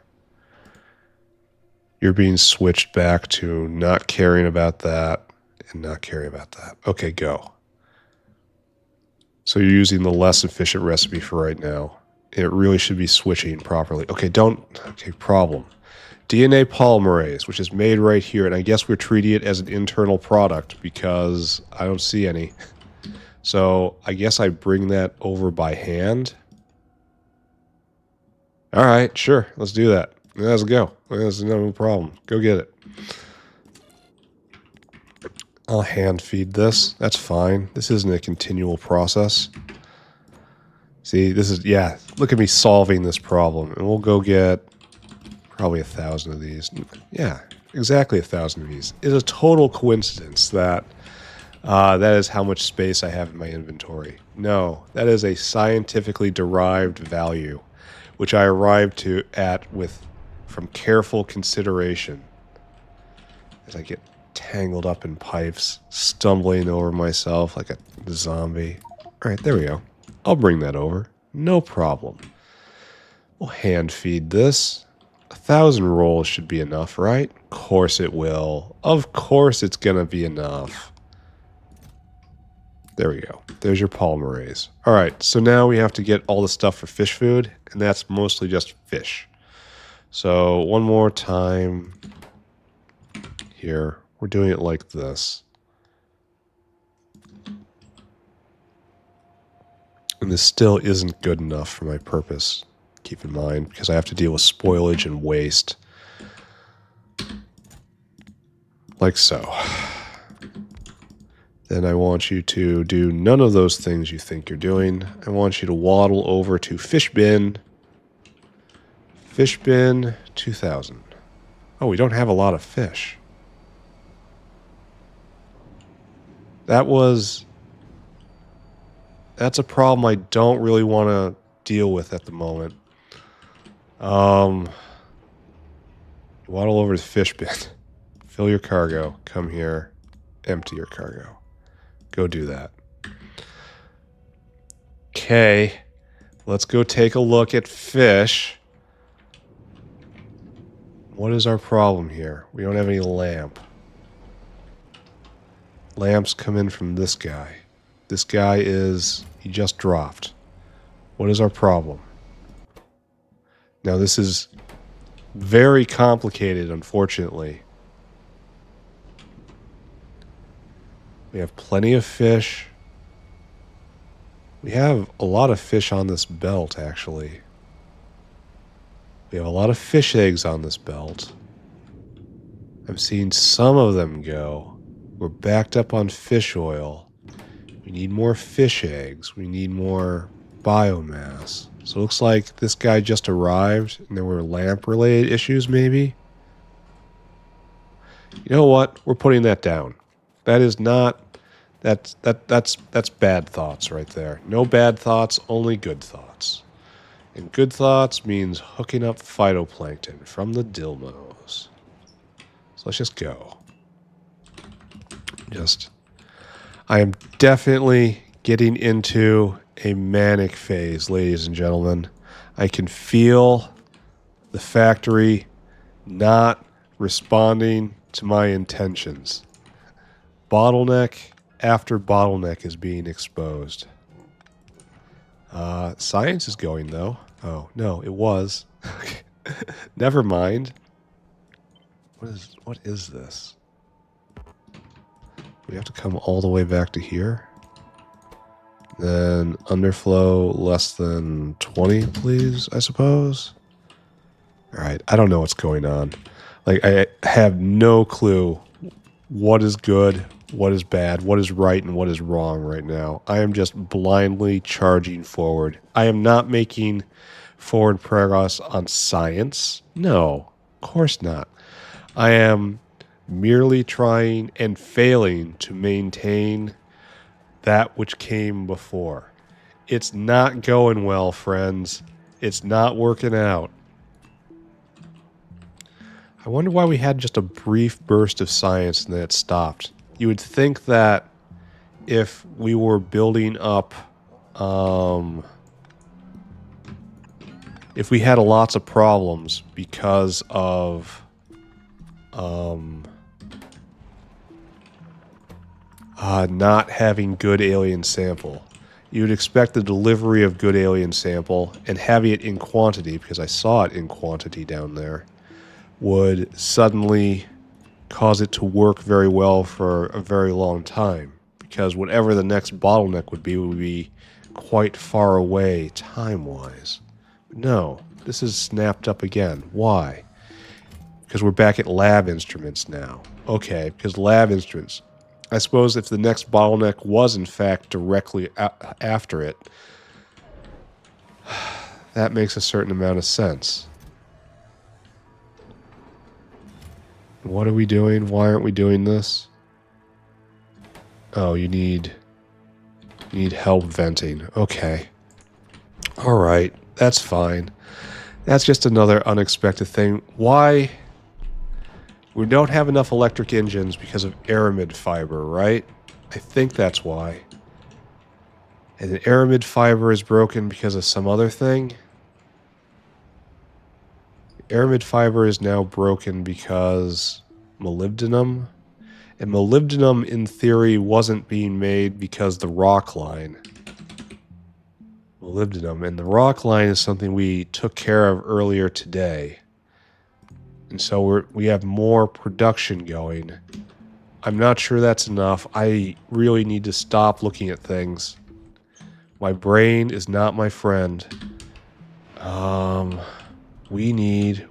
you're being switched back to not caring about that and not caring about that. Okay, go. So you're using the less efficient recipe for right now. It really should be switching properly. Okay, problem. DNA polymerase, which is made right here, and I guess we're treating it as an internal product because I don't see any. So I guess I bring that over by hand. All right, sure, let's do that. Let's go. There's no problem. Go get it. I'll hand feed this. That's fine. This isn't a continual process. See, this is, yeah, look at me solving this problem. And we'll go get probably 1,000 of these. Yeah, exactly 1,000 of these. It's a total coincidence that that is how much space I have in my inventory. No, that is a scientifically derived value, which I arrived from careful consideration. As I get tangled up in pipes, stumbling over myself like a zombie. All right, there we go. I'll bring that over. No problem. We'll hand feed this. 1,000 rolls should be enough, right? Of course it will. Of course it's gonna be enough. There we go. There's your polymerase. All right, so now we have to get all the stuff for fish food, and that's mostly just fish. So one more time here. We're doing it like this. And this still isn't good enough for my purpose, keep in mind, because I have to deal with spoilage and waste. Like so. Then I want you to do none of those things you think you're doing. I want you to waddle over to fish bin. Fish bin 2,000. Oh, we don't have a lot of fish. That's a problem I don't really want to deal with at the moment. Waddle over to the fish bin. Fill your cargo. Come here. Empty your cargo. Go do that. Okay. Let's go take a look at fish. What is our problem here? We don't have any lamp. Lamps come in from this guy. This guy he just dropped. What is our problem? Now, this is very complicated, unfortunately. We have plenty of fish. We have a lot of fish on this belt, actually. We have a lot of fish eggs on this belt. I'm seeing some of them go. We're backed up on fish oil. We need more fish eggs. We need more biomass. So it looks like this guy just arrived and there were lamp-related issues, maybe? You know what? We're putting that down. That is not... That's bad thoughts right there. No bad thoughts, only good thoughts. And good thoughts means hooking up phytoplankton from the Dilmos. So let's just go. I am definitely getting into a manic phase, ladies and gentlemen. I can feel the factory not responding to my intentions. Bottleneck after bottleneck is being exposed. Science is going, though. Oh, no, it was. Never mind. What is this? We have to come all the way back to here. Then underflow less than 20, please, I suppose. All right, I don't know what's going on. Like, I have no clue what is good, what is bad, what is right, and what is wrong right now. I am just blindly charging forward. I am not making forward progress on science. No, of course not. I am merely trying and failing to maintain that which came before. It's not going well, friends. It's not working out. I wonder why we had just a brief burst of science and then it stopped. You would think that if we were building up, if we had lots of problems because of not having good alien sample, you would expect the delivery of good alien sample and having it in quantity, because I saw it in quantity down there, would suddenly cause it to work very well for a very long time, because whatever the next bottleneck would be quite far away time-wise. No, this is snapped up again. Why? Because we're back at lab instruments now. Okay, because lab instruments. I suppose if the next bottleneck was in fact directly after it, that makes a certain amount of sense. What are we doing? Why aren't we doing this? Oh, you need help venting. Okay. Alright, that's fine. That's just another unexpected thing. Why? We don't have enough electric engines because of aramid fiber, right? I think that's why. And the aramid fiber is broken because of some other thing. Aramid fiber is now broken because molybdenum. And molybdenum, in theory, wasn't being made because the rock line. Molybdenum. And the rock line is something we took care of earlier today. And so we have more production going. I'm not sure that's enough. I really need to stop looking at things. My brain is not my friend. We need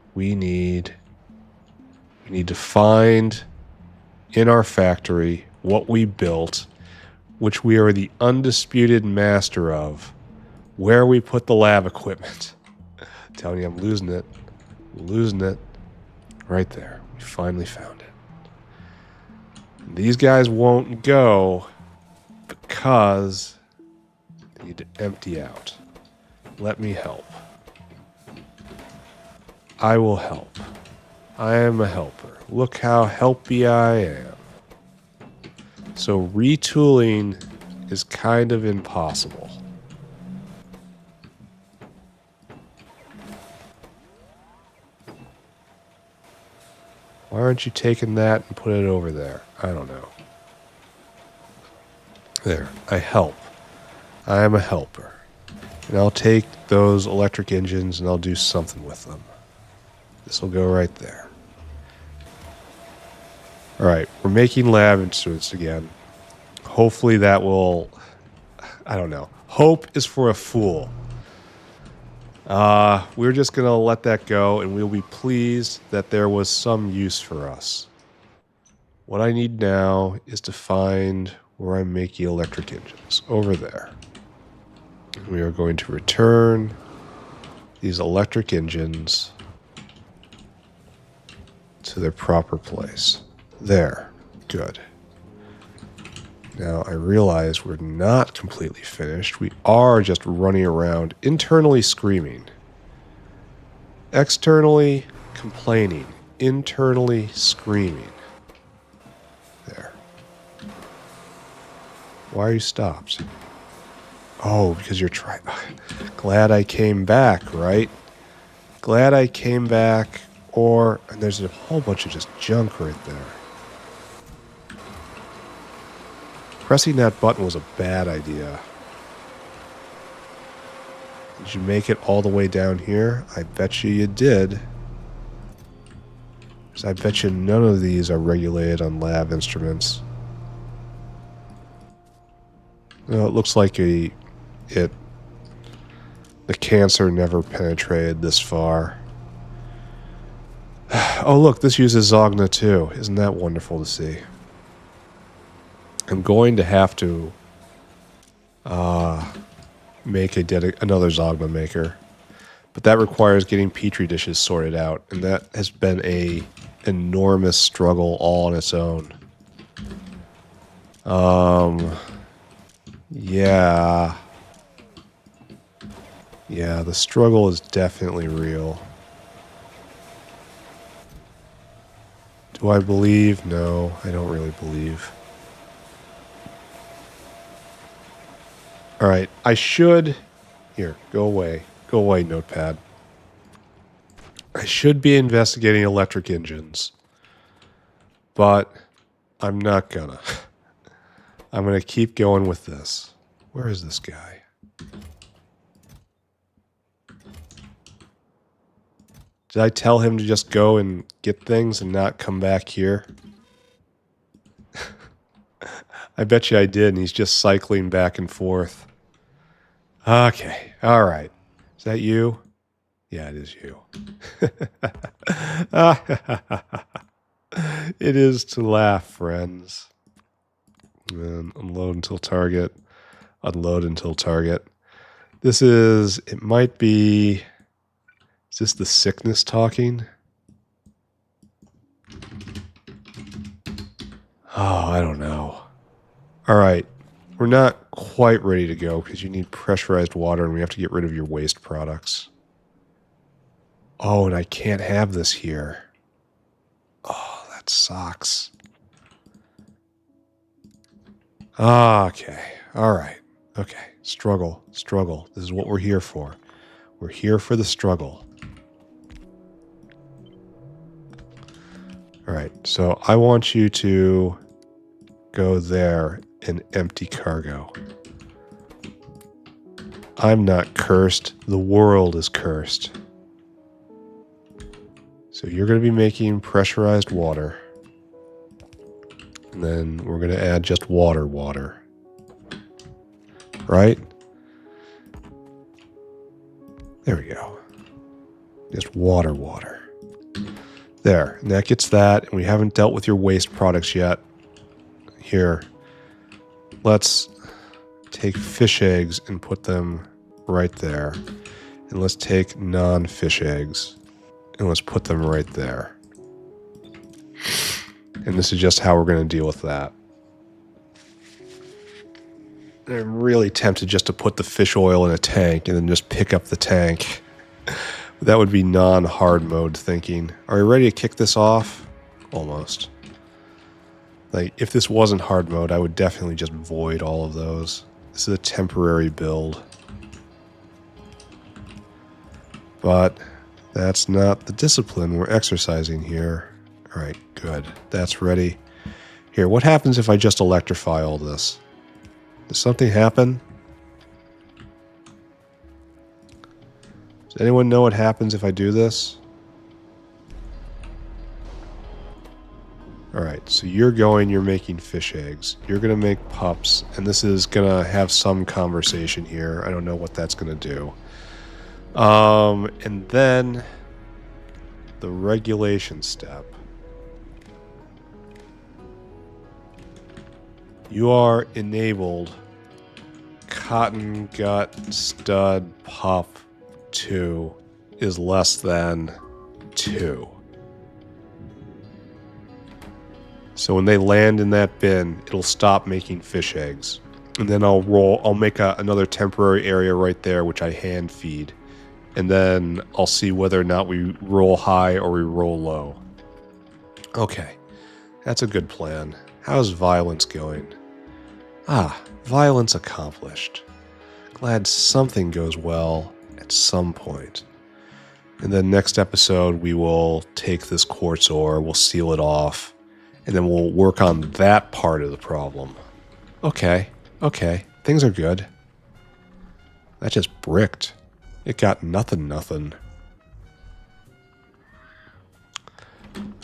to find in our factory what we built, which we are the undisputed master of, where we put the lab equipment. I'm telling you, I'm losing it. Losing it. Right there. We finally found it. And these guys won't go because they need to empty out. Let me help. I will help. I am a helper. Look how helpy I am. So retooling is kind of impossible. Why aren't you taking that and put it over there? I don't know. There. I help. I am a helper. And I'll take those electric engines and I'll do something with them. This will go right there. Alright, we're making lab instruments again. Hopefully that will... I don't know. Hope is for a fool. We're just going to let that go, and we'll be pleased that there was some use for us. What I need now is to find where I'm making electric engines. Over there. We are going to return these electric engines to their proper place. There. Good. Now, I realize we're not completely finished. We are just running around internally screaming. Externally complaining. Internally screaming. There. Why are you stopped? Oh, because you're trying... Glad I came back, right? Glad I came back, or... And there's a whole bunch of just junk right there. Pressing that button was a bad idea. Did you make it all the way down here? I bet you did. Because I bet you none of these are regulated on lab instruments. No, it looks like the cancer never penetrated this far. Oh look, this uses Zogna too. Isn't that wonderful to see? I'm going to have to make another Zogna maker. But that requires getting Petri dishes sorted out, and that has been a enormous struggle all on its own. Yeah. Yeah, the struggle is definitely real. Do I believe? No, I don't really believe. Alright, I should... Here, go away. Go away, notepad. I should be investigating electric engines. But I'm not gonna. I'm gonna keep going with this. Where is this guy? Did I tell him to just go and get things and not come back here? I bet you I did, and he's just cycling back and forth. Okay, alright. Is that you? Yeah, it is you. It is to laugh, friends. And unload until target. Unload until target. This is... It might be... Is this the sickness talking? Oh, I don't know. Alright. We're not quite ready to go because you need pressurized water and we have to get rid of your waste products. Oh, and I can't have this here. Oh, that sucks. Okay. Alright. Okay. Struggle. Struggle. This is what we're here for. We're here for the struggle. Alright, so I want you to go there and empty cargo. I'm not cursed. The world is cursed. So you're going to be making pressurized water. And then we're going to add just water. Right? There we go. Just water. There. And that gets that. And we haven't dealt with your waste products yet. Here. Let's take fish eggs and put them right there. And let's take non-fish eggs. And let's put them right there. And this is just how we're going to deal with that. I'm really tempted just to put the fish oil in a tank and then just pick up the tank. That would be non-hard mode thinking. Are you ready to kick this off? Almost. Like, if this wasn't hard mode, I would definitely just void all of those. This is a temporary build. But that's not the discipline we're exercising here. Alright, good. That's ready. Here, what happens if I just electrify all this? Does something happen? Does anyone know what happens if I do this? Alright, so you're making fish eggs. You're going to make pups, and this is going to have some conversation here. I don't know what that's going to do. And then the regulation step. You are enabled Cottongut Stud Pup 2 is less than 2. So when they land in that bin, it'll stop making fish eggs. And then I'll make another temporary area right there, which I hand feed. And then I'll see whether or not we roll high or we roll low. Okay, that's a good plan. How's violence going? Ah, violence accomplished. Glad something goes well at some point. And then next episode, we will take this quartz ore, we'll seal it off, and then we'll work on that part of the problem. Okay, things are good. That just bricked. It got nothing.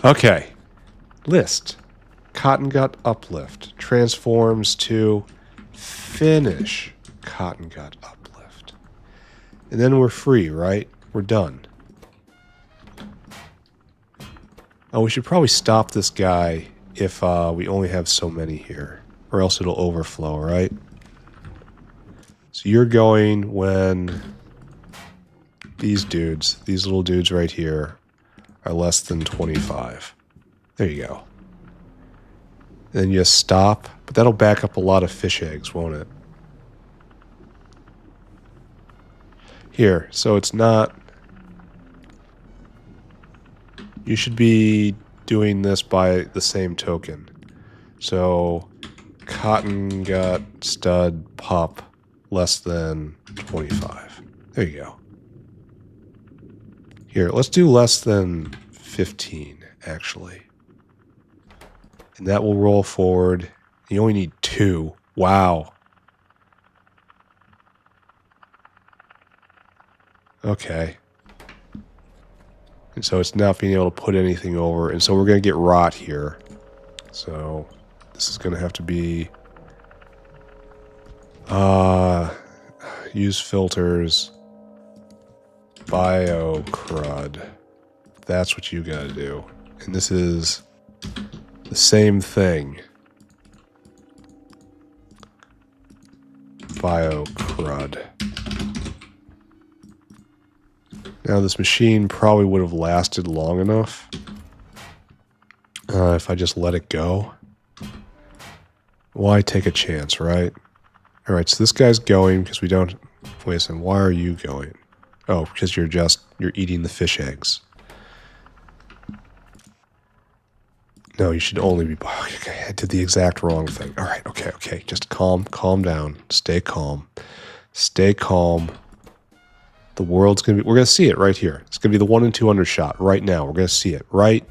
Okay, list. Cottongut Uplift transforms to finish Cottongut Uplift. And then we're free, right? We're done. Oh, we should probably stop this guy if we only have so many here. Or else it'll overflow, right? So you're going when these little dudes right here, are less than 25. There you go. Then you stop, but that'll back up a lot of fish eggs, won't it? Here, so it's not... You should be doing this by the same token. So, Cottongut Stud Pup less than 25. There you go. Here, let's do less than 15, actually. And that will roll forward. You only need 2. Wow. Okay. And so it's not being able to put anything over. And so we're going to get rot here. So this is going to have to be... use filters. Bio-crud. That's what you got to do. And this is the same thing. Bio-crud. Now this machine probably would have lasted long enough if I just let it go. Why take a chance, right? Alright, so this guy's going because we don't... Wait a second, why are you going? Oh, because you're eating the fish eggs. No, you should only be... Okay, I did the exact wrong thing. Alright, okay. Just calm down. Stay calm. Stay calm. The world's going to be... We're going to see it right here. It's going to be the 1 in 200 shot right now. We're going to see it right...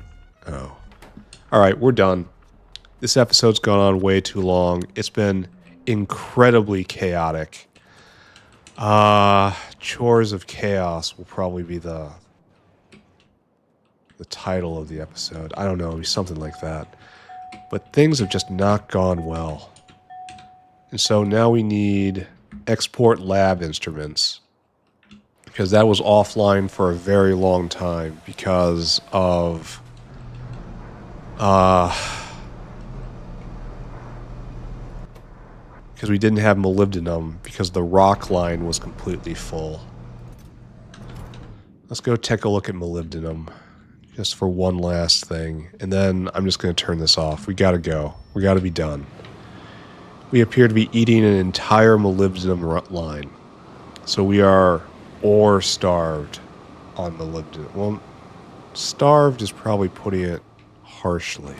Oh. Alright, we're done. This episode's gone on way too long. It's been incredibly chaotic. Chores of Chaos will probably be the title of the episode. I don't know, it'll be something like that. But things have just not gone well. And so now we need export lab instruments. Because that was offline for a very long time because of... because we didn't have molybdenum because the rock line was completely full. Let's go take a look at molybdenum just for one last thing, and then I'm just going to turn this off. We gotta go. We gotta be done. We appear to be eating an entire molybdenum line. So we are ore starved on molybdenum. Well, starved is probably putting it harshly.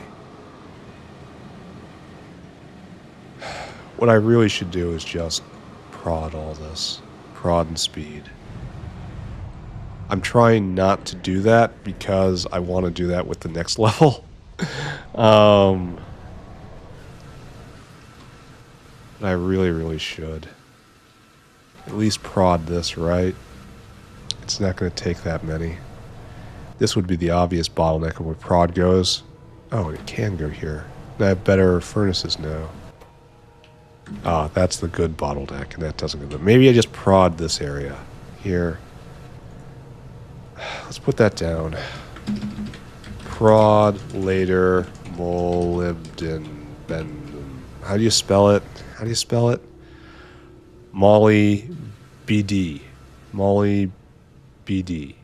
What I really should do is just prod all this. Prod and speed. I'm trying not to do that because I want to do that with the next level. But I really should. At least prod this, right? It's not going to take that many. This would be the obvious bottleneck of where prod goes. Oh, it can go here. I have better furnaces now. Ah, that's the good bottleneck, and that doesn't go. Maybe I just prod this area here. Let's put that down. Prod later molybdenum. How do you spell it? How do you spell it? Molly BD. Molly BD.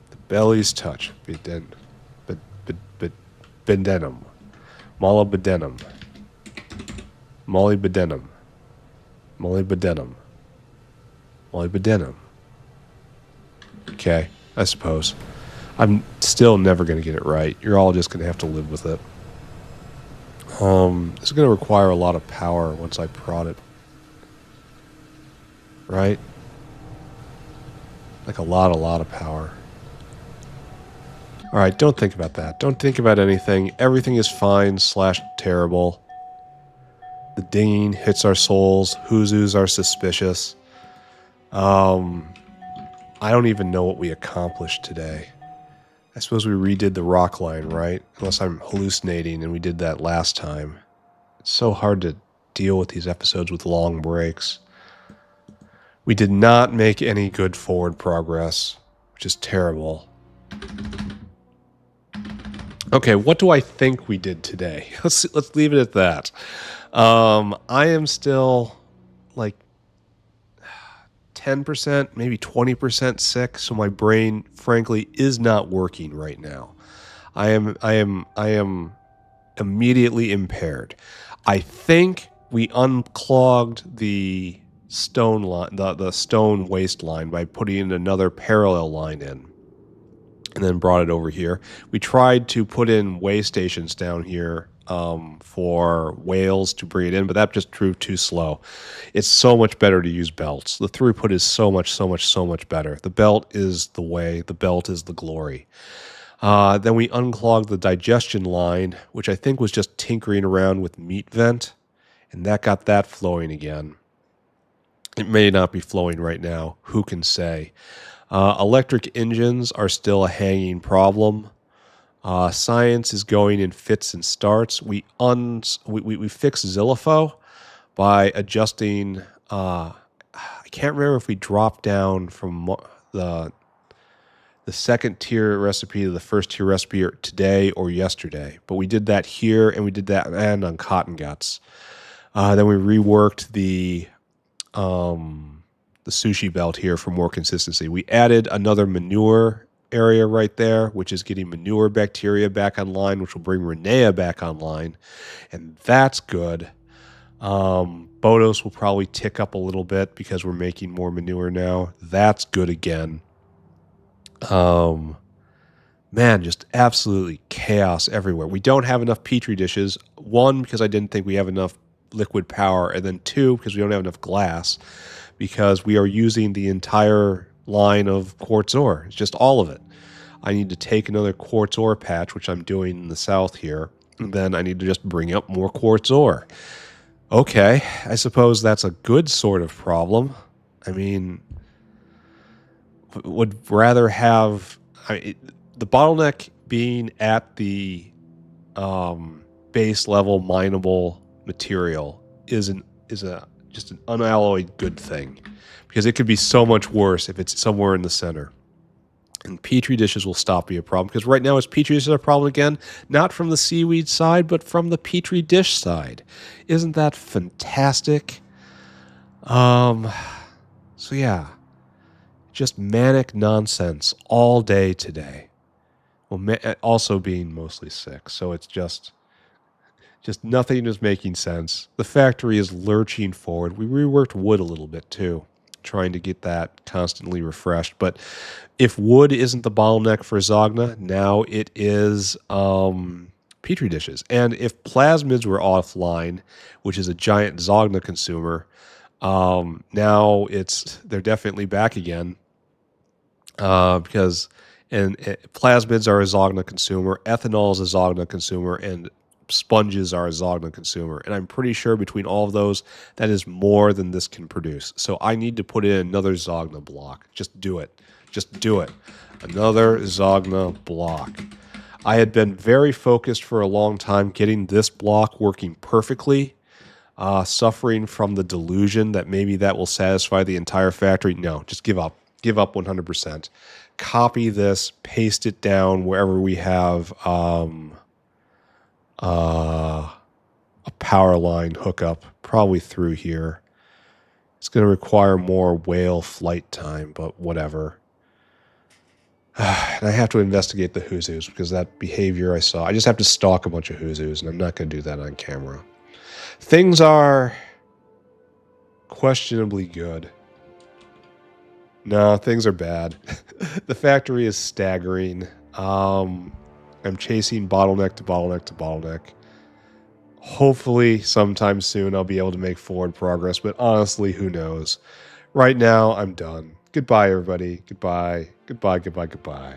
The belly's touch. Bedenum. Molybdenum. Molybdenum. Molybdenum. Molybdenum. Okay, I suppose. I'm still never going to get it right. You're all just going to have to live with it. This is going to require a lot of power once I prod it. Right? Like a lot of power. Alright, don't think about that. Don't think about anything. Everything is fine / terrible. The dinging hits our souls. Huzus are suspicious. I don't even know what we accomplished today. I suppose we redid the rock line, right? Unless I'm hallucinating, and we did that last time. It's so hard to deal with these episodes with long breaks. We did not make any good forward progress, which is terrible. Okay, what do I think we did today? Let's leave it at that. I am still like 10%, maybe 20% sick, so my brain, frankly, is not working right now. I am immediately impaired. I think we unclogged the stone line, the stone waste line, by putting in another parallel line in, and then brought it over here. We tried to put in way stations down here for whales to bring it in, but that just proved too slow. It's so much better to use belts. The throughput is so much better. The belt is the way. The belt is the glory. Then we unclogged the digestion line, which I think was just tinkering around with meat vent, and that got that flowing again. It may not be flowing right now. Who can say? Electric engines are still a hanging problem. Science is going in fits and starts. We fixed Zillifo by adjusting. I can't remember if we dropped down from the second tier recipe to the first tier recipe today or yesterday, but we did that here, and we did that and on Cottonguts. Then we reworked the sushi belt here for more consistency. We added another manure area right there, which is getting manure bacteria back online, which will bring Renea back online, and that's good. Bodos will probably tick up a little bit because we're making more manure now. That's good again. Man, just absolutely chaos everywhere. We don't have enough petri dishes. One, because I didn't think we have enough liquid power, and then two, because we don't have enough glass, because we are using the entire line of quartz ore. It's just all of it. I need to take another quartz ore patch, which I'm doing in the south here, and then I need to just bring up more quartz ore. Okay, I suppose that's a good sort of problem. I mean, would rather have the bottleneck being at the base level mineable material is just an unalloyed good thing, because it could be so much worse if it's somewhere in the center. And petri dishes will stop being a problem, because right now it's petri dishes are a problem again, not from the seaweed side, but from the petri dish side. Isn't that fantastic? So yeah, just manic nonsense all day today. Well, also being mostly sick, so it's just nothing is making sense. The factory is lurching forward. We reworked wood a little bit too, trying to get that constantly refreshed. But if wood isn't the bottleneck for Zogna, now it is petri dishes. And if plasmids were offline, which is a giant Zogna consumer, now they're definitely back again, because plasmids are a Zogna consumer, ethanol is a Zogna consumer, and sponges are a Zogna consumer. And I'm pretty sure between all of those, that is more than this can produce. So I need to put in another Zogna block. Just do it. Just do it. Another Zogna block. I had been very focused for a long time getting this block working perfectly, suffering from the delusion that maybe that will satisfy the entire factory. No, just give up. Give up 100%. Copy this, paste it down wherever we have a power line hookup, probably through here. It's going to require more whale flight time, but whatever. And I have to investigate the Huzus because that behavior I saw. I just have to stalk a bunch of Huzus, and I'm not going to do that on camera. Things are questionably good. No, things are bad. The factory is staggering. I'm chasing bottleneck to bottleneck to bottleneck. Hopefully, sometime soon, I'll be able to make forward progress, but honestly, who knows? Right now, I'm done. Goodbye, everybody. Goodbye. Goodbye, goodbye, goodbye.